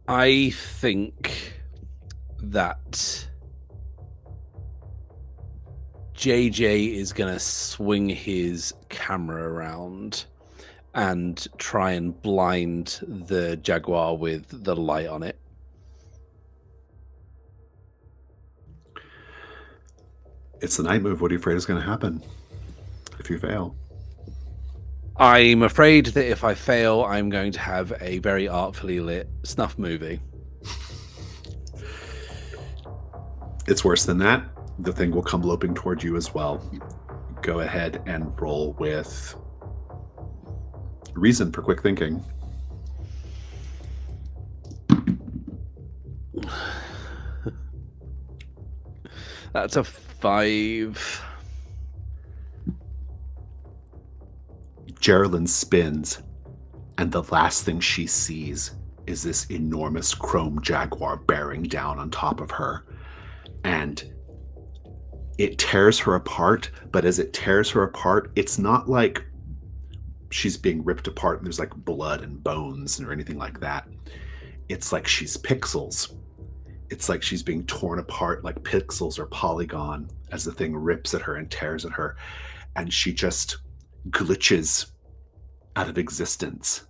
I think that JJ is going to swing his camera around and try and blind the jaguar with the light on it. It's the night move. What are you afraid is going to happen if you fail? I'm afraid that if I fail, I'm going to have a very artfully lit snuff movie. It's worse than that. The thing will come loping toward you as well. Go ahead and roll with reason for quick thinking. That's a 5. Geraldine spins, and the last thing she sees is this enormous chrome jaguar bearing down on top of her. And it tears her apart, but as it tears her apart, it's not like she's being ripped apart and there's like blood and bones or anything like that. It's like she's pixels. It's like she's being torn apart like pixels or polygon as the thing rips at her and tears at her. And she just glitches out of existence.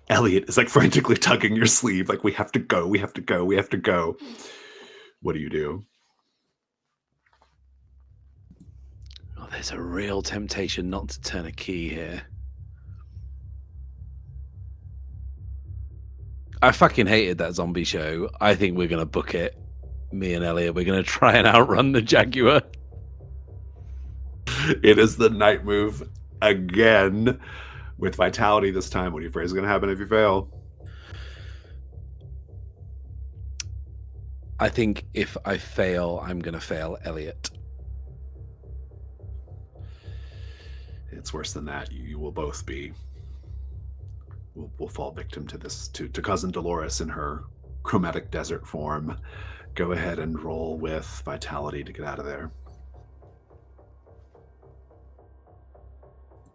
Elliot is like frantically tugging your sleeve, like, we have to go, we have to go, we have to go. What do you do? Oh, there's a real temptation not to turn a key here. I fucking hated that zombie show. I think we're going to book it. Me and Elliot, we're going to try and outrun the jaguar. It is the night move again with vitality this time. What are you afraid is going to happen if you fail? I think if I fail, I'm going to fail Elliot. It's worse than that. You will both be. We'll fall victim to this, to Cousin Dolores in her chromatic desert form. Go ahead and roll with vitality to get out of there.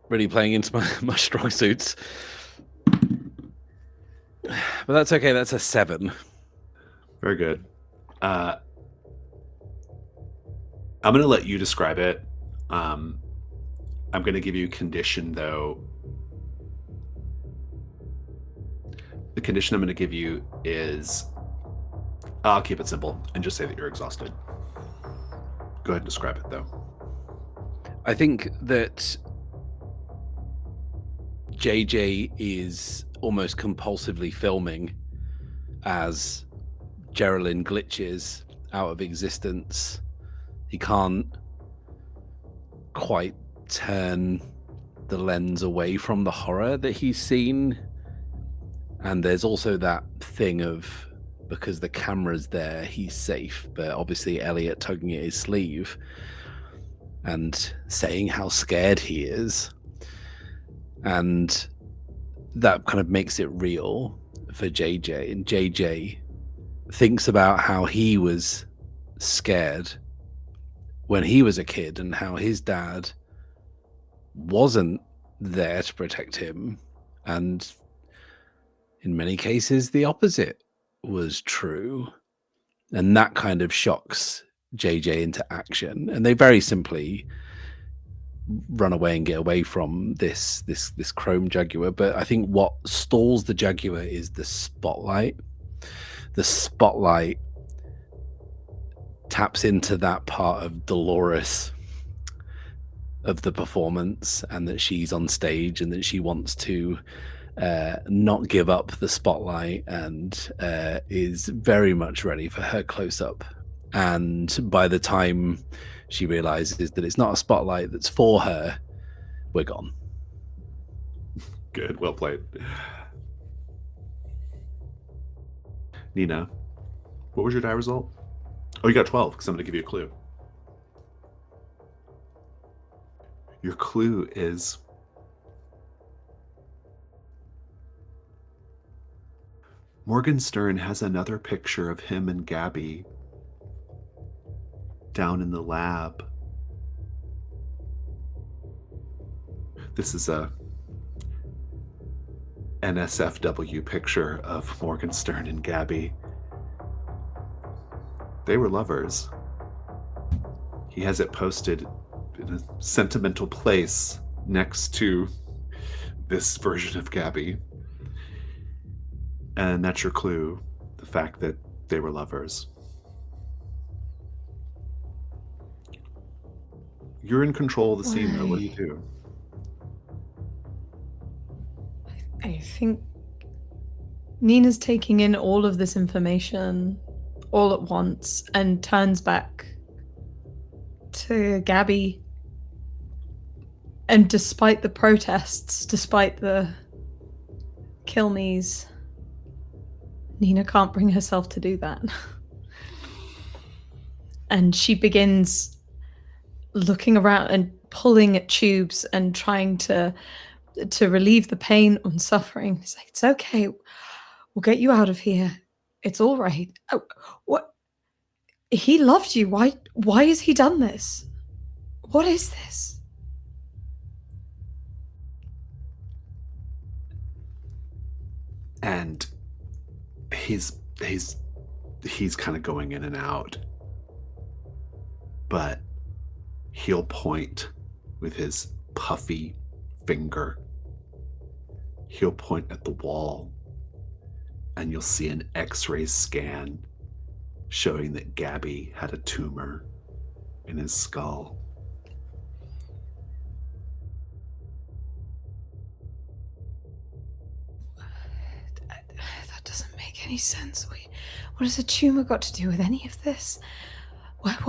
Really playing into my strong suits. But that's okay. That's a 7. Very good. I'm going to let you describe it. I'm going to give you a condition, though. The condition I'm going to give you is, I'll keep it simple and just say that you're exhausted. Go ahead and describe it, though. I think that JJ is almost compulsively filming as Geraldine glitches out of existence. He can't quite turn the lens away from the horror that he's seen. And there's also that thing of because the camera's there, he's safe. But obviously Elliot tugging at his sleeve and saying how scared he is, and that kind of makes it real for JJ. And JJ thinks about how he was scared when he was a kid and how his dad wasn't there to protect him, and in many cases the opposite was true, and that kind of shocks JJ into action, and they very simply run away and get away from this chrome jaguar. But I think what stalls the jaguar is the spotlight. The spotlight taps into that part of Dolores of the performance, and that she's on stage and that she wants to not give up the spotlight, and is very much ready for her close-up. And by the time she realizes that it's not a spotlight that's for her, we're gone. Good, well played. Nina, what was your die result? Oh, you got 12, because I'm going to give you a clue. Your clue is Morgenstern has another picture of him and Gabby down in the lab. This is a NSFW picture of Morgenstern and Gabby. They were lovers. He has it posted in a sentimental place next to this version of Gabby. And that's your clue, the fact that they were lovers. You're in control of the scene, though. What do you do? I think Nina's taking in all of this information all at once and turns back to Gabby. And despite the protests, despite the kill me's, Nina can't bring herself to do that. And she begins looking around and pulling at tubes and trying to relieve the pain and suffering. It's like, it's okay. We'll get you out of here. It's all right. Oh, what? He loved you. Why has he done this? What is this? And he's kind of going in and out, but he'll point with his puffy finger. He'll point at the wall, and you'll see an X-ray scan showing that Gabby had a tumor in his skull. That doesn't make any sense. What has a tumor got to do with any of this? What?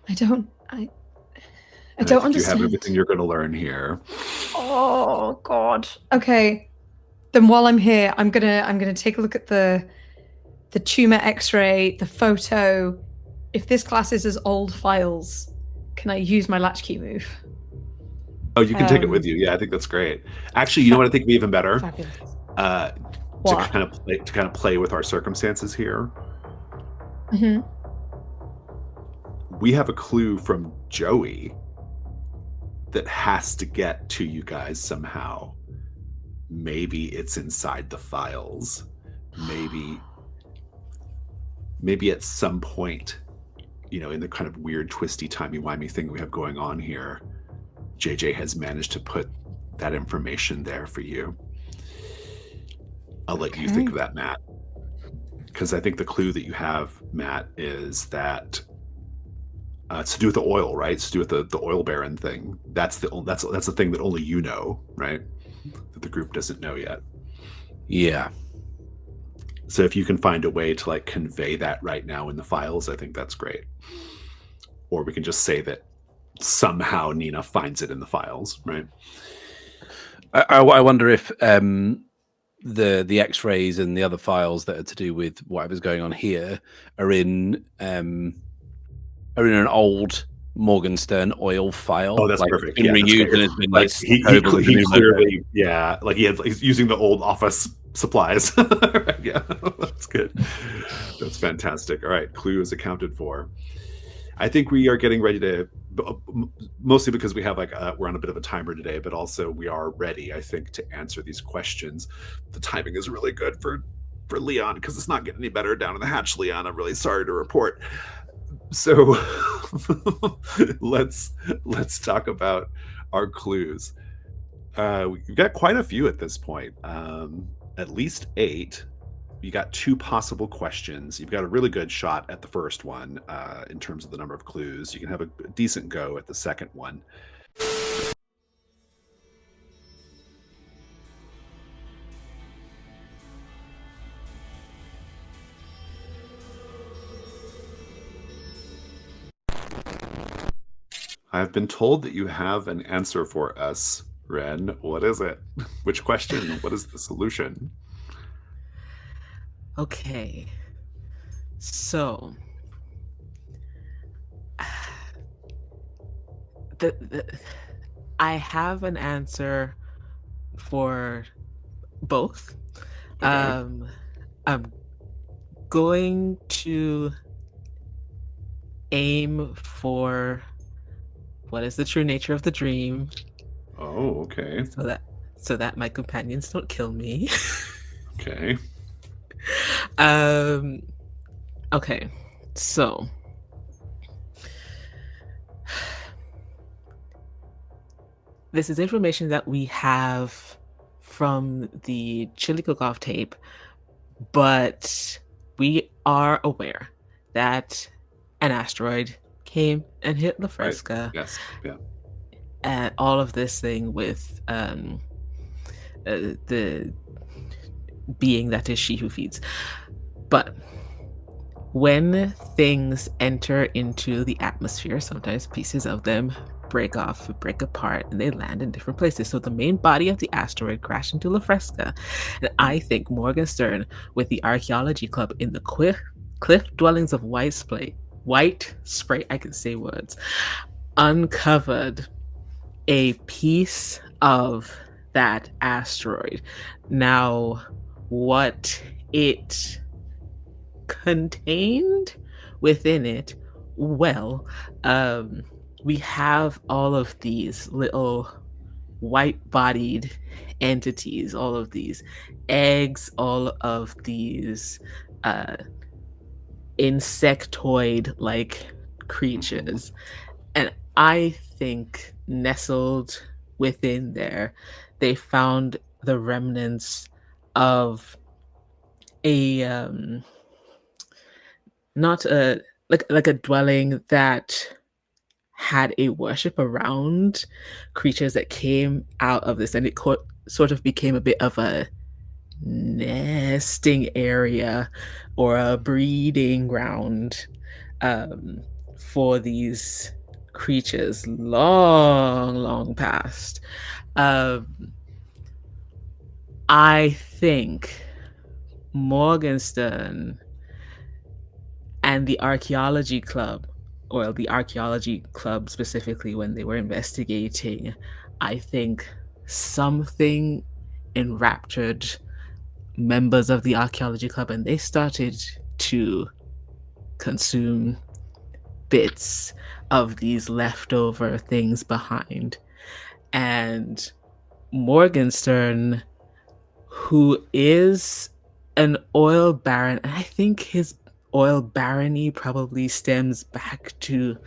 I don't understand. You have everything you're going to learn here. Oh God. Okay. Then while I'm here, I'm gonna take a look at the tumor X-ray, the photo. If this class is as old files, can I use my latchkey move? Oh, you can take it with you. Yeah, I think that's great. Actually, you know what I think would be even better? Fabulous. To kind of play with our circumstances here. Mm-hmm. We have a clue from Joey that has to get to you guys somehow. Maybe it's inside the files. Maybe at some point, in the kind of weird, twisty, timey-wimey thing we have going on here, JJ has managed to put that information there for you. I'll let you think of that, Matt. Because I think the clue that you have, Matt, is that it's to do with the oil, right? It's to do with the oil baron thing. That's the thing that only you know, right? That the group doesn't know yet. Yeah. So if you can find a way to convey that right now in the files, I think that's great. Or we can just say that somehow Nina finds it in the files, right? I wonder if the X-rays and the other files that are to do with whatever's going on here are in an old Morgenstern oil file. Oh, that's like, perfect. Been Yeah, that's reused great. and has been Like like stuck over with the he new logo. clearly, yeah, like he's using the old office supplies. Yeah, that's good. That's fantastic. All right, clue is accounted for. I think we are getting ready to, mostly because we have we're on a bit of a timer today, but also we are ready, I think, to answer these questions. The timing is really good for Leon because it's not getting any better down in the hatch, Leon. I'm really sorry to report. So let's talk about our clues. We've got quite a few at this point, at least 8. You got 2 possible questions. You've got a really good shot at the first one in terms of the number of clues. You can have a decent go at the second one. I've been told that you have an answer for us, Wren. What is it? Which question? What is the solution? Okay. So, I have an answer for both. Okay. I'm going to aim for what is the true nature of the dream. Oh, okay. So that my companions don't kill me. Okay. Okay. So this is information that we have from the Chili Cook-Off tape, but we are aware that an asteroid came and hit La Fresca. Right. Yes. Yeah. And all of this thing with the being that is she who feeds. But when things enter into the atmosphere, sometimes pieces of them break off, break apart, and they land in different places. So the main body of the asteroid crashed into La Fresca. And I think Morgenstern, with the archaeology club in the cliff dwellings of White Spray, I can say words, uncovered a piece of that asteroid. Now, what it contained within it, well, we have all of these little white-bodied entities, all of these eggs, all of these insectoid-like creatures. And I think nestled within there, they found the remnants of a not a like a dwelling that had a worship around creatures that came out of this, and it sort of became a bit of a nesting area or a breeding ground for these creatures long past. I think Morgenstern and the archaeology club, or the archaeology club specifically, when they were investigating, I think something enraptured members of the archaeology club, and they started to consume bits of these leftover things behind. And Morgenstern, who is an oil baron, and I think his oil barony probably stems back to,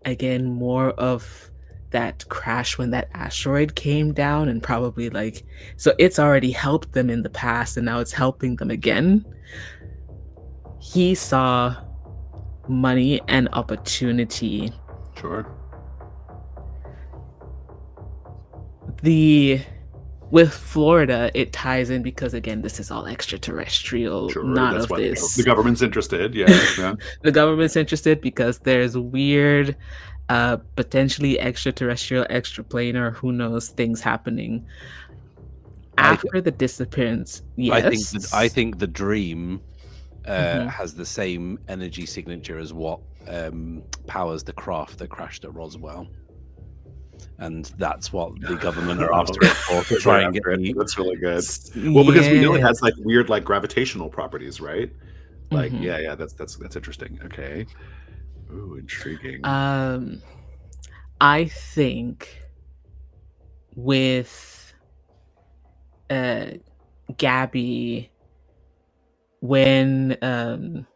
again, more of that crash when that asteroid came down, and probably so it's already helped them in the past and now it's helping them again. He saw money and opportunity. Sure. With Florida, it ties in because, again, this is all extraterrestrial. Sure, none that's of why this. the government's interested. Yeah. The government's interested because there's weird, potentially extraterrestrial, extraplanar, who knows, things happening after the disappearance, yes. I think the dream Mhm. has the same energy signature as what powers the craft that crashed at Roswell. And that's what the government are after it for, to try and get the... That's really good. Well, because we know it has like weird like gravitational properties, right? Like, Mhm. yeah, that's interesting. Okay. Ooh, intriguing. I think with Gabby, when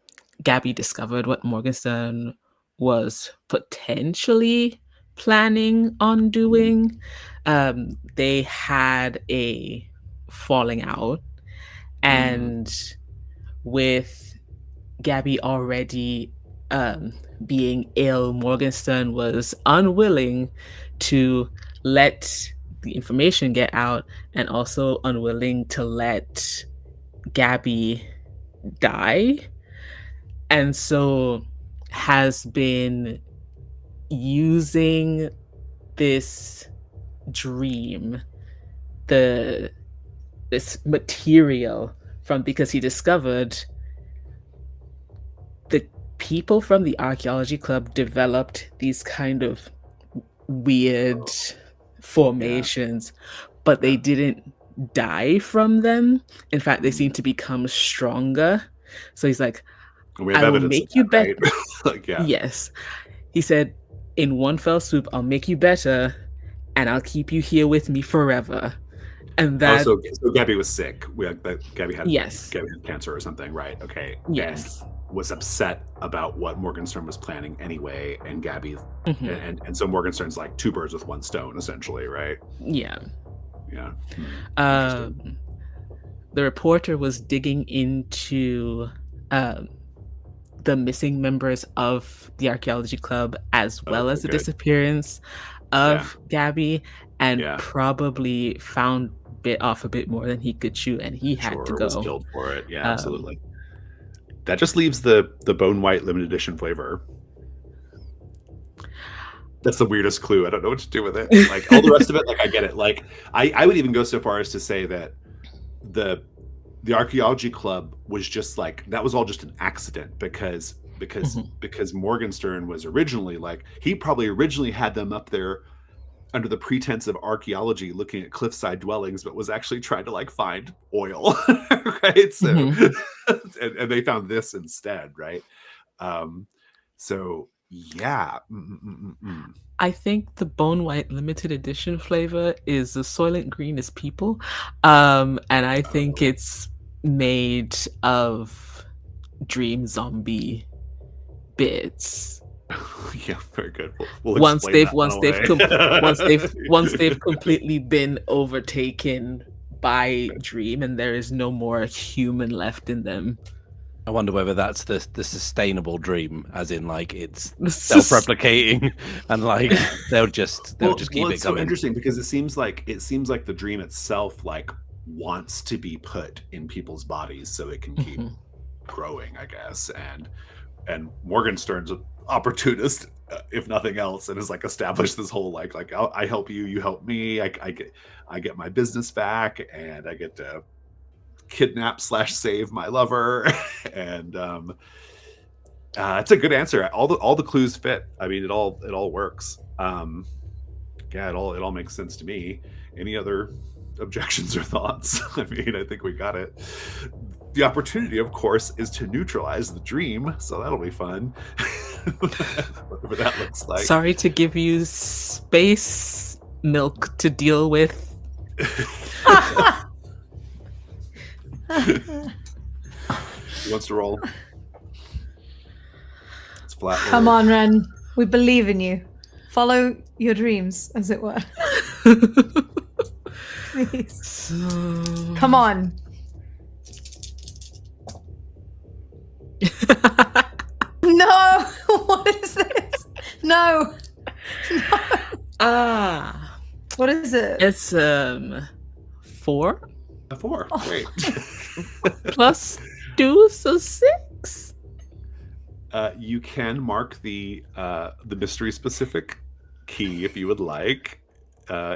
Gabby discovered what Morgenstern was potentially planning on doing, they had a falling out. And with Gabby already being ill, Morgenstern was unwilling to let the information get out and also unwilling to let Gabby die. And so has been using this dream, this material from, because he discovered the people from the archaeology club developed these kind of weird formations, but they didn't die from them. In fact, they seem to become stronger. So he's like, We have I will evidence make of you that, better. right? Like, yeah. Yes. He said, in one fell swoop, I'll make you better and I'll keep you here with me forever. And that, so Gabby was sick. Gabby had yes. cancer or something, right? Okay. Yes. And was upset about what Morgenstern was planning anyway, and Gabby Mhm. and so Morgenstern's like two birds with one stone, essentially, right? Yeah. Yeah. The reporter was digging into the missing members of the archaeology club, as well as the disappearance of Gabby, and probably found bit off a bit more than he could chew, and he had to go. Was killed for it. Yeah, absolutely. That just leaves the bone white limited edition flavor. That's the weirdest clue. I don't know what to do with it. Like all the rest of it, like I get it. Like I would even go so far as to say that the archaeology club was just like, that was all just an accident because Morgenstern was originally like, he probably originally had them up there under the pretense of archaeology looking at cliffside dwellings, but was actually trying to like find oil. Right. So and they found this instead, right? So yeah. I think the bone white limited edition flavor is the Soylent Green is people. And I think it's made of dream zombie bits. Yeah, very good. We'll once they've completely been overtaken by dream and there is no more human left in them. I wonder whether that's the sustainable dream, as in like it's self-replicating and like they'll just keep it coming. It's so interesting because it seems like the dream itself like wants to be put in people's bodies so it can keep growing, I guess. And Morgenstern's an opportunist, if nothing else, and has like established this whole like I help you, you help me. I get my business back, and I get to kidnap / save my lover. And it's a good answer. All the clues fit. I mean, it all works. Yeah, it all makes sense to me. Any other objections or thoughts? I mean, I think we got it. The opportunity, of course, is to neutralize the dream, so that'll be fun. Whatever that looks like. Sorry to give you space milk to deal with. Who wants to roll? It's flat. Come on, Wren. We believe in you. Follow your dreams, as it were. Please. Come on. No! What is this? No! What is it? It's 4. A 4. Great. Plus 2, so 6. You can mark the mystery specific key if you would like.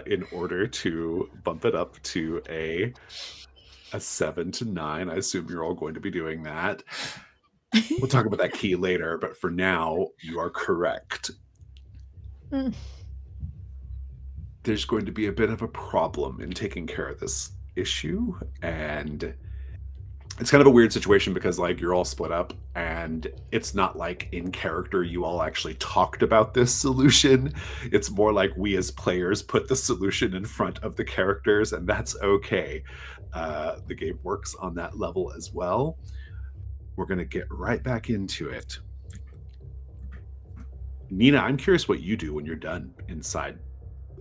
in order to bump it up to a 7 to 9. I assume you're all going to be doing that. We'll talk about that key later, but for now, you are correct. There's going to be a bit of a problem in taking care of this issue, and it's kind of a weird situation because like you're all split up, and it's not like in character you all actually talked about this solution. It's more like we as players put the solution in front of the characters, and that's okay. The game works on that level as well. We're going to get right back into it. Nina, I'm curious what you do when you're done inside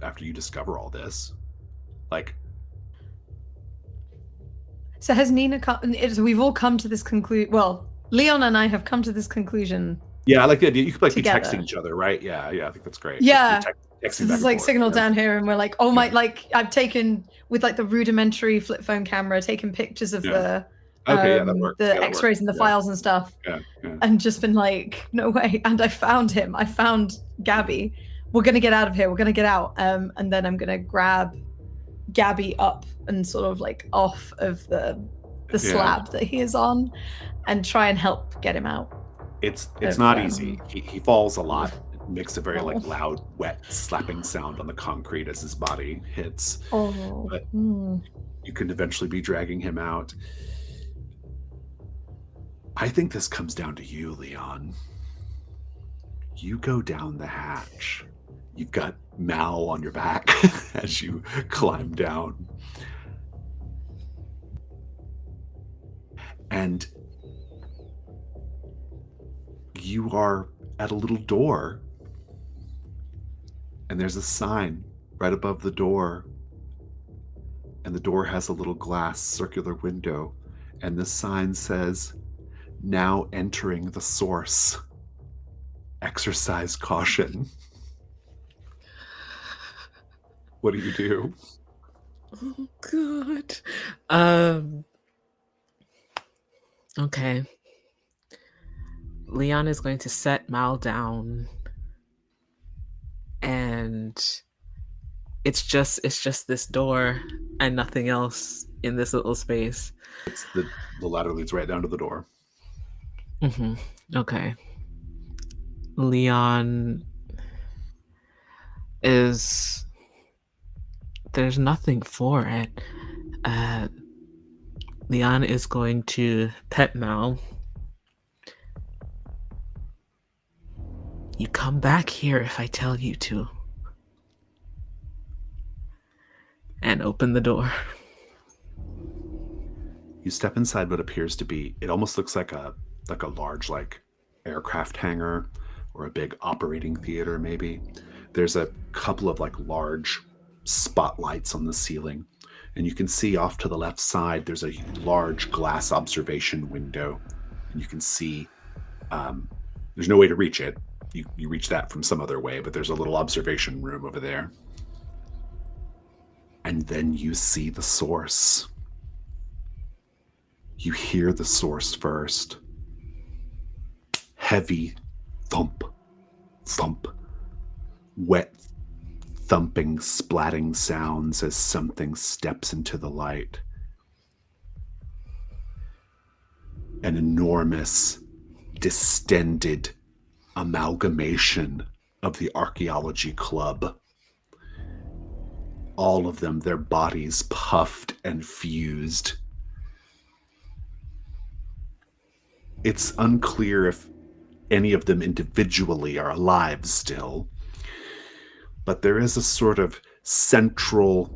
after you discover all this. Like, so has Nina come? So we've all come to this conclusion. Well, Leon and I have come to this conclusion. Yeah, I like the idea. You could like together. be texting each other, right? Yeah, I think that's great. Yeah. Like, so there's like signal down here, and we're like, oh my! Like I've taken with like the rudimentary flip phone camera, taken pictures of the X-rays and the files and stuff, and just been like, no way. And I found him. I found Gabby. We're gonna get out of here. We're gonna get out. And then I'm gonna grab Gabby up and sort of like off of the slab that he is on, and try and help get him out. It's not easy. He falls a lot. It makes a very like loud, wet, slapping sound on the concrete as his body hits. But you can eventually be dragging him out. I think this comes down to you, Leon. You go down the hatch. You've got Mal on your back as you climb down. And you are at a little door. And there's a sign right above the door. And the door has a little glass circular window. And the sign says, "Now entering the source. Exercise caution." What do you do? Oh, God. Okay. Leon is going to set Mal down, and it's just this door and nothing else in this little space. It's the ladder leads right down to the door. Mm-hmm. Okay. Leon is... There's nothing for it. Leon is going to pet Mal. You come back here if I tell you to. And open the door. You step inside what appears to be, it almost looks like a large like aircraft hangar or a big operating theater maybe. There's a couple of like large spotlights on the ceiling, and you can see off to the left side there's a large glass observation window, and you can see there's no way to reach it. You reach that from some other way, but there's a little observation room over there. And then you see the source. You hear the source first. Heavy thump, thump. Wet, thumping, splatting sounds as something steps into the light. An enormous, distended amalgamation of the archaeology club. All of them, their bodies puffed and fused. It's unclear if any of them individually are alive still, but there is a sort of central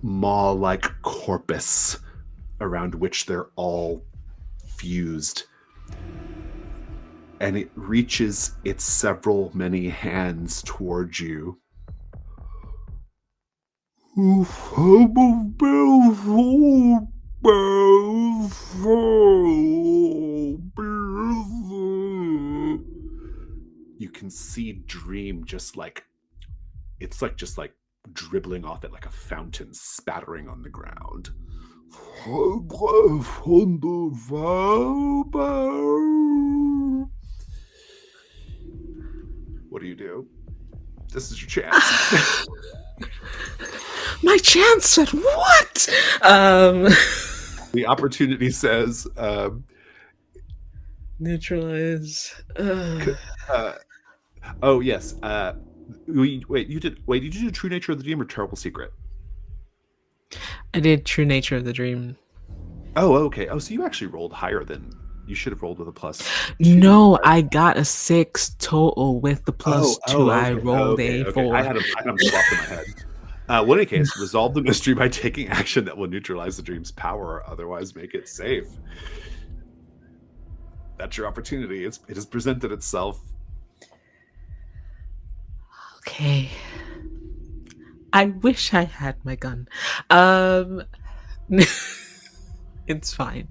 maw-like corpus around which they're all fused. And it reaches its several many hands towards you. You can see Dream just like dribbling off it like a fountain spattering on the ground. What do you do? This is your chance. My chance at what? The opportunity says neutralize. Oh yes. Did you do True Nature of the Dream or Terrible Secret? I did True Nature of the Dream. Oh, okay. Oh, so you actually rolled higher than you should have rolled with a +2. No, right? I got a 6 total with the +2. Okay. I rolled a 4. I had them swapped in my head. Well, in any case, resolve the mystery by taking action that will neutralize the dream's power or otherwise make it safe. That's your opportunity. It has presented itself. Okay. I wish I had my gun. It's fine.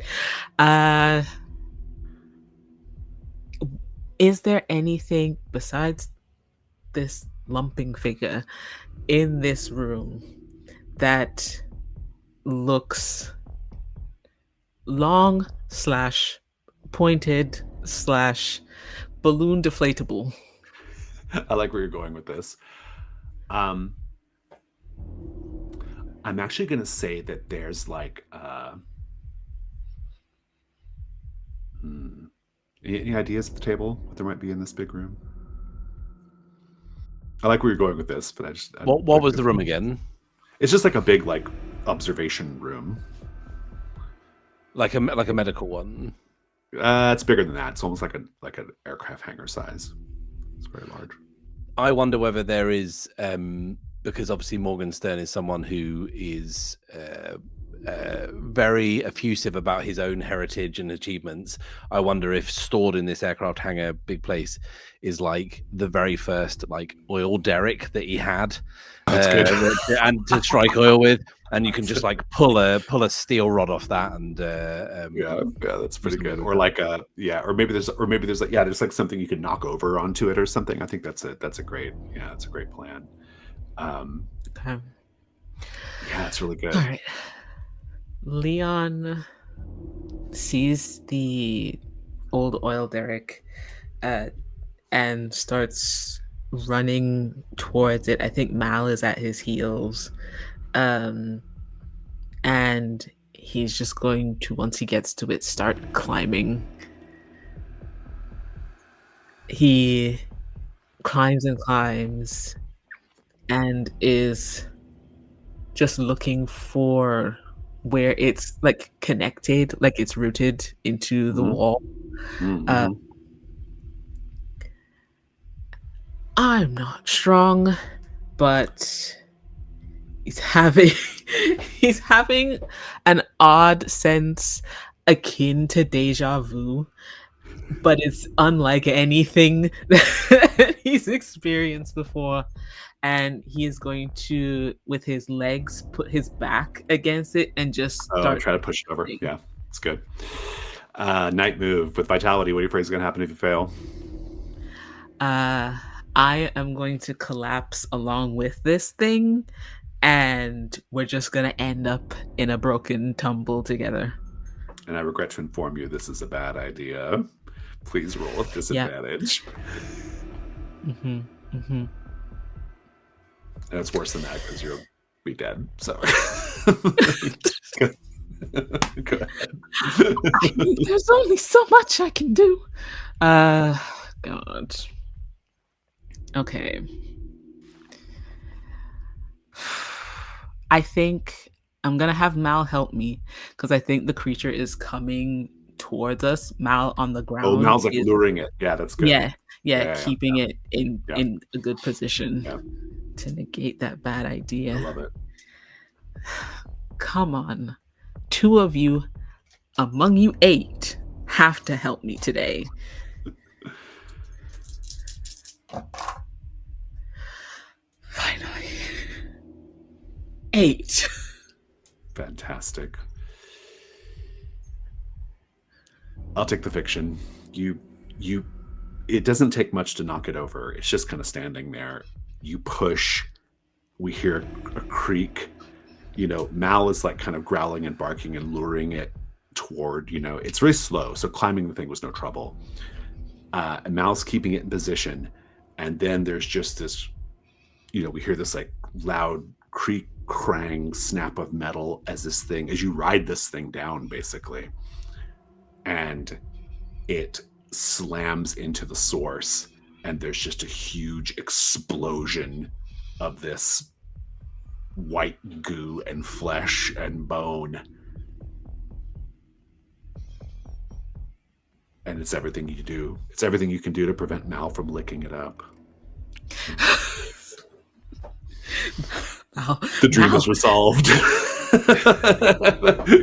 Is there anything besides this lumping figure in this room that looks long / pointed / balloon deflatable? I like where you're going with this. I'm actually going to say that there's like any ideas at the table what there might be in this big room? I like where you're going with this, but What was the room again? It's just like a big like observation room, like a medical one. It's bigger than that. It's almost like an aircraft hangar size. It's very large. I wonder whether there is, because obviously Morgenstern is someone who is very effusive about his own heritage and achievements. I wonder if stored in this aircraft hangar big place is like the very first like oil derrick that he had. That's good. And to strike oil with, and you can just like pull a steel rod off that, and yeah, that's pretty good. Or like or maybe there's like there's like something you can knock over onto it or something. I think that's a great plan. Okay. Yeah, it's really good. All right. Leon sees the old oil derrick and starts running towards it. I think Mal is at his heels. And he's just going to, once he gets to it, start climbing. He climbs and climbs and is just looking for where it's like connected, like it's rooted into the wall. Mm-hmm. I'm not strong, but he's having an odd sense akin to deja vu, but it's unlike anything that he's experienced before. And he is going to, with his legs, put his back against it and just start try to push it over. Yeah, it's good. Night move with vitality. What do you afraid is going to happen if you fail? I am going to collapse along with this thing, and we're just going to end up in a broken tumble together. And I regret to inform you this is a bad idea. Please roll with disadvantage. Mm-hmm. Mm-hmm. And it's worse than that because you'll be dead. So go ahead. There's only so much I can do. God. Okay. I think I'm gonna have Mal help me because I think the creature is coming towards us. Mal on the ground. Oh, Mal's like luring it. Yeah, that's good. Yeah, keeping it in a good position to negate that bad idea. I love it. Come on. 2 of you among you 8 have to help me today. Finally. 8. Fantastic. I'll take the fiction. It doesn't take much to knock it over. It's just kind of standing there. You push. We hear a creak. Mal is like kind of growling and barking and luring it toward, it's really slow. So climbing the thing was no trouble. And Mal's keeping it in position. And then there's just this we hear this like loud creak, crang, snap of metal as you ride this thing down, basically. And it slams into the source, and there's just a huge explosion of this white goo and flesh and bone. And it's everything you do. It's everything you can do to prevent Mal from licking it up. The dream is resolved.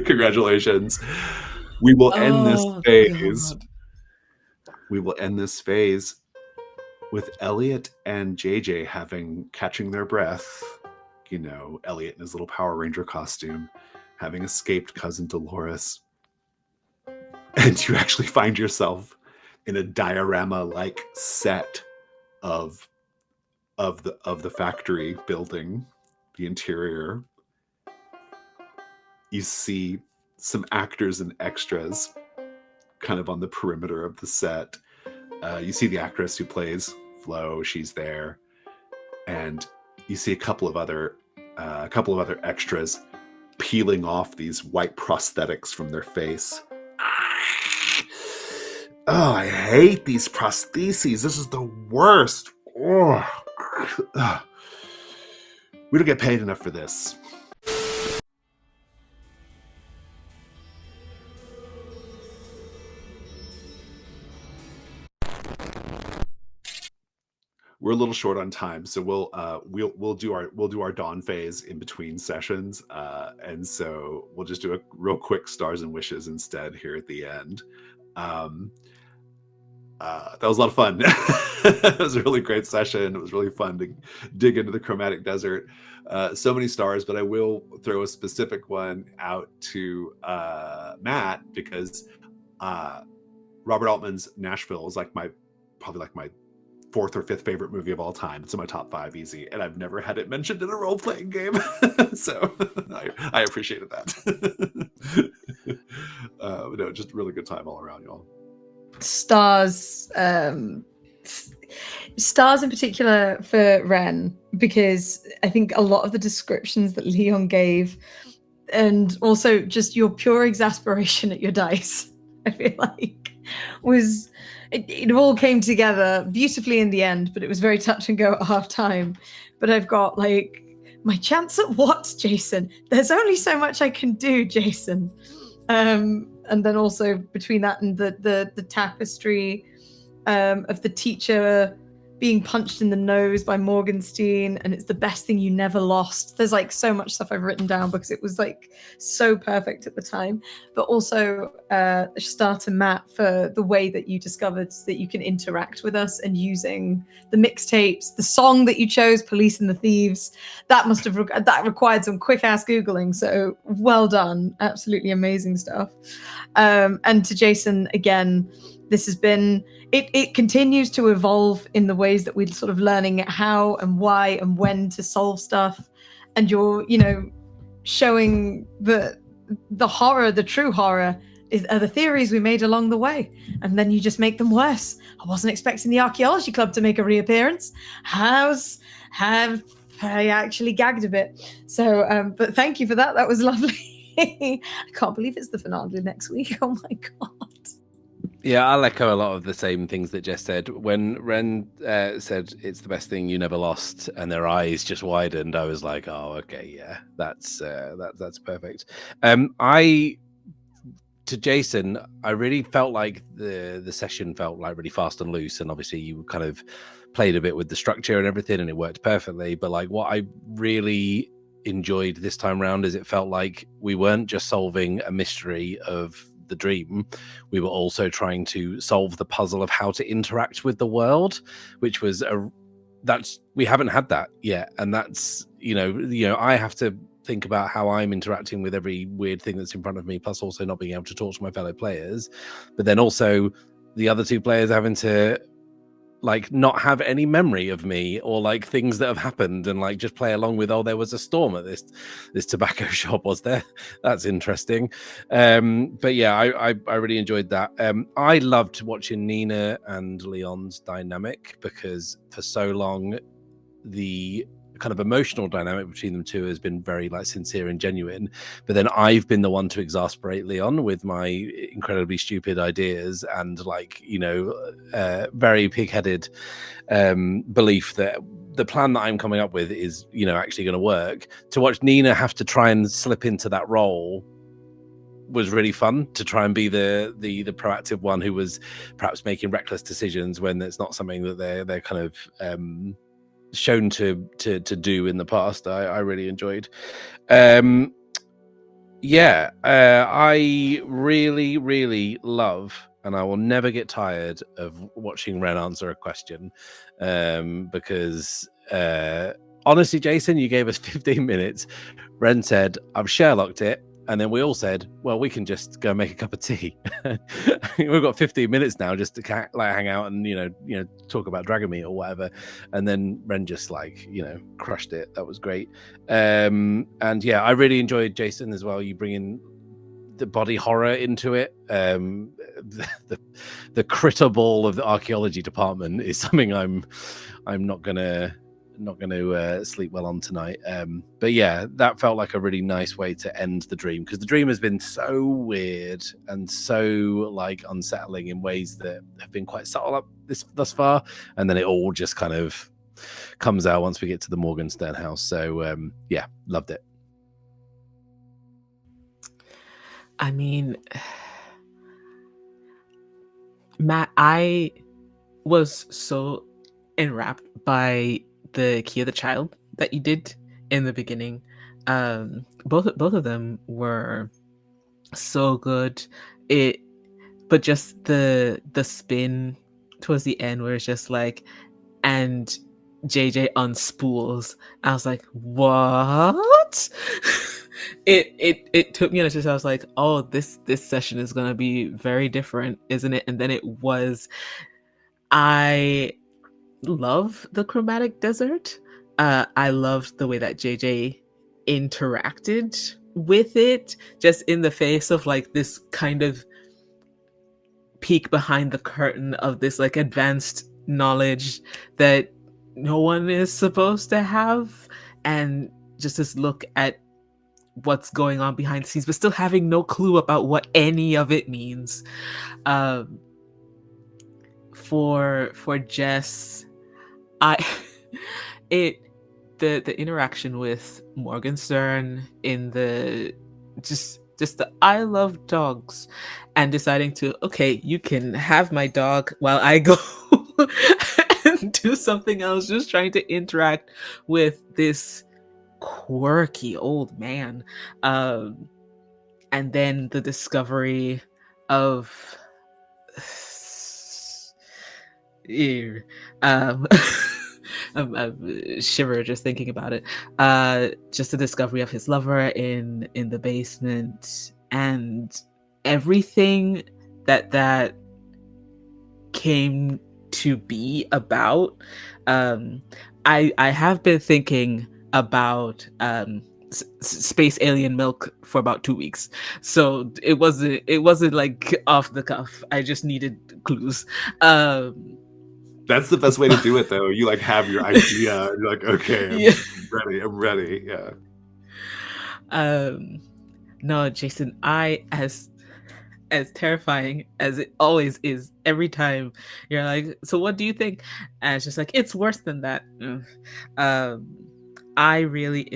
Congratulations. We will end this phase. God. We will end this phase with Elliot and JJ catching their breath. Elliot in his little Power Ranger costume, having escaped cousin Dolores. And you actually find yourself in a diorama-like set of the factory building, the interior. You see some actors and extras kind of on the perimeter of the set. You see the actress who plays Flo, she's there. And you see a couple of other extras peeling off these white prosthetics from their face. Oh, I hate these prostheses. This is the worst. Oh. We don't get paid enough for this. We're a little short on time, so we'll do our dawn phase in between sessions, and so we'll just do a real quick stars and wishes instead here at the end. That was a lot of fun. It was a really great session. It was really fun to dig into the Chromatic Desert. So many stars, but I will throw a specific one out to Matt, because Robert Altman's Nashville is probably my fourth or fifth favorite movie of all time. It's in my top 5 easy, and I've never had it mentioned in a role-playing game. So I appreciated that. No, just a really good time all around, y'all. Stars in particular for Wren, because I think a lot of the descriptions that Leon gave, and also just your pure exasperation at your dice, I feel like was it all came together beautifully in the end, but it was very touch and go at half time. But I've got my chance at what, Jason? There's only so much I can do, Jason. And then also between that and the tapestry of the teacher being punched in the nose by Morgenstein, and it's the best thing you never lost. There's so much stuff I've written down because it was so perfect at the time. But also a star to Matt for the way that you discovered that you can interact with us, and using the mixtapes, the song that you chose, Police and the Thieves. That must have that required some quick ass Googling. So well done. Absolutely amazing stuff. And to Jason, again, this has been, it continues to evolve in the ways that we're sort of learning how and why and when to solve stuff. And you're, showing the horror, the true horror are the theories we made along the way. And then you just make them worse. I wasn't expecting the Archaeology Club to make a reappearance. I actually gagged a bit. So, but thank you for that. That was lovely. I can't believe it's the finale next week. Oh my God. Yeah, I'll echo a lot of the same things that Jess said. When Wren said it's the best thing you never lost, and their eyes just widened, I was like, "Oh, okay, yeah, that's perfect." To Jason, I really felt like the session felt really fast and loose, and obviously you kind of played a bit with the structure and everything, and it worked perfectly. But what I really enjoyed this time around is it felt like we weren't just solving a mystery of the dream, we were also trying to solve the puzzle of how to interact with the world, which was we haven't had that yet, and that's I have to think about how I'm interacting with every weird thing that's in front of me, plus also not being able to talk to my fellow players, but then also the other two players having to not have any memory of me or things that have happened, and just play along with, oh, there was a storm at this tobacco shop, was there? That's interesting. But yeah, I really enjoyed that. I loved watching Nina and Leon's dynamic, because for so long the kind of emotional dynamic between them two has been very like sincere and genuine. But then I've been the one to exasperate Leon with my incredibly stupid ideas and like, you know, very pig-headed belief that the plan that I'm coming up with is, you know, actually going to work. To watch Nina have to try and slip into that role was really fun, to try and be the proactive one who was perhaps making reckless decisions when it's not something that they're kind of shown to do in the past. I really enjoyed. I really love, and I will never get tired of watching Wren answer a question, because honestly, Jason, you gave us 15 minutes. Wren said, "I've Sherlocked it." And then we all said, well, we can just go make a cup of tea. We've got 15 minutes now just to like hang out and, you know, talk about Dragon Meat or whatever. And then Wren just like, you know, crushed it. That was great. And yeah, I really enjoyed, Jason, as well. You bring in the body horror into it. The critter ball of the archaeology department is something I'm not gonna sleep well on tonight. But yeah, that felt like a really nice way to end the dream, because the dream has been so weird and so like unsettling in ways that have been quite subtle up thus far, and then it all just kind of comes out once we get to the Morgenstern house. So yeah, loved it. I mean, Matt, I was so enwrapped by the Key of the Child that you did in the beginning. Both of them were so good. But just the spin towards the end where it's just like, and JJ unspools. I was like, what? It took me on a twist. I was like, oh, this session is gonna be very different, isn't it? And then it was. I love the Chromatic Desert. I loved the way that JJ interacted with it, just in the face of like this kind of peek behind the curtain of this like advanced knowledge that no one is supposed to have, and just this look at what's going on behind the scenes, but still having no clue about what any of it means. For Jess, the interaction with Morgenstern in the just the I love dogs, and deciding to, okay, you can have my dog while I go and do something else, just trying to interact with this quirky old man, and then the discovery of shiver just thinking about it. Just the discovery of his lover in the basement, and everything that came to be about. I have been thinking about space alien milk for about 2 weeks, so it wasn't like off the cuff. I just needed clues. That's the best way to do it, though. You like have your idea. You're like, okay, I'm ready. Yeah. No, Jason, as terrifying as it always is, every time you're like, so what do you think? And it's just like, it's worse than that. I really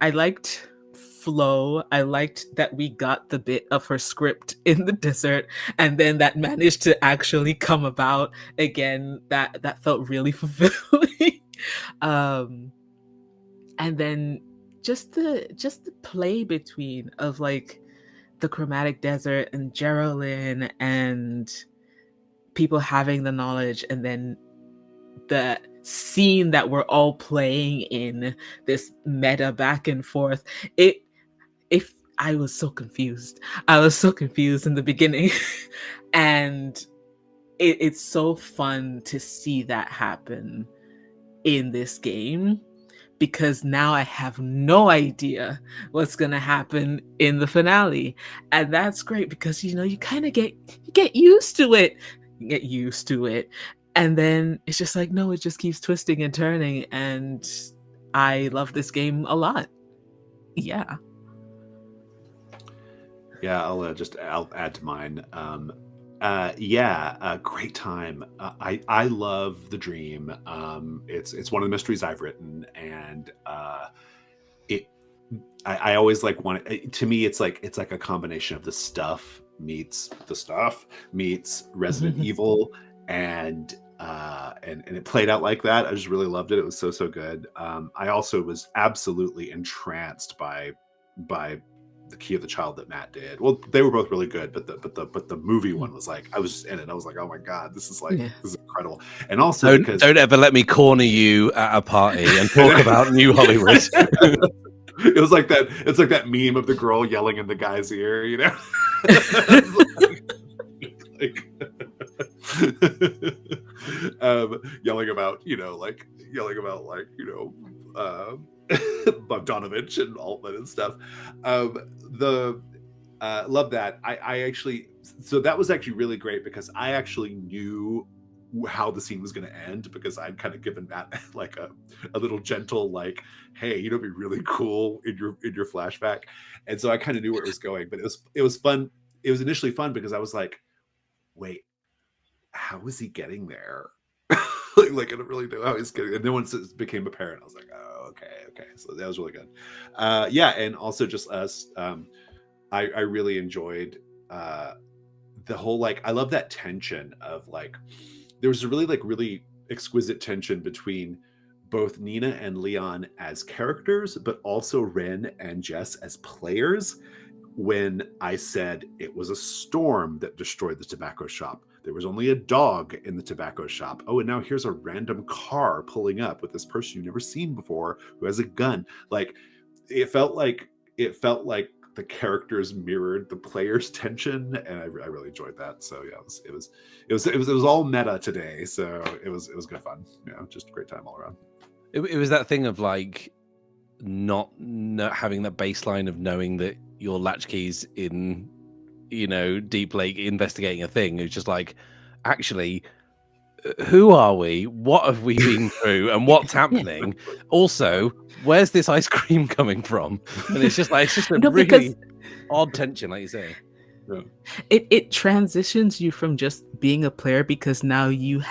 I liked flow. I liked that we got the bit of her script in the desert, and then that managed to actually come about again. That felt really fulfilling. And then just the play between of like the Chromatic Desert and Geraldine and people having the knowledge, and then the scene that we're all playing in, this meta back and forth. I was so confused. I was so confused in the beginning. And it's so fun to see that happen in this game, because now I have no idea what's gonna happen in the finale. And that's great, because you kind of get used to it. You get used to it. And then it's just like, no, it just keeps twisting and turning, and I love this game a lot. Yeah. Yeah, I'll add to mine. Great time. I love The Dream. It's one of the mysteries I've written, and I always like to me it's like a combination of the stuff meets Resident Evil, and it played out like that. I just really loved it. It was so good. I also was absolutely entranced by The Key of the Child that Matt did. Well, they were both really good, but the movie one was like, I was just in it. I was like, oh my god, this is incredible. And also don't ever let me corner you at a party and talk about New Hollywood. It was like that. It's like that meme of the girl yelling in the guy's ear, you know. Yelling about Bogdanovich and Altman and stuff. Love that. I actually, so that was actually really great because I actually knew how the scene was going to end, because I'd kind of given Matt like a little gentle, like, hey, you know, be really cool in your flashback. And so I kind of knew where it was going, but it was fun. It was initially fun because I was like, wait, how is he getting there? like I don't really know how he's getting. And then once it became apparent, I was like, oh, okay. So that was really good. And also just us. I really enjoyed the whole, like, I love that tension of like, there was a really exquisite tension between both Nina and Leon as characters, but also Wren and Jess as players. When I said it was a storm that destroyed the tobacco shop, there was only a dog in the tobacco shop. Oh, and now here's a random car pulling up with this person you've never seen before who has a gun. Like, it felt like the characters mirrored the players' tension, and I really enjoyed that. So yeah, it was all meta today. So it was good fun. Yeah, just a great time all around. It was that thing of like not having that baseline of knowing that your latchkey's in, Deep Lake investigating a thing. It's just like, actually, who are we? What have we been through? And what's happening? Also, where's this ice cream coming from? And it's just a really odd tension, like you say. Yeah. It transitions you from just being a player, because now you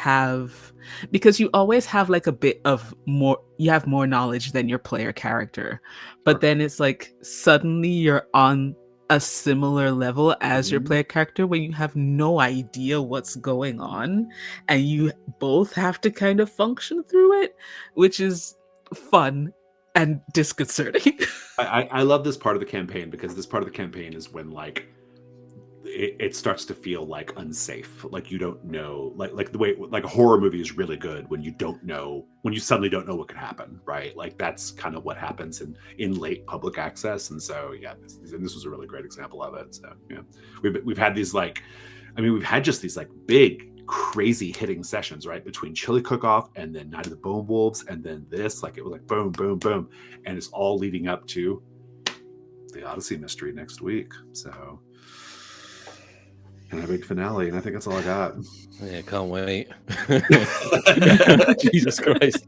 always have like a bit of more, you have more knowledge than your player character, but then it's like suddenly you're on a similar level as your player character when you have no idea what's going on, and you both have to kind of function through it, which is fun and disconcerting. I love this part of the campaign, because this part of the campaign is when like it starts to feel like unsafe, like you don't know, like the way like a horror movie is really good when you suddenly don't know what could happen, right? Like that's kind of what happens in late public access. And so yeah, this was a really great example of it. So yeah, we've had these we've had just these like big crazy hitting sessions, right, between Chili Cook-Off and then Night of the Bone Wolves, and then this, like it was like boom boom boom, and it's all leading up to the Odyssey mystery next week. So, and a big finale, and I think that's all I got. Yeah, can't wait. Jesus Christ.